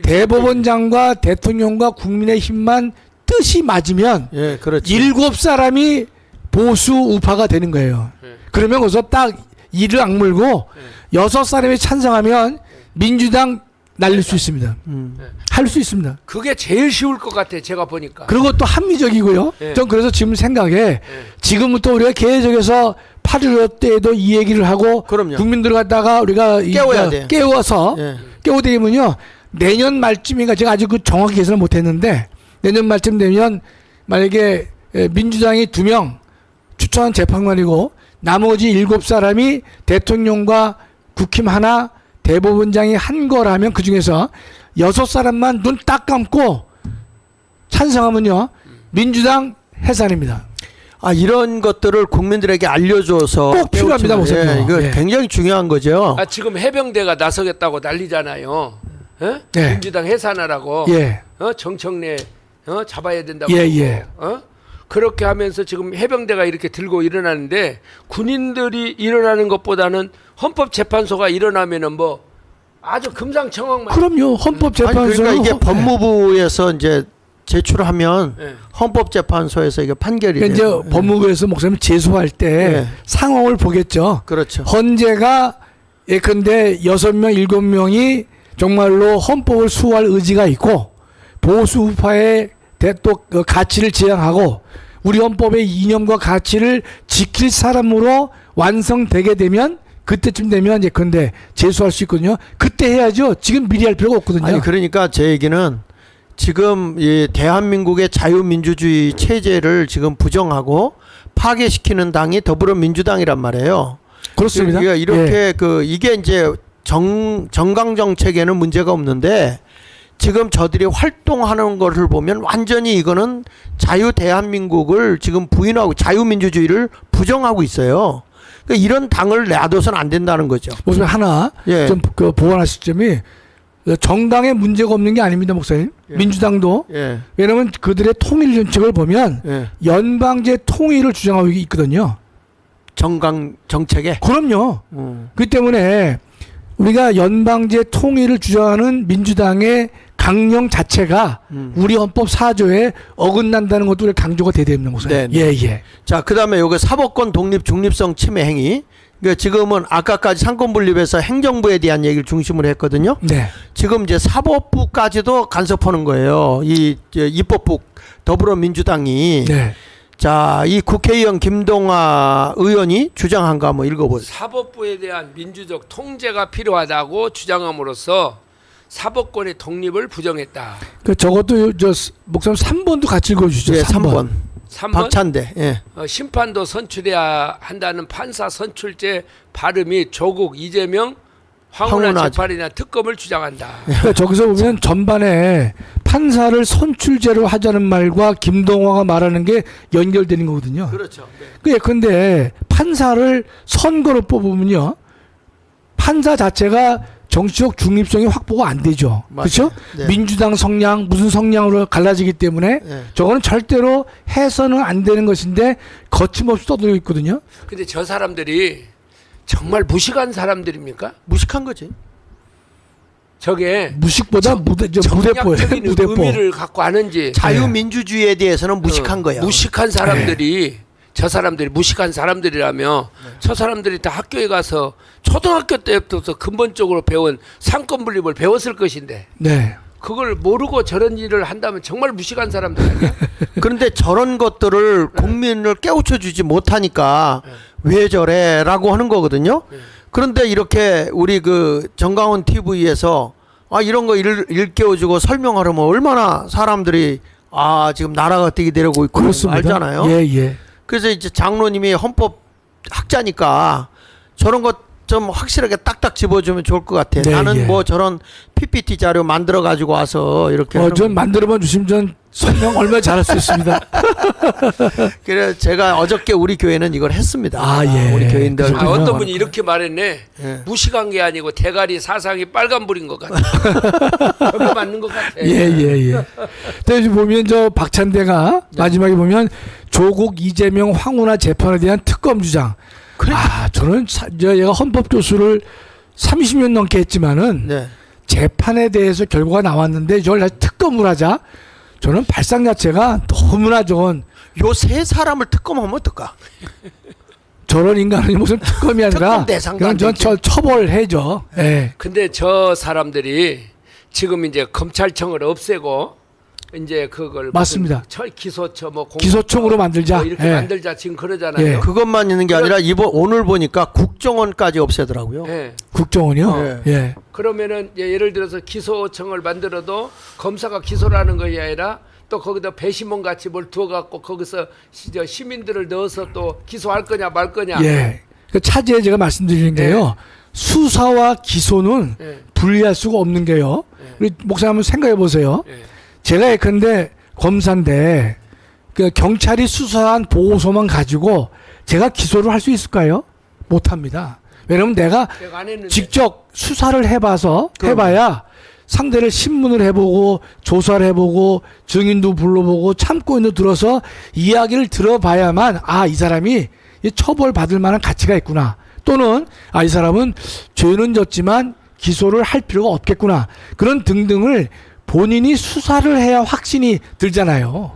대법원장과 대통령과 국민의힘만 뜻이 맞으면 예. 그렇지. 7사람이 보수 우파가 되는 거예요. 네. 그러면 거기서 딱 이를 악물고 6사람이 찬성하면 민주당 날릴 수 있습니다. 할 수 있습니다. 그게 제일 쉬울 것 같아. 제가 보니까. 그리고 또 합리적이고요. 네. 전 그래서 지금 생각에 지금부터 우리가 계속해서 8.15 때에도 이 얘기를 하고 그럼요. 국민들 갖다가 우리가 깨워야 돼요. 깨워서 예. 깨워드리면요. 내년 말쯤인가 제가 아직 그 정확히 계산을 못했는데 내년 말쯤 되면 만약에 민주당이 2명 추천한 재판관이고 나머지 7사람이 대통령과 국힘 하나 대법원장이 한 거라면 그 중에서 6사람만 눈 딱 감고 찬성하면요 민주당 해산입니다. 아, 이런 것들을 국민들에게 알려줘서 꼭 필요합니다, 깨우치면, 목사님. 이거 예. 굉장히 중요한 거죠. 아, 지금 해병대가 나서겠다고 난리잖아요. 예? 네. 민주당 해산하라고. 예. 정청래 잡아야 된다고. 예, 예. 그렇게 하면서 지금 해병대가 이렇게 들고 일어나는데 군인들이 일어나는 것보다는 헌법재판소가 일어나면은 뭐 아주 금상첨화만. 그럼요. 아니, 헌법재판소는 그러니까 이게 헌- 법무부에서 이제 제출하면 예. 헌법재판소에서 이게 판결이 그러니까 이제 돼요. 법무부에서 목사님 제소할 때 예. 상황을 보겠죠. 그렇죠. 헌재가 예컨대 6명, 7명이 정말로 헌법을 수호할 의지가 있고 보수 우파의 또 그 가치를 지향하고 우리 헌법의 이념과 가치를 지킬 사람으로 완성되게 되면 그때쯤 되면 예컨대 제소할 수 있거든요. 그때 해야죠. 지금 미리 할 필요가 없거든요. 아니 그러니까 제 얘기는 지금 이 대한민국의 자유민주주의 체제를 지금 부정하고 파괴시키는 당이 더불어민주당이란 말이에요. 그렇습니다. 그러니까 이렇게 예. 그 이게 이제 정강 정책에는 문제가 없는데 지금 저들이 활동하는 것을 보면 완전히 이거는 자유 대한민국을 지금 부인하고 자유민주주의를 부정하고 있어요. 그러니까 이런 당을 놔둬서는 안 된다는 거죠. 목사님 하나 예. 좀 그 보완하실 점이 정당에 문제가 없는 게 아닙니다, 목사님. 예. 민주당도 예. 왜냐하면 그들의 통일 정책을 보면 예. 연방제 통일을 주장하고 있거든요. 정강 정책에. 그럼요. 그 때문에 우리가 연방제 통일을 주장하는 민주당의 강령 자체가 우리 헌법 4조에 어긋난다는 것도 우리가 강조가 돼야 됩니다, 목사님. 네, 예, 예. 자, 그다음에 요거 사법권 독립 중립성 침해 행위. 그러니까 지금은 아까까지 상권 분립에서 행정부에 대한 얘기를 중심으로 했거든요. 네. 지금 이제 사법부까지도 간섭하는 거예요. 이 입법부 더불어민주당이. 네. 자, 이 국회의원 김동아 의원이 주장한 거 한번 읽어보세요. 사법부에 대한 민주적 통제가 필요하다고 주장함으로써 사법권의 독립을 부정했다. 그 적어도 목사님 3번도 같이 읽어주시죠. 예, 3번. 3번 박찬대. 예. 심판도 선출해야 한다는 판사 선출제 발음이 조국 이재명 황운하 황운하 재판이나 특검을 주장한다. 그러니까 저기서 보면 전반에 판사를 선출제로 하자는 말과 김동화가 말하는 게 연결되는 거거든요. 그렇죠. 근데 판사를 선거로 뽑으면요, 판사 자체가 정치적 중립성이 확보가 안 되죠. 맞아요. 그렇죠? 네. 민주당 성향 무슨 성향으로 갈라지기 때문에 네. 저거는 절대로 해서는 안 되는 것인데 거침없이 떠들고 있거든요. 근데 저 사람들이 정말 무식한 사람들입니까? 무식한 거지. 저게 무식보다 무대뽀예요. 정략적인 무대뽀. 의미를 갖고 하는지 자유민주주의에 대해서는 무식한 거예요. 무식한 사람들이 저 사람들이 무식한 사람들이라며 저 사람들이 다 학교에 가서 초등학교 때부터 근본적으로 배운 상권 분립을 배웠을 것인데 네. 그걸 모르고 저런 일을 한다면 정말 무식한 사람들 아니야? 그런데 저런 것들을 국민을 깨우쳐 주지 못하니까 왜 저래라고 하는 거거든요. 그런데 이렇게 우리 그 정강원 TV에서 이런 거 일깨워주고 설명하려면 얼마나 사람들이 지금 나라가 어떻게 되려고 있고 그렇습니다. 알잖아요. 예. 그래서 이제 장로님이 헌법 학자니까 저런 것 좀 확실하게 딱딱 집어주면 좋을 것 같아요. 네, 나는 예. 뭐 저런 PPT 자료 만들어 가지고 와서 이렇게 전 만들어만 주시면 전 설명 얼마나 잘할 수 있습니다. 그래서 제가 어저께 우리 교회는 이걸 했습니다. 예. 우리 교인들 그렇군요. 어떤 분이 이렇게 말했네. 예. 무식한 게 아니고 대가리 사상이 빨간불인 것 같아. 그게 맞는 것 같아. 예. 근데 보면 저 박찬대가 마지막에 보면 조국 이재명 황운하 재판에 대한 특검 주장. 저는 얘가 헌법 교수를 30년 넘게 했지만은 네. 재판에 대해서 결과가 나왔는데 이걸 다시 특검을 하자. 저는 발상 자체가 너무나 저건 요 세 사람을 특검하면 어떨까? 저런 인간은 무슨 특검이 아니라 특검 대상도 그냥 안 전 되지. 처벌해줘. 예. 근데 저 사람들이 지금 이제 검찰청을 없애고 이제 그걸 맞습니다. 기소처 뭐 기소청으로 만들자. 뭐 이렇게 예. 만들자 지금 그러잖아요. 예. 그것만 있는 게 아니라 오늘 보니까 국정원까지 없애더라고요. 예. 국정원이요. 예. 그러면은 예를 들어서 기소청을 만들어도 검사가 기소를 하는 것이 아니라 또 거기다 배심원 같이 뭘 두어갖고 거기서 시민들을 넣어서 또 기소할 거냐 말 거냐. 예. 그 차제에 제가 말씀드리는 게요. 수사와 기소는 예. 분리할 수가 없는 게요. 우리 목사님 한번 생각해 보세요. 예. 제가 예컨대 검사인데 그 경찰이 수사한 보고서만 가지고 제가 기소를 할 수 있을까요? 못합니다. 왜냐면 내가 제가 안 했는데. 직접 수사를 해봐야 상대를 신문을 해보고 조사를 해보고 증인도 불러보고 참고인도 들어서 이야기를 들어봐야만 이 사람이 처벌받을 만한 가치가 있구나, 또는 이 사람은 죄는 졌지만 기소를 할 필요가 없겠구나, 그런 등등을 본인이 수사를 해야 확신이 들잖아요.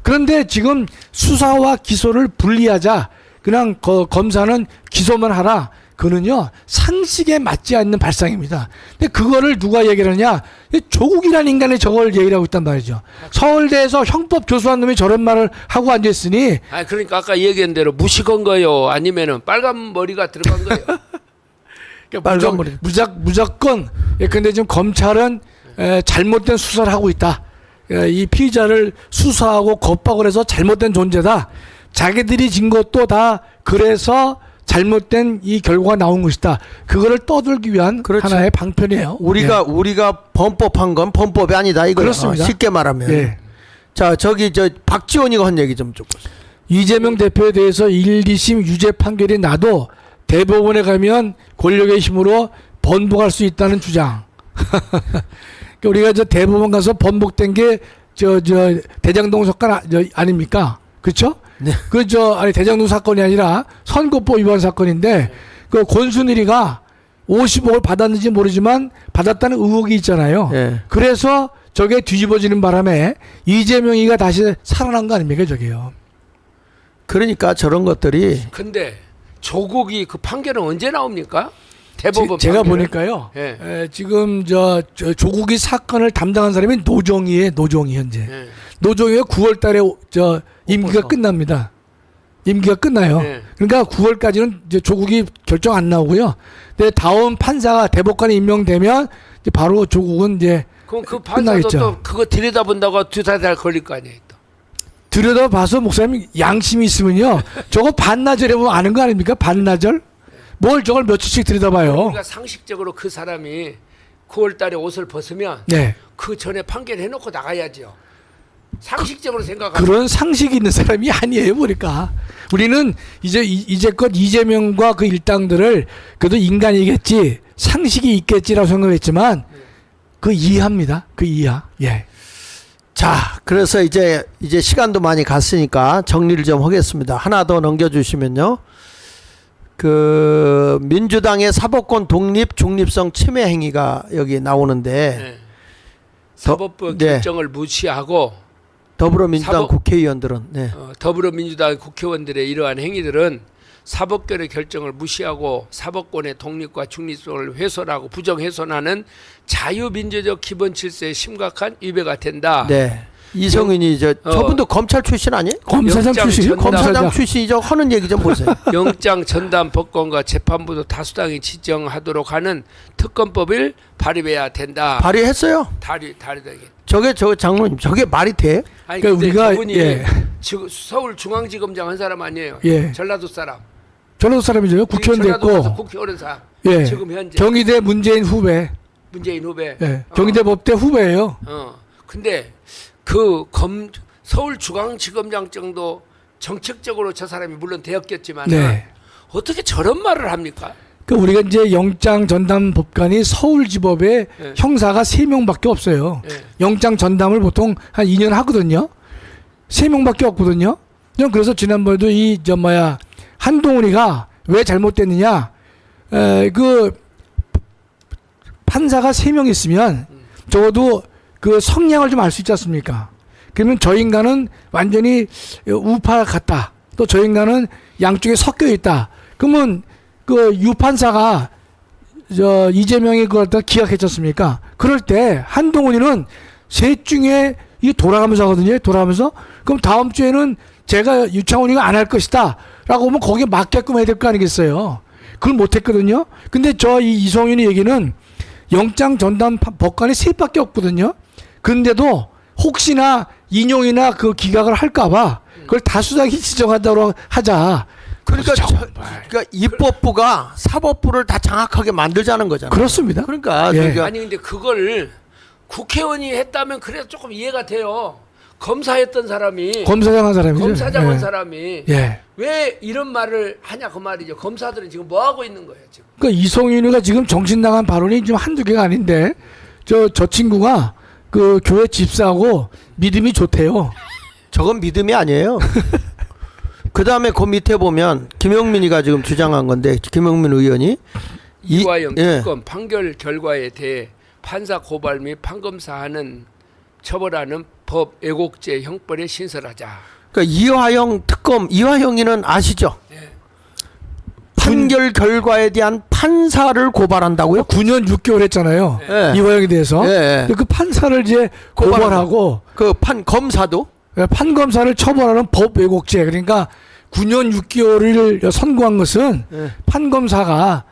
그런데 지금 수사와 기소를 분리하자, 그냥 검사는 기소만 하라, 그거는요 상식에 맞지 않는 발상입니다. 근데 그거를 누가 얘기를 하냐, 조국이라는 인간이 저걸 얘기를 하고 있단 말이죠. 서울대에서 형법 교수한 놈이 저런 말을 하고 앉아있으니, 그러니까 아까 얘기한 대로 무식한 거요, 아니면은 빨간 머리가 들어간 거예요. 빨간 머리 무조건. 근데 지금 검찰은 잘못된 수사를 하고 있다. 이 피의자를 수사하고 겁박을 해서 잘못된 존재다. 자기들이 진 것도 다 그래서 잘못된 이 결과가 나온 것이다. 그거를 떠들기 위한 그렇죠. 하나의 방편이에요. 우리가 범법한 건 범법이 아니다 이거예요. 그렇습니다. 쉽게 말하면. 자, 박지원이가 한 얘기 좀 보세요. 이재명 대표에 대해서 1, 2심 유죄 판결이 나도 대법원에 가면 권력의 힘으로 번복할 수 있다는 주장. 우리가 대법원 가서 번복된 게 대장동 사건 아닙니까? 그렇죠? 네. 대장동 사건이 아니라 선거법 위반 사건인데, 그 권순일이가 50억을 받았는지 모르지만 받았다는 의혹이 있잖아요. 네. 그래서 저게 뒤집어지는 바람에 이재명이가 다시 살아난 거 아닙니까, 저게요. 그러니까 저런 것들이 근데 조국이 그 판결은 언제 나옵니까? 대법원 제가 판결은? 보니까요. 예. 지금 조국이 사건을 담당한 사람이 노정희 현재. 예. 노정희가 9월달에 임기가 끝납니다. 임기가 끝나요. 네. 그러니까 9월까지는 이제 조국이 결정 안 나오고요. 근데 다음 판사가 대법관에 임명되면 이제 바로 조국은 이제 그럼 그 끝나겠죠. 판사도 또 그거 들여다본다고 두세 달 걸릴 거 아니에요. 또. 들여다봐서 목사님 양심이 있으면요. 저거 반나절에 보면 아는 거 아닙니까? 반나절? 뭘 저걸 며칠씩 들여다봐요. 우리가 상식적으로 그 사람이 9월 달에 옷을 벗으면 네. 그 전에 판결해놓고 나가야죠. 상식적으로 생각하면. 그런 상식이 있는 사람이 아니에요, 보니까. 우리는 이제껏 이재명과 그 일당들을 그래도 인간이겠지, 상식이 있겠지라고 생각했지만 그 이해합니다. 그 이해. 예. 자, 그래서 이제 시간도 많이 갔으니까 정리를 좀 하겠습니다. 하나 더 넘겨주시면요. 그 민주당의 사법권 독립 중립성 침해 행위가 여기 나오는데 네. 사법부 네. 결정을 무시하고 더불어민주당 국회의원들은 네. 더불어민주당 국회의원들의 이러한 행위들은 사법결의 결정을 무시하고 사법권의 독립과 중립성을 훼손하고 부정훼손하는 자유민주적 기본 질서에 심각한 위배가 된다. 네. 이성윤이 저분도 검찰 출신 아니에요? 검사장 영장 출신, 전담. 검사장 출신이죠. 하는 얘기 좀 보세요. 영장 전담 법권과 재판부도 다수당이 지정하도록 하는 특검법을 발의해야 된다. 발의했어요. 다르다게. 저 장로님, 저게 말이 돼? 아니 그러니까 근데 우리가, 저분이 예. 지금 서울중앙지검장 한 사람 아니에요. 예. 전라도 사람. 전라도 사람이죠. 국회의원 전라도 가서 됐고. 국회의원 사람. 예. 지금 현재 경희대 문재인 후배. 문재인 후배. 예. 경희대 법대 후배예요. 근데 서울중앙지검장 정도 정책적으로 저 사람이 물론 되었겠지만 네. 어떻게 저런 말을 합니까? 그 우리가 이제 영장 전담 법관이 서울지법에 네. 형사가 3명밖에 없어요. 네. 영장 전담을 보통 한 2년 하거든요. 3명밖에 없거든요. 그래서 지난번에도 한동훈이가 왜 잘못됐느냐? 그 판사가 3명 있으면 적어도 그 성향을 좀 알 수 있지 않습니까? 그러면 저 인간은 완전히 우파 같다. 또 저 인간은 양쪽에 섞여 있다. 그러면 그 유판사가 이재명이 그걸 갖다 기각했지 않습니까? 그럴 때 한동훈이는 셋 중에 이 돌아가면서 하거든요. 돌아가면서 그럼 다음 주에는 제가 유창훈이가 안 할 것이다. 라고 하면 거기에 맞게끔 해야 될 거 아니겠어요? 그걸 못 했거든요. 근데 이성윤이 얘기는 영장 전담 법관이 셋밖에 없거든요. 근데도 혹시나 인용이나 그 기각을 할까봐 그걸 다수당이 지정한다고 하자. 그러니까 정말. 그러니까 입법부가 사법부를 다 장악하게 만들자는 거잖아요. 그렇습니다. 그러니까 예. 저기가 아니 근데 그걸 국회의원이 했다면 그래도 조금 이해가 돼요. 검사했던 사람이 검사장 한 사람이죠. 검사장 한 예. 사람이 예. 왜 이런 말을 하냐 그 말이죠. 검사들은 지금 뭐 하고 있는 거예요 지금? 그러니까 이성윤이가 지금 정신 나간 발언이 좀 한두 개가 아닌데 저 친구가 그 교회 집사하고 믿음이 좋대요. 저건 믿음이 아니에요. 그 다음에 그 밑에 보면 김영민이가 지금 주장한 건데 김영민 의원이 이화영 예. 특검 판결 결과에 대해 판사 고발 및 판검사하는 처벌하는 법 애곡죄 형벌에 신설하자. 그러니까 이화영 특검 이화영이는 아시죠? 예. 판결 결과에 대한 판사를 고발한다고요? 9년 6개월 했잖아요. 예. 이화영에 대해서. 예. 그 판사를 이제 고발하고 그 검사도 판검사를 처벌하는 법 왜곡죄. 그러니까 9년 6개월을 선고한 것은 예. 판검사가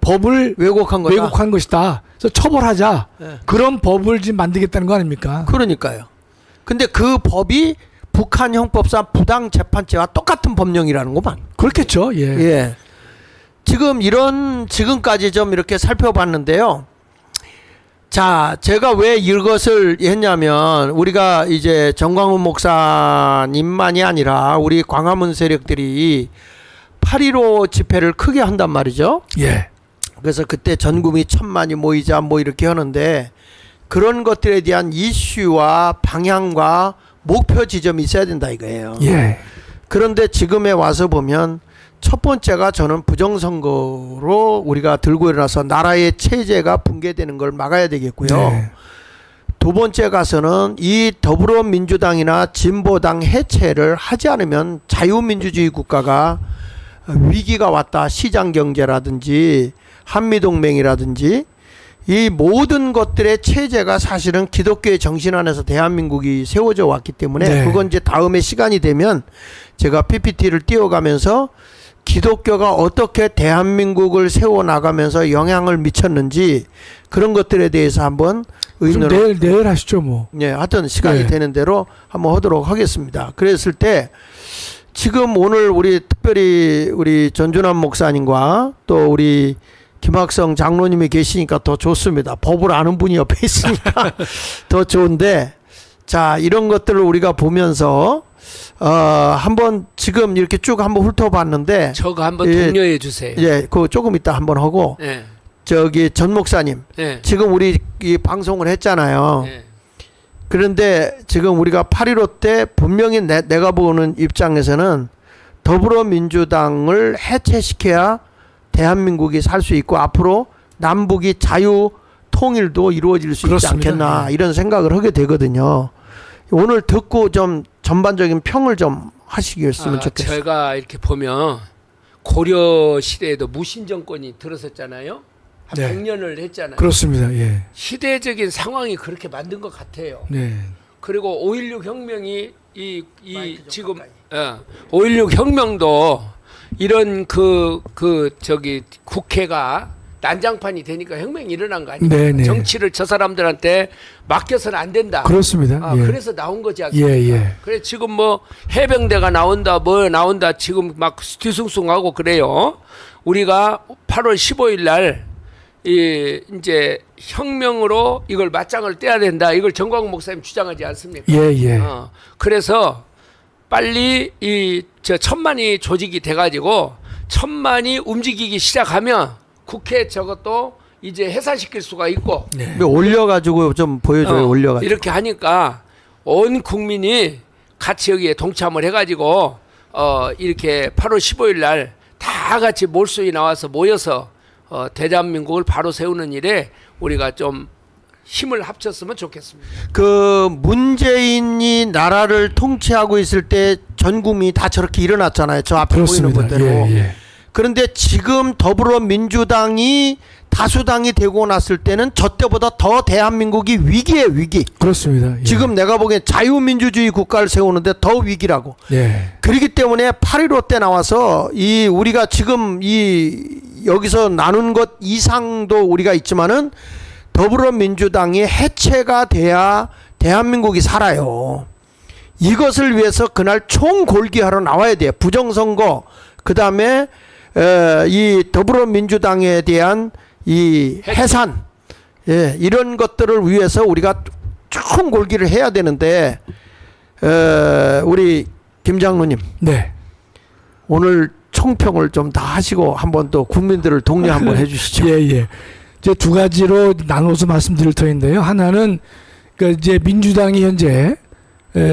법을 왜곡한 거다. 왜곡한 것이다. 그래서 처벌하자. 예. 그런 법을 지금 만들겠다는 거 아닙니까? 그러니까요. 근데 그 법이 북한 형법상 부당 재판죄와 똑같은 법령이라는 것만. 그렇겠죠. 예. 예. 지금까지 좀 이렇게 살펴봤는데요. 자, 제가 왜 이것을 했냐면 우리가 이제 정광훈 목사님만이 아니라 우리 광화문 세력들이 8.15 집회를 크게 한단 말이죠. 예. 그래서 그때 전국이 1,000만이 모이자 뭐 이렇게 하는데 그런 것들에 대한 이슈와 방향과 목표 지점이 있어야 된다 이거예요. 예. 그런데 지금에 와서 보면 첫 번째가 저는 부정선거로 우리가 들고 일어나서 나라의 체제가 붕괴되는 걸 막아야 되겠고요. 네. 두 번째 가서는 이 더불어민주당이나 진보당 해체를 하지 않으면 자유민주주의 국가가 위기가 왔다. 시장경제라든지 한미동맹이라든지 이 모든 것들의 체제가 사실은 기독교의 정신 안에서 대한민국이 세워져 왔기 때문에 네. 그건 이제 다음에 시간이 되면 제가 PPT를 띄워가면서 기독교가 어떻게 대한민국을 세워나가면서 영향을 미쳤는지 그런 것들에 대해서 한번 좀 의논을 내일 하시죠 뭐. 예, 하여튼 시간이 네. 되는 대로 한번 하도록 하겠습니다. 그랬을 때 지금 오늘 우리 특별히 우리 전준환 목사님과 또 우리 김학성 장로님이 계시니까 더 좋습니다. 법을 아는 분이 옆에 있으니까 더 좋은데, 자, 이런 것들을 우리가 보면서 한번 지금 이렇게 쭉 한번 훑어봤는데, 저거 한번 예, 독려해 주세요. 예, 그거 조금 이따 한번 하고, 예. 저기 전 목사님, 예. 지금 우리 이 방송을 했잖아요. 예. 그런데 지금 우리가 8.15 때 분명히 내가 보는 입장에서는 더불어민주당을 해체시켜야 대한민국이 살 수 있고 앞으로 남북이 자유 통일도 이루어질 수 그렇습니다. 있지 않겠나 예. 이런 생각을 하게 되거든요. 오늘 듣고 좀 전반적인 평을 좀 하시겠으면 좋겠어요. 제가 이렇게 보면 고려 시대에도 무신 정권이 들어섰잖아요. 한 네. 100년을 했잖아요. 그렇습니다. 예. 시대적인 상황이 그렇게 만든 것 같아요. 네. 그리고 5.16 혁명이 이 마이크 좀 지금 가까이. 5.16 혁명도 이런 저기 국회가 난장판이 되니까 혁명이 일어난 거 아닙니까? 네, 네. 정치를 저 사람들한테 맡겨서는 안 된다. 그렇습니다. 예. 그래서 나온 거지 않습니까? 예, 예. 그래 지금 뭐 해병대가 나온다 뭐 나온다 지금 막 뒤숭숭하고 그래요. 우리가 8월 15일 날 이제 혁명으로 이걸 맞짱을 떼야 된다. 이걸 정광훈 목사님 주장하지 않습니까? 예, 예. 그래서 빨리 저 천만이 조직이 돼가지고 천만이 움직이기 시작하면 국회 저것도 이제 해산시킬 수가 있고 네. 올려가지고 좀 보여줘요. 올려가지고. 이렇게 하니까 온 국민이 같이 여기에 동참을 해가지고 이렇게 8월 15일 날 다 같이 몰수에 나와서 모여서 대한민국을 바로 세우는 일에 우리가 좀 힘을 합쳤으면 좋겠습니다. 그 문재인이 나라를 통치하고 있을 때 전 국민이 다 저렇게 일어났잖아요. 저 앞에 그렇습니다. 보이는 것대로. 예, 예. 그런데 지금 더불어민주당이 다수당이 되고 났을 때는 저 때보다 더 대한민국이 위기에 위기. 그렇습니다. 예. 지금 내가 보기엔 자유민주주의 국가를 세우는데 더 위기라고. 예. 그렇기 때문에 8.15 때 나와서 우리가 지금 여기서 나눈 것 이상도 우리가 있지만은 더불어민주당이 해체가 돼야 대한민국이 살아요. 이것을 위해서 그날 총골기하러 나와야 돼요. 부정선거, 그 다음에 이 더불어민주당에 대한 이 해산, 예, 이런 것들을 위해서 우리가 총골기를 해야 되는데 우리 김 장로님, 네. 오늘 총평을 좀 다 하시고 한번 또 국민들을 독려 한번 해주시죠. 예, 예. 이제 두 가지로 나눠서 말씀드릴 터인데요. 하나는 그러니까 이제 민주당이 현재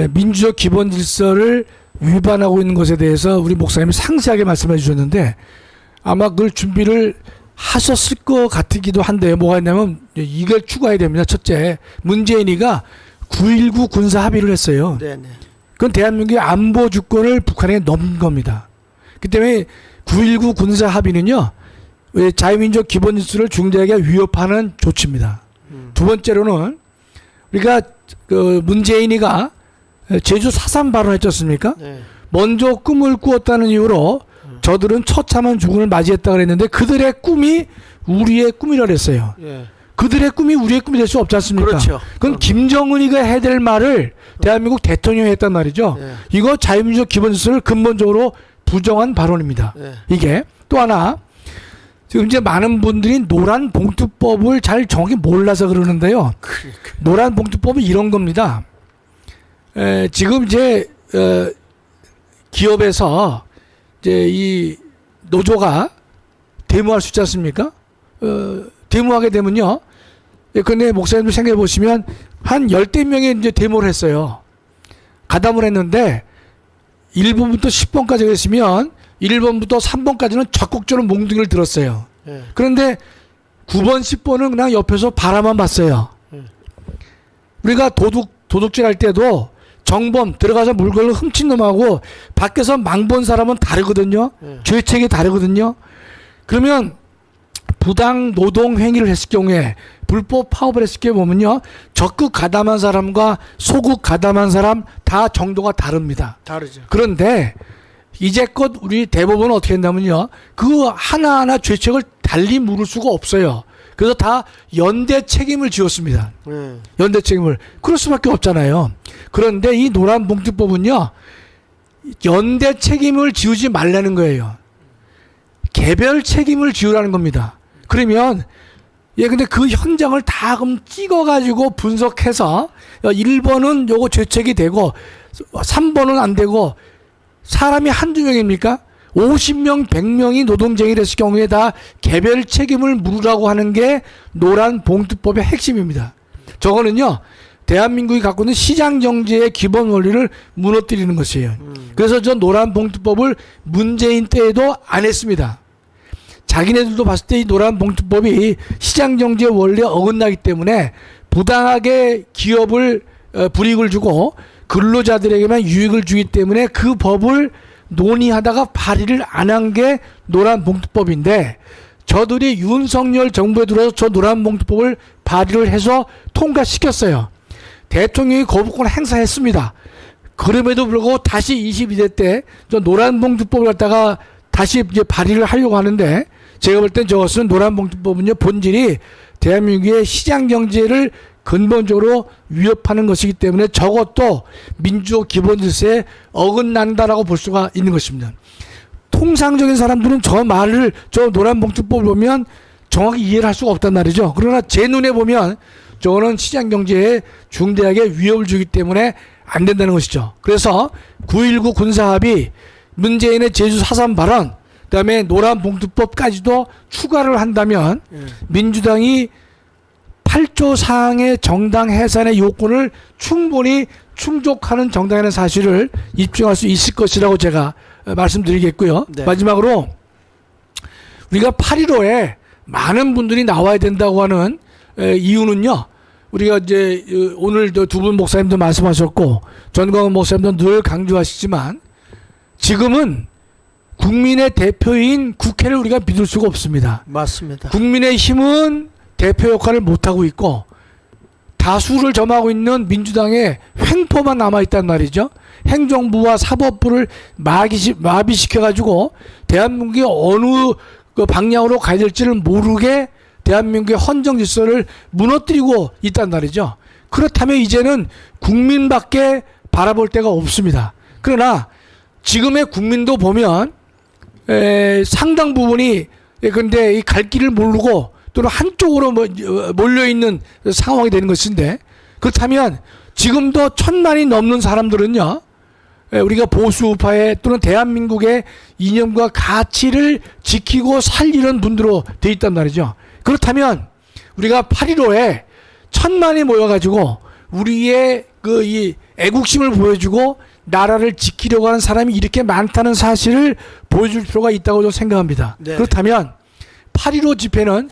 민주적 기본 질서를 위반하고 있는 것에 대해서 우리 목사님이 상세하게 말씀해 주셨는데 아마 그걸 준비를 하셨을 것 같기도 한데요. 뭐가 있냐면 이걸 추가해야 됩니다. 첫째, 문재인이가 9.19 군사 합의를 했어요. 네네. 그건 대한민국의 안보 주권을 북한에 넘긴 겁니다. 그 때문에 9.19 군사 합의는요, 자유민족 기본 질서를 중대하게 위협하는 조치입니다. 두 번째로는 우리가 그 문재인이가 제주 4.3 발언했지 않습니까? 네. 먼저 꿈을 꾸었다는 이유로 저들은 처참한 죽음을 맞이했다 그랬는데 그들의 꿈이 우리의 꿈이라 그랬어요. 예. 그들의 꿈이 우리의 꿈이 될 수 없지 않습니까? 그렇죠. 그건 김정은이가 해야 될 말을 대한민국 대통령이 했단 말이죠. 예. 이거 자유민족 기본 질서를 근본적으로 부정한 발언입니다. 예. 이게 또 하나, 지금 이제 많은 분들이 노란 봉투법을 잘 정확히 몰라서 그러는데요. 노란 봉투법은 이런 겁니다. 지금 이제 기업에서 이제 이 노조가 데모할 수 있지 않습니까? 데모하게 되면요. 근데 목사님들 생각해 보시면 한 10대 명이 이제 데모를 했어요. 가담을 했는데 1번부터 10번까지 했으면 1번부터 3번까지는 적극적으로 몽둥이를 들었어요. 예. 그런데 9번, 10번은 그냥 옆에서 바라만 봤어요. 우리가 도둑질 할 때도 정범 들어가서 물건을 훔친 놈하고 밖에서 망본 사람은 다르거든요. 죄책이 다르거든요. 그러면 부당 노동 행위를 했을 경우에 불법 파업을 했을 경우에 보면요. 적극 가담한 사람과 소극 가담한 사람 다 정도가 다릅니다. 다르죠. 그런데 이제껏 우리 대법원은 어떻게 했냐면요. 그 하나하나 죄책을 달리 물을 수가 없어요. 그래서 다 연대 책임을 지었습니다. 연대 책임을. 그럴 수밖에 없잖아요. 그런데 이 노란봉투법은요. 연대 책임을 지우지 말라는 거예요. 개별 책임을 지우라는 겁니다. 그러면 근데 그 현장을 다 그럼 찍어가지고 분석해서 1번은 요거 죄책이 되고 3번은 안 되고 사람이 한두 명입니까? 50명, 100명이 노동쟁이를 했을 경우에 다 개별 책임을 물으라고 하는 게 노란봉투법의 핵심입니다. 저거는요. 대한민국이 갖고 있는 시장경제의 기본 원리를 무너뜨리는 것이에요. 그래서 저 노란봉투법을 문재인 때에도 안 했습니다. 자기네들도 봤을 때 이 노란봉투법이 시장경제 원리에 어긋나기 때문에 부당하게 기업을 불이익을 주고 근로자들에게만 유익을 주기 때문에 그 법을 논의하다가 발의를 안 한 게 노란봉투법인데 저들이 윤석열 정부에 들어서 저 노란봉투법을 발의를 해서 통과시켰어요. 대통령이 거부권을 행사했습니다. 그럼에도 불구하고 다시 22대 때 저 노란봉투법을 갖다가 다시 이제 발의를 하려고 하는데 제가 볼 땐 저것은 노란봉투법은요 본질이 대한민국의 시장경제를 근본적으로 위협하는 것이기 때문에 저것도 민주적 기본질서에 어긋난다라고 볼 수가 있는 것입니다. 통상적인 사람들은 저 말을 저 노란봉투법을 보면 정확히 이해를 할 수가 없단 말이죠. 그러나 제 눈에 보면 저거는 시장경제에 중대하게 위협을 주기 때문에 안 된다는 것이죠. 그래서 9.19 군사합의, 문재인의 제주 4.3 발언, 그다음에 노란봉투법까지도 추가를 한다면 민주당이 8조 사항의 정당 해산의 요건을 충분히 충족하는 정당이라는 사실을 입증할 수 있을 것이라고 제가 말씀드리겠고요. 네. 마지막으로 우리가 8.15에 많은 분들이 나와야 된다고 하는 이유는요. 우리가 이제 오늘 두 분 목사님도 말씀하셨고 전광훈 목사님도 늘 강조하시지만 지금은 국민의 대표인 국회를 우리가 믿을 수가 없습니다. 맞습니다. 국민의 힘은 대표 역할을 못하고 있고 다수를 점하고 있는 민주당의 횡포만 남아있단 말이죠. 행정부와 사법부를 마비시켜가지고 대한민국이 어느 그 방향으로 가야 될지를 모르게 대한민국의 헌정 질서를 무너뜨리고 있단 말이죠. 그렇다면 이제는 국민밖에 바라볼 데가 없습니다. 그러나 지금의 국민도 보면 상당 부분이 근데 이 갈 길을 모르고 또는 한쪽으로 몰려있는 상황이 되는 것인데 그렇다면 지금도 1,000만이 넘는 사람들은요. 우리가 보수우파의 또는 대한민국의 이념과 가치를 지키고 살리는 분들로 돼 있단 말이죠. 그렇다면 우리가 8.15에 1,000만이 모여가지고 우리의 이 애국심을 보여주고 나라를 지키려고 하는 사람이 이렇게 많다는 사실을 보여줄 필요가 있다고 저는 생각합니다. 네. 그렇다면 8.15 집회는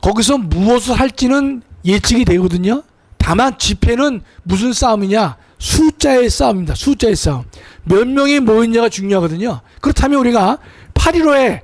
거기서 무엇을 할지는 예측이 되거든요. 다만 집회는 무슨 싸움이냐? 숫자의 싸움입니다. 숫자의 싸움. 몇 명이 모였냐가 중요하거든요. 그렇다면 우리가 8.15에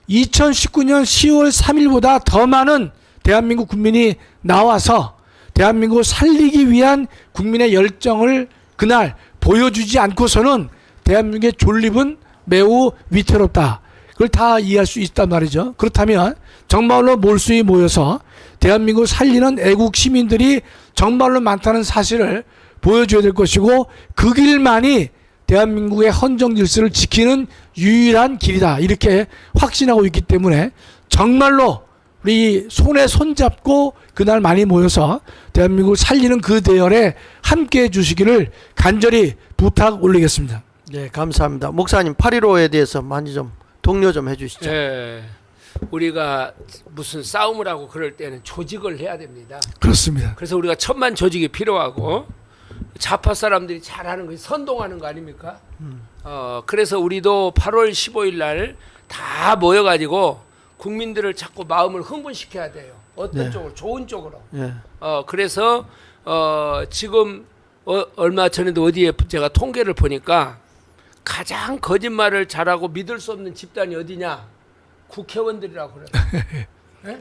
2019년 10월 3일보다 더 많은 대한민국 국민이 나와서 대한민국을 살리기 위한 국민의 열정을 그날 보여주지 않고서는 대한민국의 존립은 매우 위태롭다. 그걸 다 이해할 수 있단 말이죠. 그렇다면 정말로 몰수히 모여서 대한민국을 살리는 애국 시민들이 정말로 많다는 사실을 보여줘야 될 것이고 그 길만이 대한민국의 헌정 질서를 지키는 유일한 길이다. 이렇게 확신하고 있기 때문에 정말로 우리 손에 손잡고 그날 많이 모여서 대한민국을 살리는 그 대열에 함께해 주시기를 간절히 부탁 올리겠습니다. 네, 감사합니다. 목사님 8.15에 대해서 많이 좀 독려 좀 해주시죠. 네, 우리가 무슨 싸움을 하고 그럴 때는 조직을 해야 됩니다. 그렇습니다. 그래서 우리가 1,000만 조직이 필요하고 좌파 사람들이 잘하는 것이 선동하는 거 아닙니까? 그래서 우리도 8월 15일 날 다 모여가지고 국민들을 자꾸 마음을 흥분시켜야 돼요. 어떤 네. 쪽으로? 좋은 쪽으로. 네. 그래서 지금 얼마 전에도 어디에 제가 통계를 보니까 가장 거짓말을 잘하고 믿을 수 없는 집단이 어디냐? 국회의원들이라고 그래요. 네?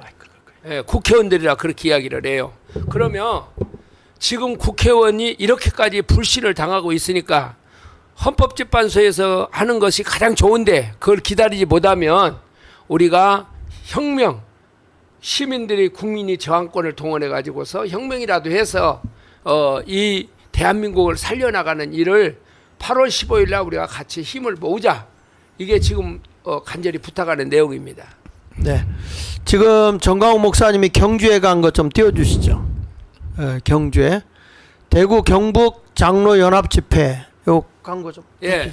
네, 국회의원들이라 그렇게 이야기를 해요. 그러면 지금 국회의원이 이렇게까지 불신을 당하고 있으니까 헌법재판소에서 하는 것이 가장 좋은데 그걸 기다리지 못하면 우리가 혁명, 시민들이 국민이 저항권을 동원해 가지고서 혁명이라도 해서 이 대한민국을 살려나가는 일을 8월 15일 날 우리가 같이 힘을 모으자. 이게 지금 간절히 부탁하는 내용입니다. 네. 지금 정강욱 목사님이 경주에 간 것 좀 띄워주시죠. 경주에 대구 경북 장로 연합 집회 요 광고 좀. 예.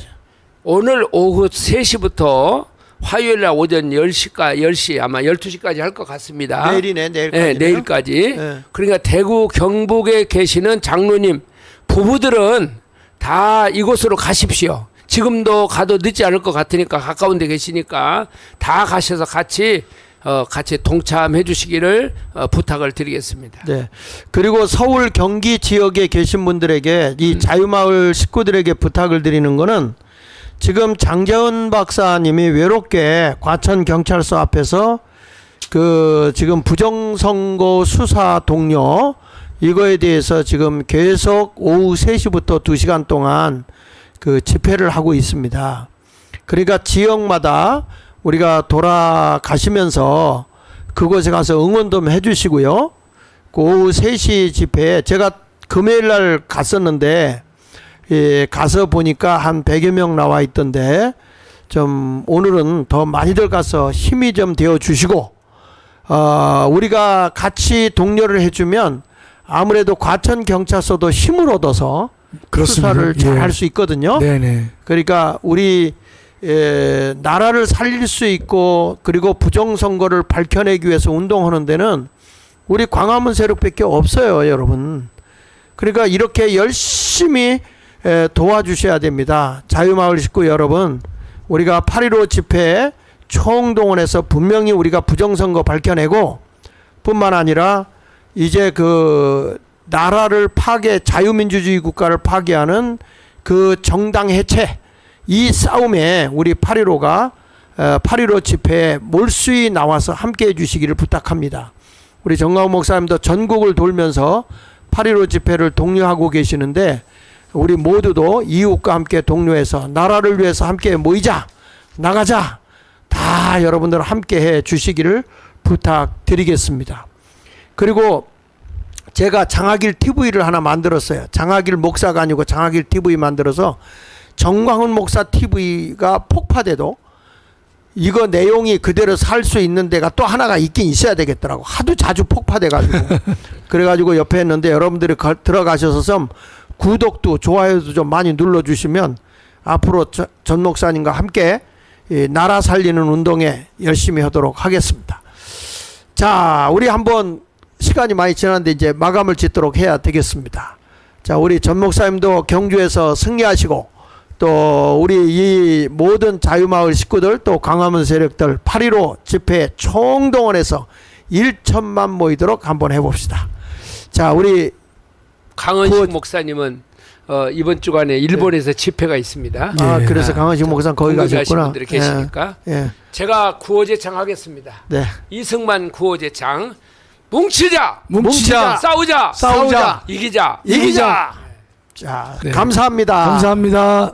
오늘 오후 3시부터 화요일 날 오전 10시 아마 12시까지 할 것 같습니다. 내일이네, 내일까지. 네, 내일까지. 네. 그러니까 대구 경북에 계시는 장로님 부부들은 다 이곳으로 가십시오. 지금도 가도 늦지 않을 것 같으니까 가까운 데 계시니까 다 가셔서 같이 동참해 주시기를 부탁을 드리겠습니다. 네. 그리고 서울 경기 지역에 계신 분들에게 이 자유마을 식구들에게 부탁을 드리는 거는 지금 장재원 박사님이 외롭게 과천 경찰서 앞에서 그 지금 부정선거 수사 동료 이거에 대해서 지금 계속 오후 3시부터 2시간 동안 그 집회를 하고 있습니다. 그러니까 지역마다 우리가 돌아가시면서 그곳에 가서 응원 좀 해주시고요. 그 오후 3시 집회에 제가 금요일 날 갔었는데 가서 보니까 한 100여 명 나와 있던데 좀 오늘은 더 많이들 가서 힘이 좀 되어 주시고 우리가 같이 독려를 해주면 아무래도 과천 경찰서도 힘을 얻어서 그렇습니다. 수사를 잘 예. 할 수 있거든요. 네네. 그러니까 우리 나라를 살릴 수 있고 그리고 부정선거를 밝혀내기 위해서 운동하는 데는 우리 광화문 세력밖에 없어요, 여러분. 그러니까 이렇게 열심히 도와주셔야 됩니다. 자유마을 식구 여러분, 우리가 8.15 집회에 총동원해서 분명히 우리가 부정선거 밝혀내고 뿐만 아니라 이제 그 나라를 자유민주주의 국가를 파괴하는 그 정당 해체 이 싸움에 우리 8.15가 8.15 집회에 몰수히 나와서 함께 해주시기를 부탁합니다. 우리 정강욱 목사님도 전국을 돌면서 8.15 집회를 독려하고 계시는데 우리 모두도 이웃과 함께 독려해서 나라를 위해서 함께 모이자, 나가자, 다 여러분들 함께 해 주시기를 부탁드리겠습니다. 그리고 제가 장하길 TV를 하나 만들었어요. 장하길 목사가 아니고 장하길 TV 만들어서 정광훈 목사 TV가 폭파돼도 이거 내용이 그대로 살 수 있는 데가 또 하나가 있긴 있어야 되겠더라고. 하도 자주 폭파돼가지고. 그래가지고 옆에 했는데 여러분들이 들어가셔서 좀 구독도 좋아요도 좀 많이 눌러주시면 앞으로 전 목사님과 함께 이 나라 살리는 운동에 열심히 하도록 하겠습니다. 자, 우리 한번 시간이 많이 지났는데 이제 마감을 짓도록 해야 되겠습니다. 자, 우리 전 목사님도 경주에서 승리하시고 또 우리 이 모든 자유마을 식구들 또 광화문 세력들 8.15 집회에 총동원해서 1천만 모이도록 한번 해봅시다. 자, 우리 강은식 목사님은 이번 주간에 일본에서 집회가 있습니다. 그래서 강은식 목사님 거기 가셨구나. 분들이 계시니까 예. 제가 구호제창 하겠습니다. 네. 이승만 구호제창. 뭉치자, 뭉치자, 싸우자, 싸우자, 이기자. 자, 네. 감사합니다. 감사합니다.